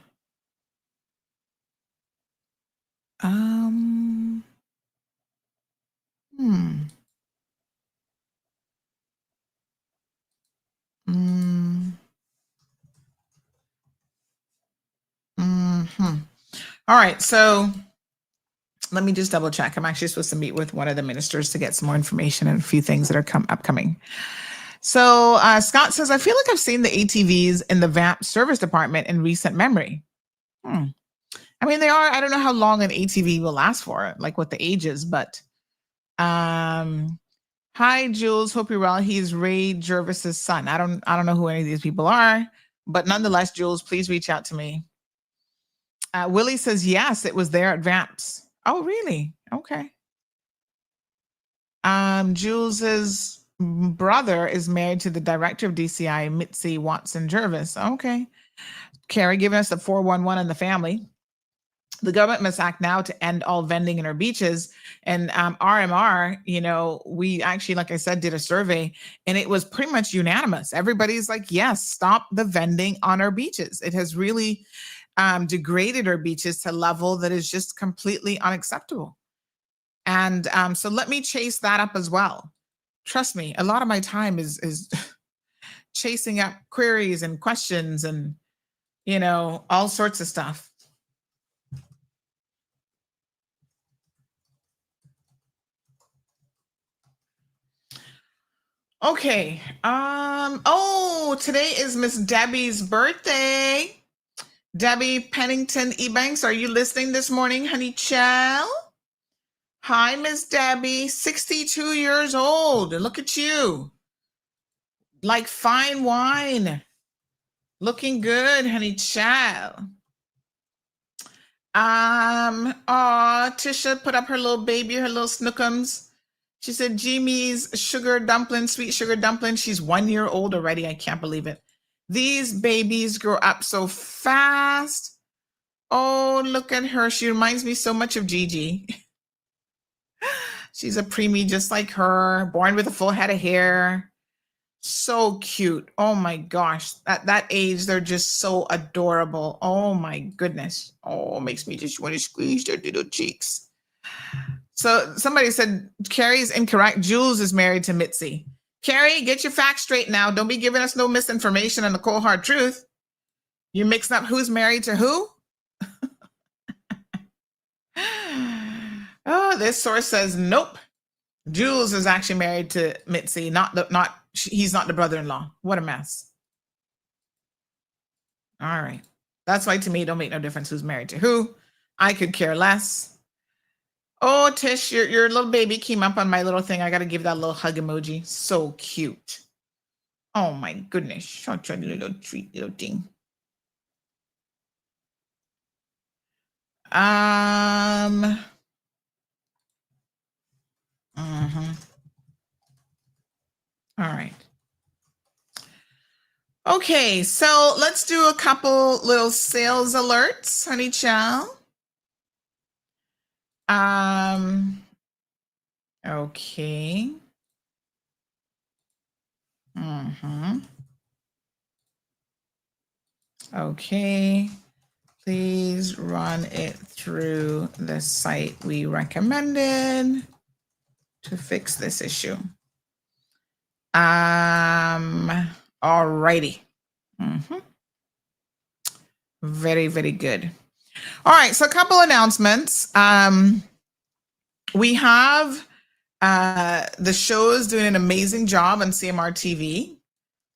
All right, so let me just double check. I'm actually supposed to meet with one of the ministers to get some more information and a few things that are upcoming. So Scott says, I feel like I've seen the ATVs in the VAP service department in recent memory. I mean, they are, I don't know how long an ATV will last for, like what the age is, but hi, Jules, hope you're well. He's Ray Jervis's son. I don't know who any of these people are, but nonetheless, Jules, please reach out to me. Willie says, yes, it was there at VAPS. Oh, really? Okay. Jules's brother is married to the director of DCI, Mitzi Watson Jervis. Okay. Carrie giving us the 411 in the family. The government must act now to end all vending in our beaches. And RMR, you know, we actually, like I said, did a survey and it was pretty much unanimous. Everybody's like, yes, stop the vending on our beaches. It has really degraded our beaches to a level that is just completely unacceptable. And so let me chase that up as well. Trust me, a lot of my time is chasing up queries and questions and, you know, all sorts of stuff. Okay. Oh, today is Miss Debbie's birthday. Debbie Pennington Ebanks, are you listening this morning, honey child? Hi, Miss Debbie, 62 years old. Look at you. Like fine wine. Looking good, honey child. Tisha put up her little baby, her little snookums. She said, Jimmy's sugar dumpling, sweet sugar dumpling. She's 1 year old already. I can't believe it. These babies grow up so fast. Oh, look at her. She reminds me so much of Gigi. She's a preemie just like her, born with a full head of hair. So cute. Oh my gosh. At that age, they're just so adorable. Oh my goodness. Oh, makes me just want to squeeze their little cheeks. So somebody said, Carrie's incorrect. Jules is married to Mitzi. Carrie, get your facts straight now. Don't be giving us no misinformation and the cold hard truth. You're mixing up who's married to who? Oh, this source says, nope. Jules is actually married to Mitzi, he's not the brother-in-law. What a mess. All right. That's why to me, it don't make no difference who's married to who. I could care less. Oh, Tish, your little baby came up on my little thing. I got to give that little hug emoji. So cute. Oh my goodness. Such a little treat, little thing. All right. Okay, so let's do a couple little sales alerts, honey child. Okay. Okay. Please run it through the site we recommended to fix this issue. All righty. Very, very good. All right, so a couple announcements. We have the shows doing an amazing job on CMR TV.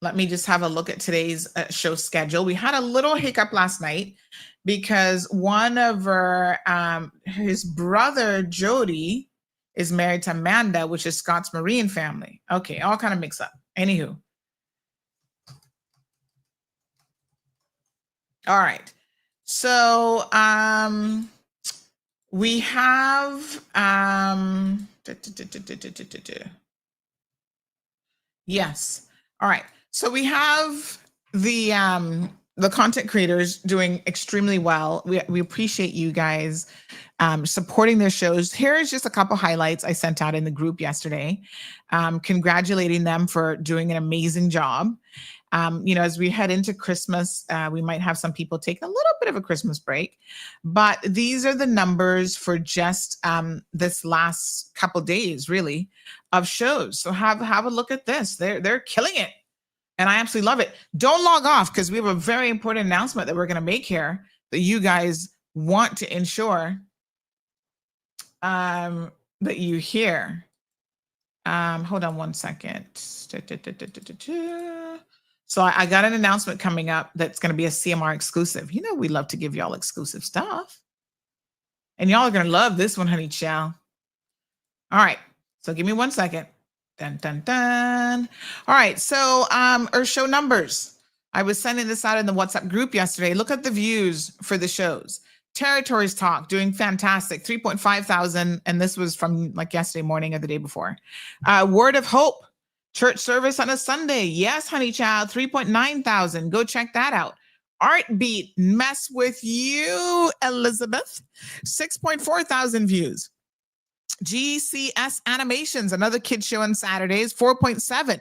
Let me just have a look at today's show schedule. We had a little hiccup last night because one of our, his brother, Jody, is married to Amanda, which is Scott's Marine family. Okay, all kind of mix up. Anywho. All right. So we have yes. All right. So we have the content creators doing extremely well. We appreciate you guys supporting their shows. Here's just a couple highlights I sent out in the group yesterday, congratulating them for doing an amazing job. As we head into Christmas, we might have some people take a little bit of a Christmas break, but these are the numbers for just this last couple days, really, of shows. So have a look at this. They're killing it, and I absolutely love it. Don't log off because we have a very important announcement that we're going to make here that you guys want to ensure that you hear. Hold on one second. So I got an announcement coming up that's going to be a CMR exclusive. We love to give y'all exclusive stuff. And y'all are going to love this one, honey chow. All right. So give me 1 second. Dun, dun, dun. All right. So our show numbers. I was sending this out in the WhatsApp group yesterday. Look at the views for the shows. Territories Talk doing fantastic, 3.5 thousand. And this was from like yesterday morning or the day before. Word of Hope. Church service on a Sunday. Yes, honey child, 3.9 thousand. Go check that out. Art Beat, mess with you, Elizabeth. 6.4 thousand views. GCS Animations, another kid show on Saturdays, 4.7.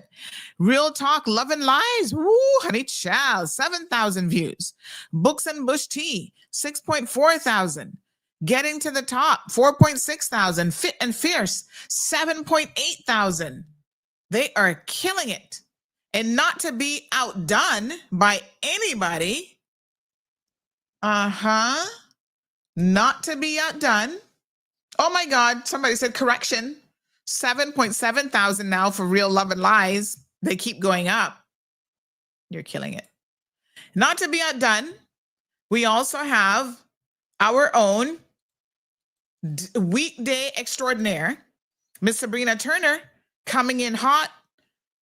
Real Talk, Love and Lies. Woo, honey child, 7,000 views. Books and Bush Tea, 6.4 thousand. Getting to the Top, 4.6 thousand. Fit and Fierce, 7.8 thousand. They are killing it. And not to be outdone by anybody. Not to be outdone. Oh my God, somebody said correction. 7.7 thousand now for Real Love and Lies. They keep going up. You're killing it. Not to be outdone, we also have our own weekday extraordinaire, Miss Sabrina Turner, coming in hot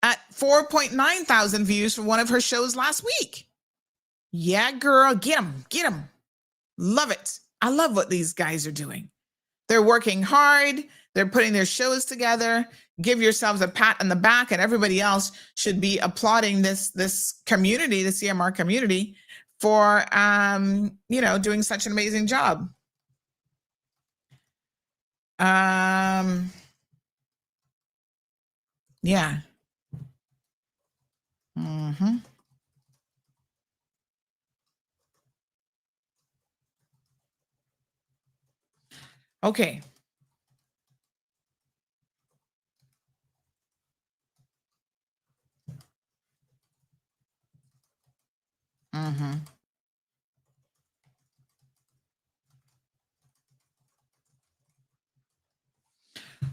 at 4.9 thousand views for one of her shows last week. Yeah, girl, get them. Love it. I love what these guys are doing. They're working hard. They're putting their shows together. Give yourselves a pat on the back, and everybody else should be applauding this community, the CMR community, for doing such an amazing job. Yeah. Okay.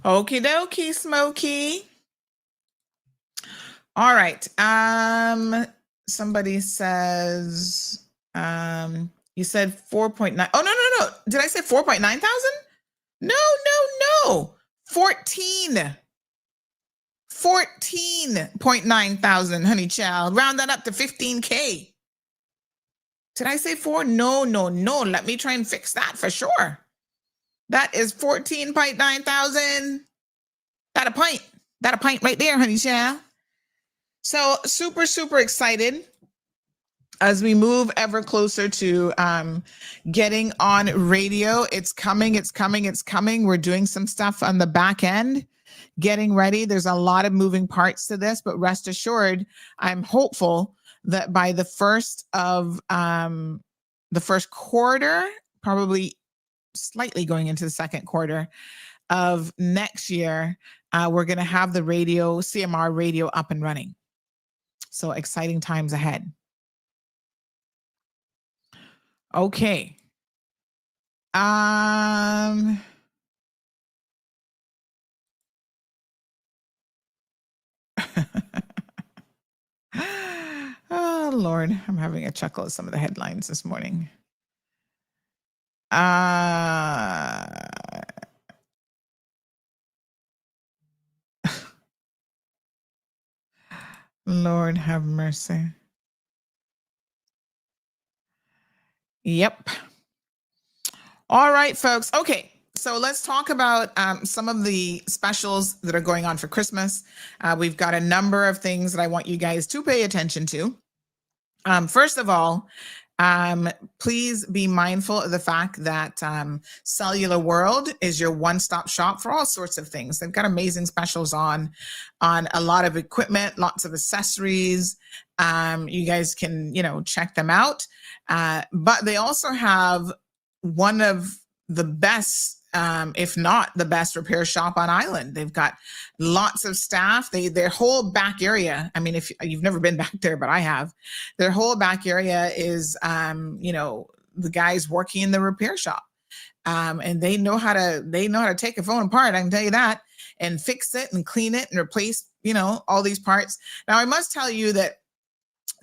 Okie dokie, Smokey. All right. Somebody says, you said 4.9. Oh, no. Did I say 4.9 thousand? No. 14.9 thousand, honey child. Round that up to 15K. Did I say 4? No. Let me try and fix that for sure. That is 14.9 thousand. That a pint right there, honey child. So super, super excited as we move ever closer to getting on radio. It's coming. We're doing some stuff on the back end, getting ready. There's a lot of moving parts to this, but rest assured, I'm hopeful that by the first quarter, probably slightly going into the second quarter of next year, we're going to have the radio, CMR radio, up and running. So exciting times ahead. Okay. Oh, Lord, I'm having a chuckle at some of the headlines this morning. Lord have mercy. Yep. All right, folks. Okay. So let's talk about some of the specials that are going on for Christmas. We've got a number of things that I want you guys to pay attention to. First of all, please be mindful of the fact that Cellular World is your one-stop shop for all sorts of things. They've got amazing specials on a lot of equipment, lots of accessories. You guys can, check them out. But they also have one of the best, if not the best, repair shop on island. They've got lots of staff. Their whole back area, I mean, if you've never been back there, but I have, their whole back area is, the guys working in the repair shop. And they know how to take a phone apart, I can tell you that, and fix it and clean it and replace, all these parts. Now, I must tell you that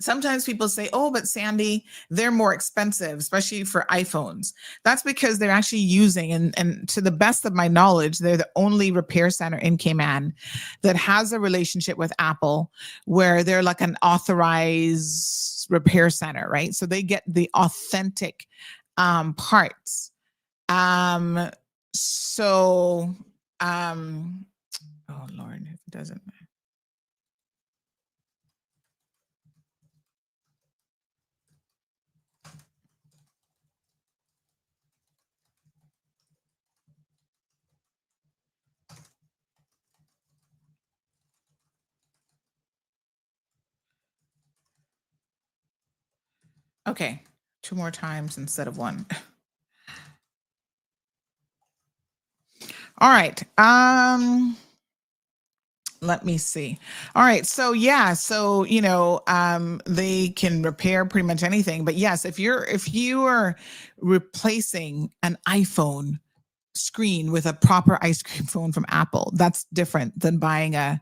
sometimes people say, oh, but Sandy, they're more expensive, especially for iPhones. That's because they're actually using, and to the best of my knowledge, they're the only repair center in Cayman that has a relationship with Apple where they're like an authorized repair center, right? So they get the authentic parts. Oh, Lord, it doesn't. Okay, 2 more times instead of 1. All right. Let me see. All right. So yeah. So, they can repair pretty much anything. But yes, if you are replacing an iPhone screen with a proper ice cream phone from Apple, that's different than buying a,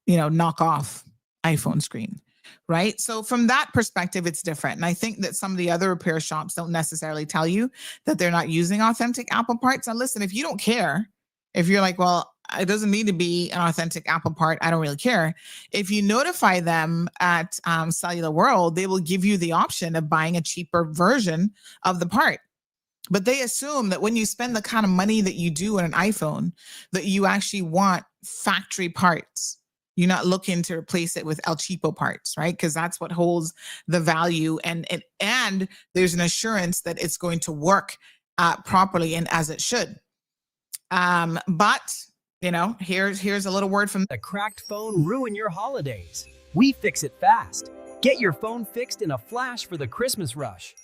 knockoff iPhone screen. Right. So from that perspective, it's different. And I think that some of the other repair shops don't necessarily tell you that they're not using authentic Apple parts. And listen, if you don't care, if you're like, well, it doesn't need to be an authentic Apple part, I don't really care. If you notify them at Cellular World, they will give you the option of buying a cheaper version of the part. But they assume that when you spend the kind of money that you do on an iPhone, that you actually want factory parts. You're not looking to replace it with El Cheapo parts, right? Because that's what holds the value, and there's an assurance that it's going to work properly and as it should. But here's a little word from a cracked phone ruin your holidays. We fix it fast. Get your phone fixed in a flash for the Christmas rush.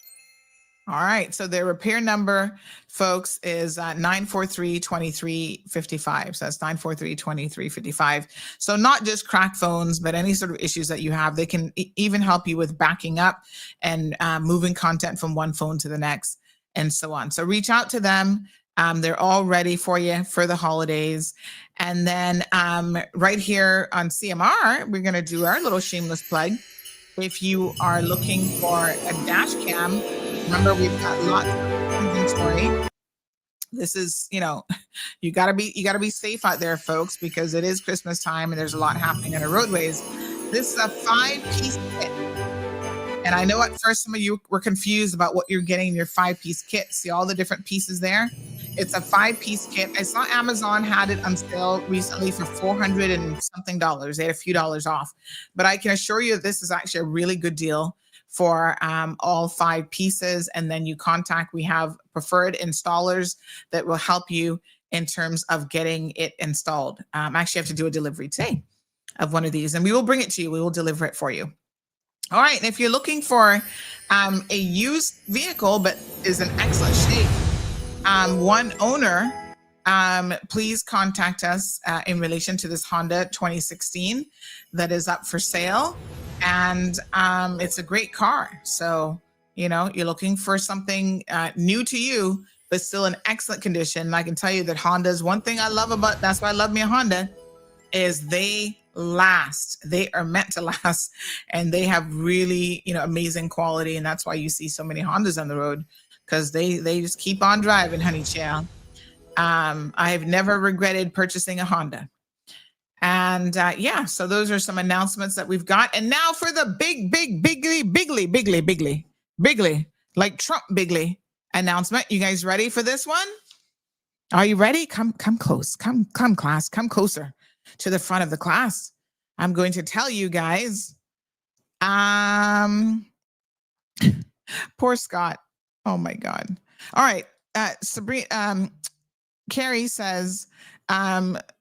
All right. So their repair number, folks, is 943-2355. So that's 943-2355. So not just cracked phones, but any sort of issues that you have. They can even help you with backing up and moving content from one phone to the next and so on. So reach out to them. They're all ready for you for the holidays. And then right here on CMR, we're going to do our little shameless plug. If you are looking for a dash cam, remember we've got lots of inventory. This is, you gotta be safe out there, folks, because it is Christmas time and there's a lot happening on the roadways. This is a 5-piece kit. And I know at first some of you were confused about what you're getting in your 5-piece kit. See all the different pieces there? It's a 5-piece kit. I saw Amazon had it on sale recently for $400 and something. They had a few dollars off. But I can assure you that this is actually a really good deal for all 5 pieces. And then we have preferred installers that will help you in terms of getting it installed. I actually have to do a delivery today of one of these, and we will bring it to you. We will deliver it for you. All right. And if you're looking for a used vehicle, but is in excellent shape, one owner please contact us in relation to this Honda 2016 that is up for sale. And it's a great car. So, you know, you're looking for something new to you, but still in excellent condition. And I can tell you that Honda's one thing I love about, that's why I love me a Honda, is they last. They are meant to last, and they have really, you know, amazing quality. And that's why you see so many Hondas on the road, because they just keep on driving, honey child. I have never regretted purchasing a Honda. And yeah, so those are some announcements that we've got. And now for the bigly, like Trump bigly announcement. You guys ready for this one? Are you ready? Come close. Come class. Come closer to the front of the class. I'm going to tell you guys. Poor Scott. Oh my God. All right. Sabrina, Carrie says,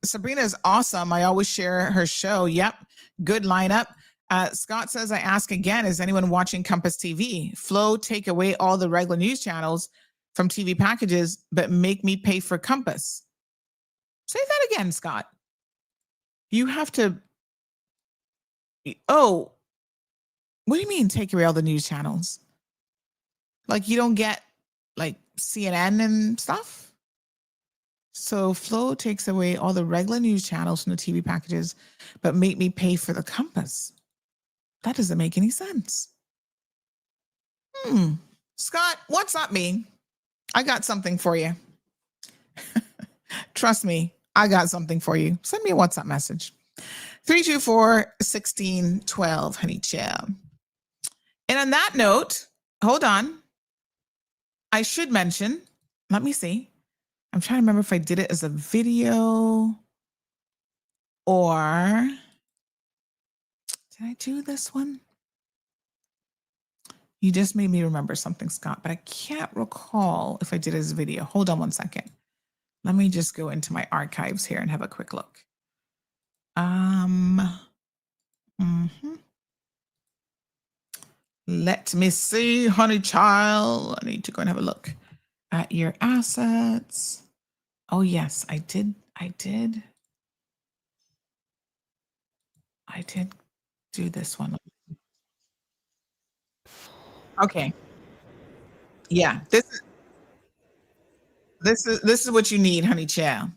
Sabrina is awesome. I always share her show. Yep. Good lineup. Scott says, I ask again, is anyone watching Compass TV? Flow take away all the regular news channels from TV packages, but make me pay for Compass. Say that again, Scott. You have to. Oh, what do you mean take away all the news channels? Like you don't get like CNN and stuff? So Flow takes away all the regular news channels from the TV packages, but make me pay for the Compass. That doesn't make any sense. Scott, what's that mean? I got something for you. Trust me, I got something for you. Send me a WhatsApp message. 324-1612, honey child. And on that note, hold on. I should mention, let me see. I'm trying to remember if I did it as a video or did I do this one? You just made me remember something, Scott, but I can't recall if I did it as a video. Hold on one second. Let me just go into my archives here and have a quick look. Let me see, honey child. I need to go and have a look at your assets. Oh yes, I did do this one. Okay. Yeah, this is what you need, honey child.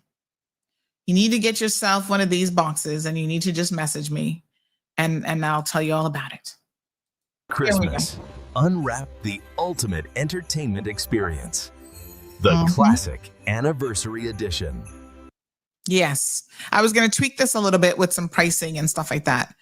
You need to get yourself one of these boxes and you need to just message me and I'll tell you all about it. Christmas. Unwrap the ultimate entertainment experience. The classic anniversary edition. Yes. I was going to tweak this a little bit with some pricing and stuff like that.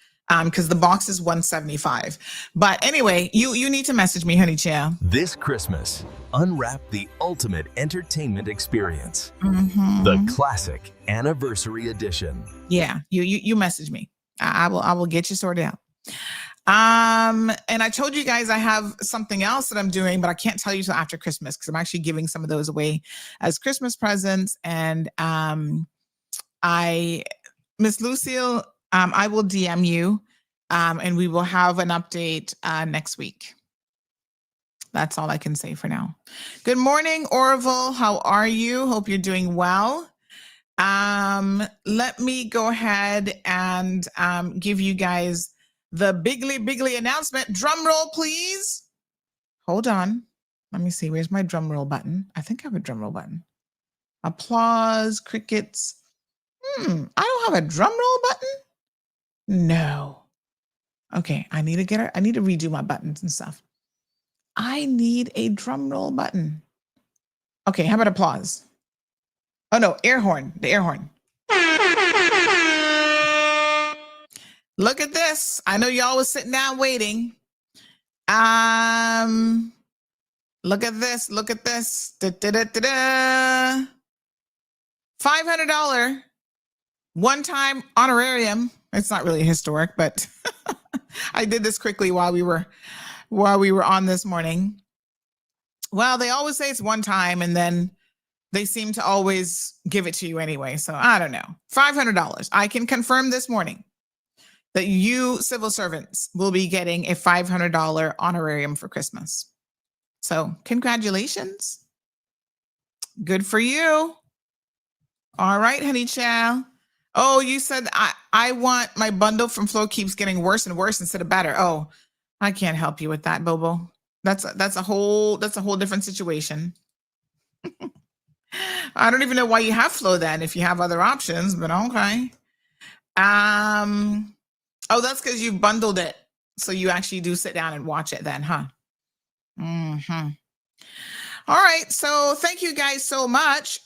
Because the box is $175. But anyway, you need to message me, honey child. This Christmas, unwrap the ultimate entertainment experience. The classic anniversary edition. Yeah, you message me. I will get you sorted out. And I told you guys I have something else that I'm doing, but I can't tell you till after Christmas because I'm actually giving some of those away as Christmas presents. And Miss Lucille, I will DM you and we will have an update next week. That's all I can say for now. Good morning, Orville. How are you? Hope you're doing well. Let me go ahead and give you guys the bigly announcement. Drum roll, please. Hold on. Let me see. Where's my drum roll button? I think I have a drum roll button. Applause, crickets. I don't have a drum roll button. No. Okay, I need to redo my buttons and stuff. I need a drum roll button. Okay, how about applause? Oh no, air horn, the air horn. Look at this. I know y'all was sitting down waiting. Look at this, look at this. $500 one-time honorarium. It's not really historic, but I did this quickly while we were on this morning. Well, they always say it's one time and then they seem to always give it to you anyway. So I don't know. $500. I can confirm this morning that you civil servants will be getting a $500 honorarium for Christmas. So congratulations. Good for you. All right, honey child. Oh, you said I want my bundle from Flo keeps getting worse and worse instead of better. Oh, I can't help you with that, Bobo. That's a whole different situation. I don't even know why you have Flo then if you have other options, but okay. Oh, that's because you bundled it. So you actually do sit down and watch it then, huh? Mm-hmm. All right. So thank you guys so much.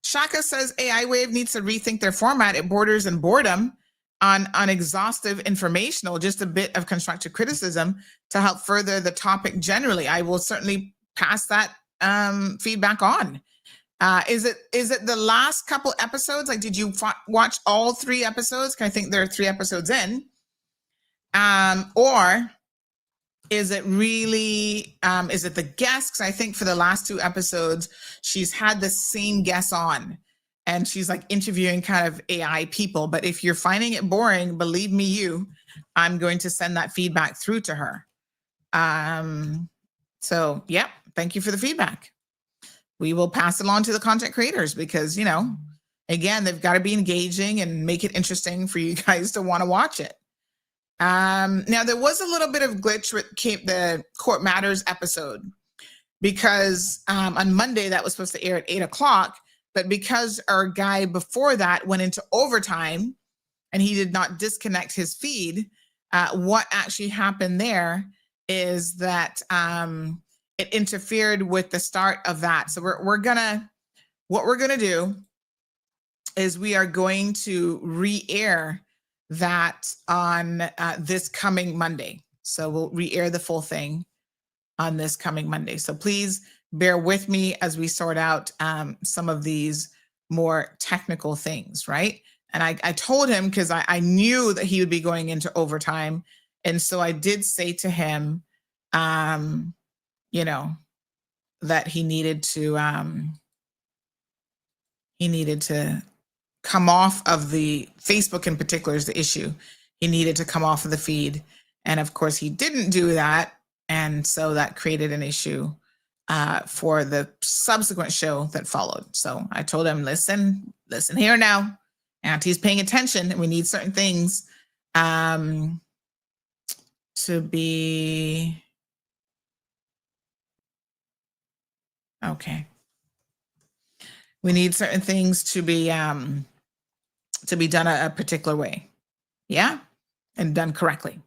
Shaka says AI Wave needs to rethink their format. It borders in boredom on exhaustive informational, just a bit of constructive criticism to help further the topic generally. I will certainly pass that feedback on. Is it the last couple episodes? Like, did you watch all 3 episodes? I think there are 3 episodes in. Or is it really, is it the guests? 'Cause I think for the last 2 episodes, she's had the same guests on and she's like interviewing kind of AI people. But if you're finding it boring, believe me, I'm going to send that feedback through to her. So yeah, thank you for the feedback. We will pass it on to the content creators because, you know, again, they've got to be engaging and make it interesting for you guys to want to watch it. Now, there was a little bit of glitch with the Court Matters episode because on Monday that was supposed to air at 8:00, but because our guy before that went into overtime and he did not disconnect his feed, what actually happened there is that it interfered with the start of that. So what we're gonna do is we are going to re-air that on this coming Monday. So we'll re-air the full thing on this coming Monday. So please bear with me as we sort out some of these more technical things, right? And I told him because I knew that he would be going into overtime. And so I did say to him, you know, that he needed to come off of the Facebook in particular is the issue. He needed to come off of the feed. And of course he didn't do that. And so that created an issue for the subsequent show that followed. So I told him, listen here now. Auntie's paying attention and we need certain things to be okay. We need certain things to be done a particular way. Yeah. And done correctly.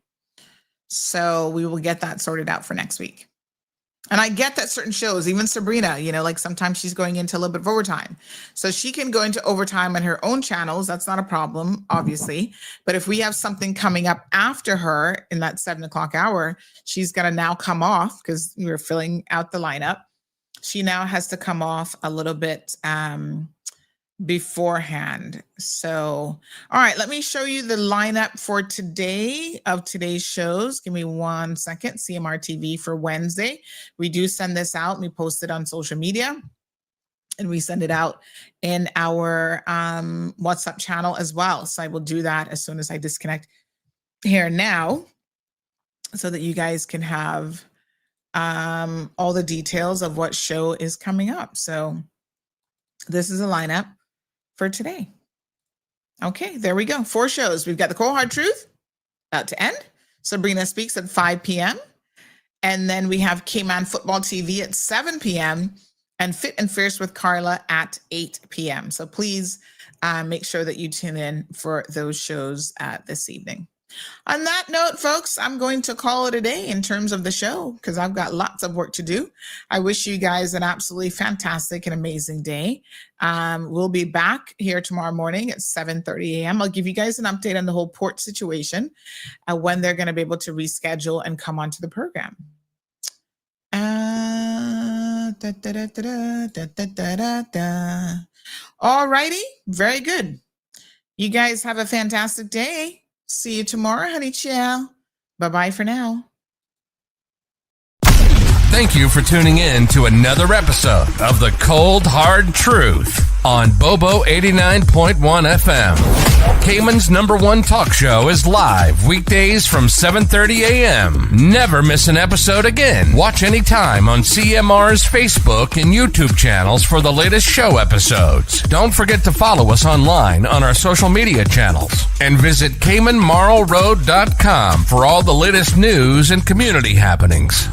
So we will get that sorted out for next week. And I get that certain shows, even Sabrina, you know, like sometimes she's going into a little bit of overtime. So she can go into overtime on her own channels. That's not a problem, obviously. But if we have something coming up after her in that 7:00 hour, she's going to now come off because we're filling out the lineup. She now has to come off a little bit beforehand. So, all right, let me show you the lineup for today of today's shows. Give me 1 second. CMR TV for Wednesday. We do send this out. We post it on social media and we send it out in our WhatsApp channel as well. So I will do that as soon as I disconnect here now so that you guys can have all the details of what show is coming up. So this is a lineup for today. Okay, there we go. 4 shows. We've got the Cold Hard Truth about to end. Sabrina Speaks at 5 p.m. And then we have K-Man Football TV at 7 p.m. and Fit and Fierce with Carla at 8 p.m. So please make sure that you tune in for those shows this evening. On that note, folks, I'm going to call it a day in terms of the show because I've got lots of work to do. I wish you guys an absolutely fantastic and amazing day. We'll be back here tomorrow morning at 7:30 a.m. I'll give you guys an update on the whole port situation, when they're going to be able to reschedule and come onto the program. All righty. Very good. You guys have a fantastic day. See you tomorrow, honey child. Bye-bye for now. Thank you for tuning in to another episode of The Cold Hard Truth on Bobo 89.1 FM. Cayman's #1 talk show is live weekdays from 7:30 a.m. Never miss an episode again. Watch anytime on CMR's Facebook and YouTube channels for the latest show episodes. Don't forget to follow us online on our social media channels and visit CaymanMarlRoad.com for all the latest news and community happenings.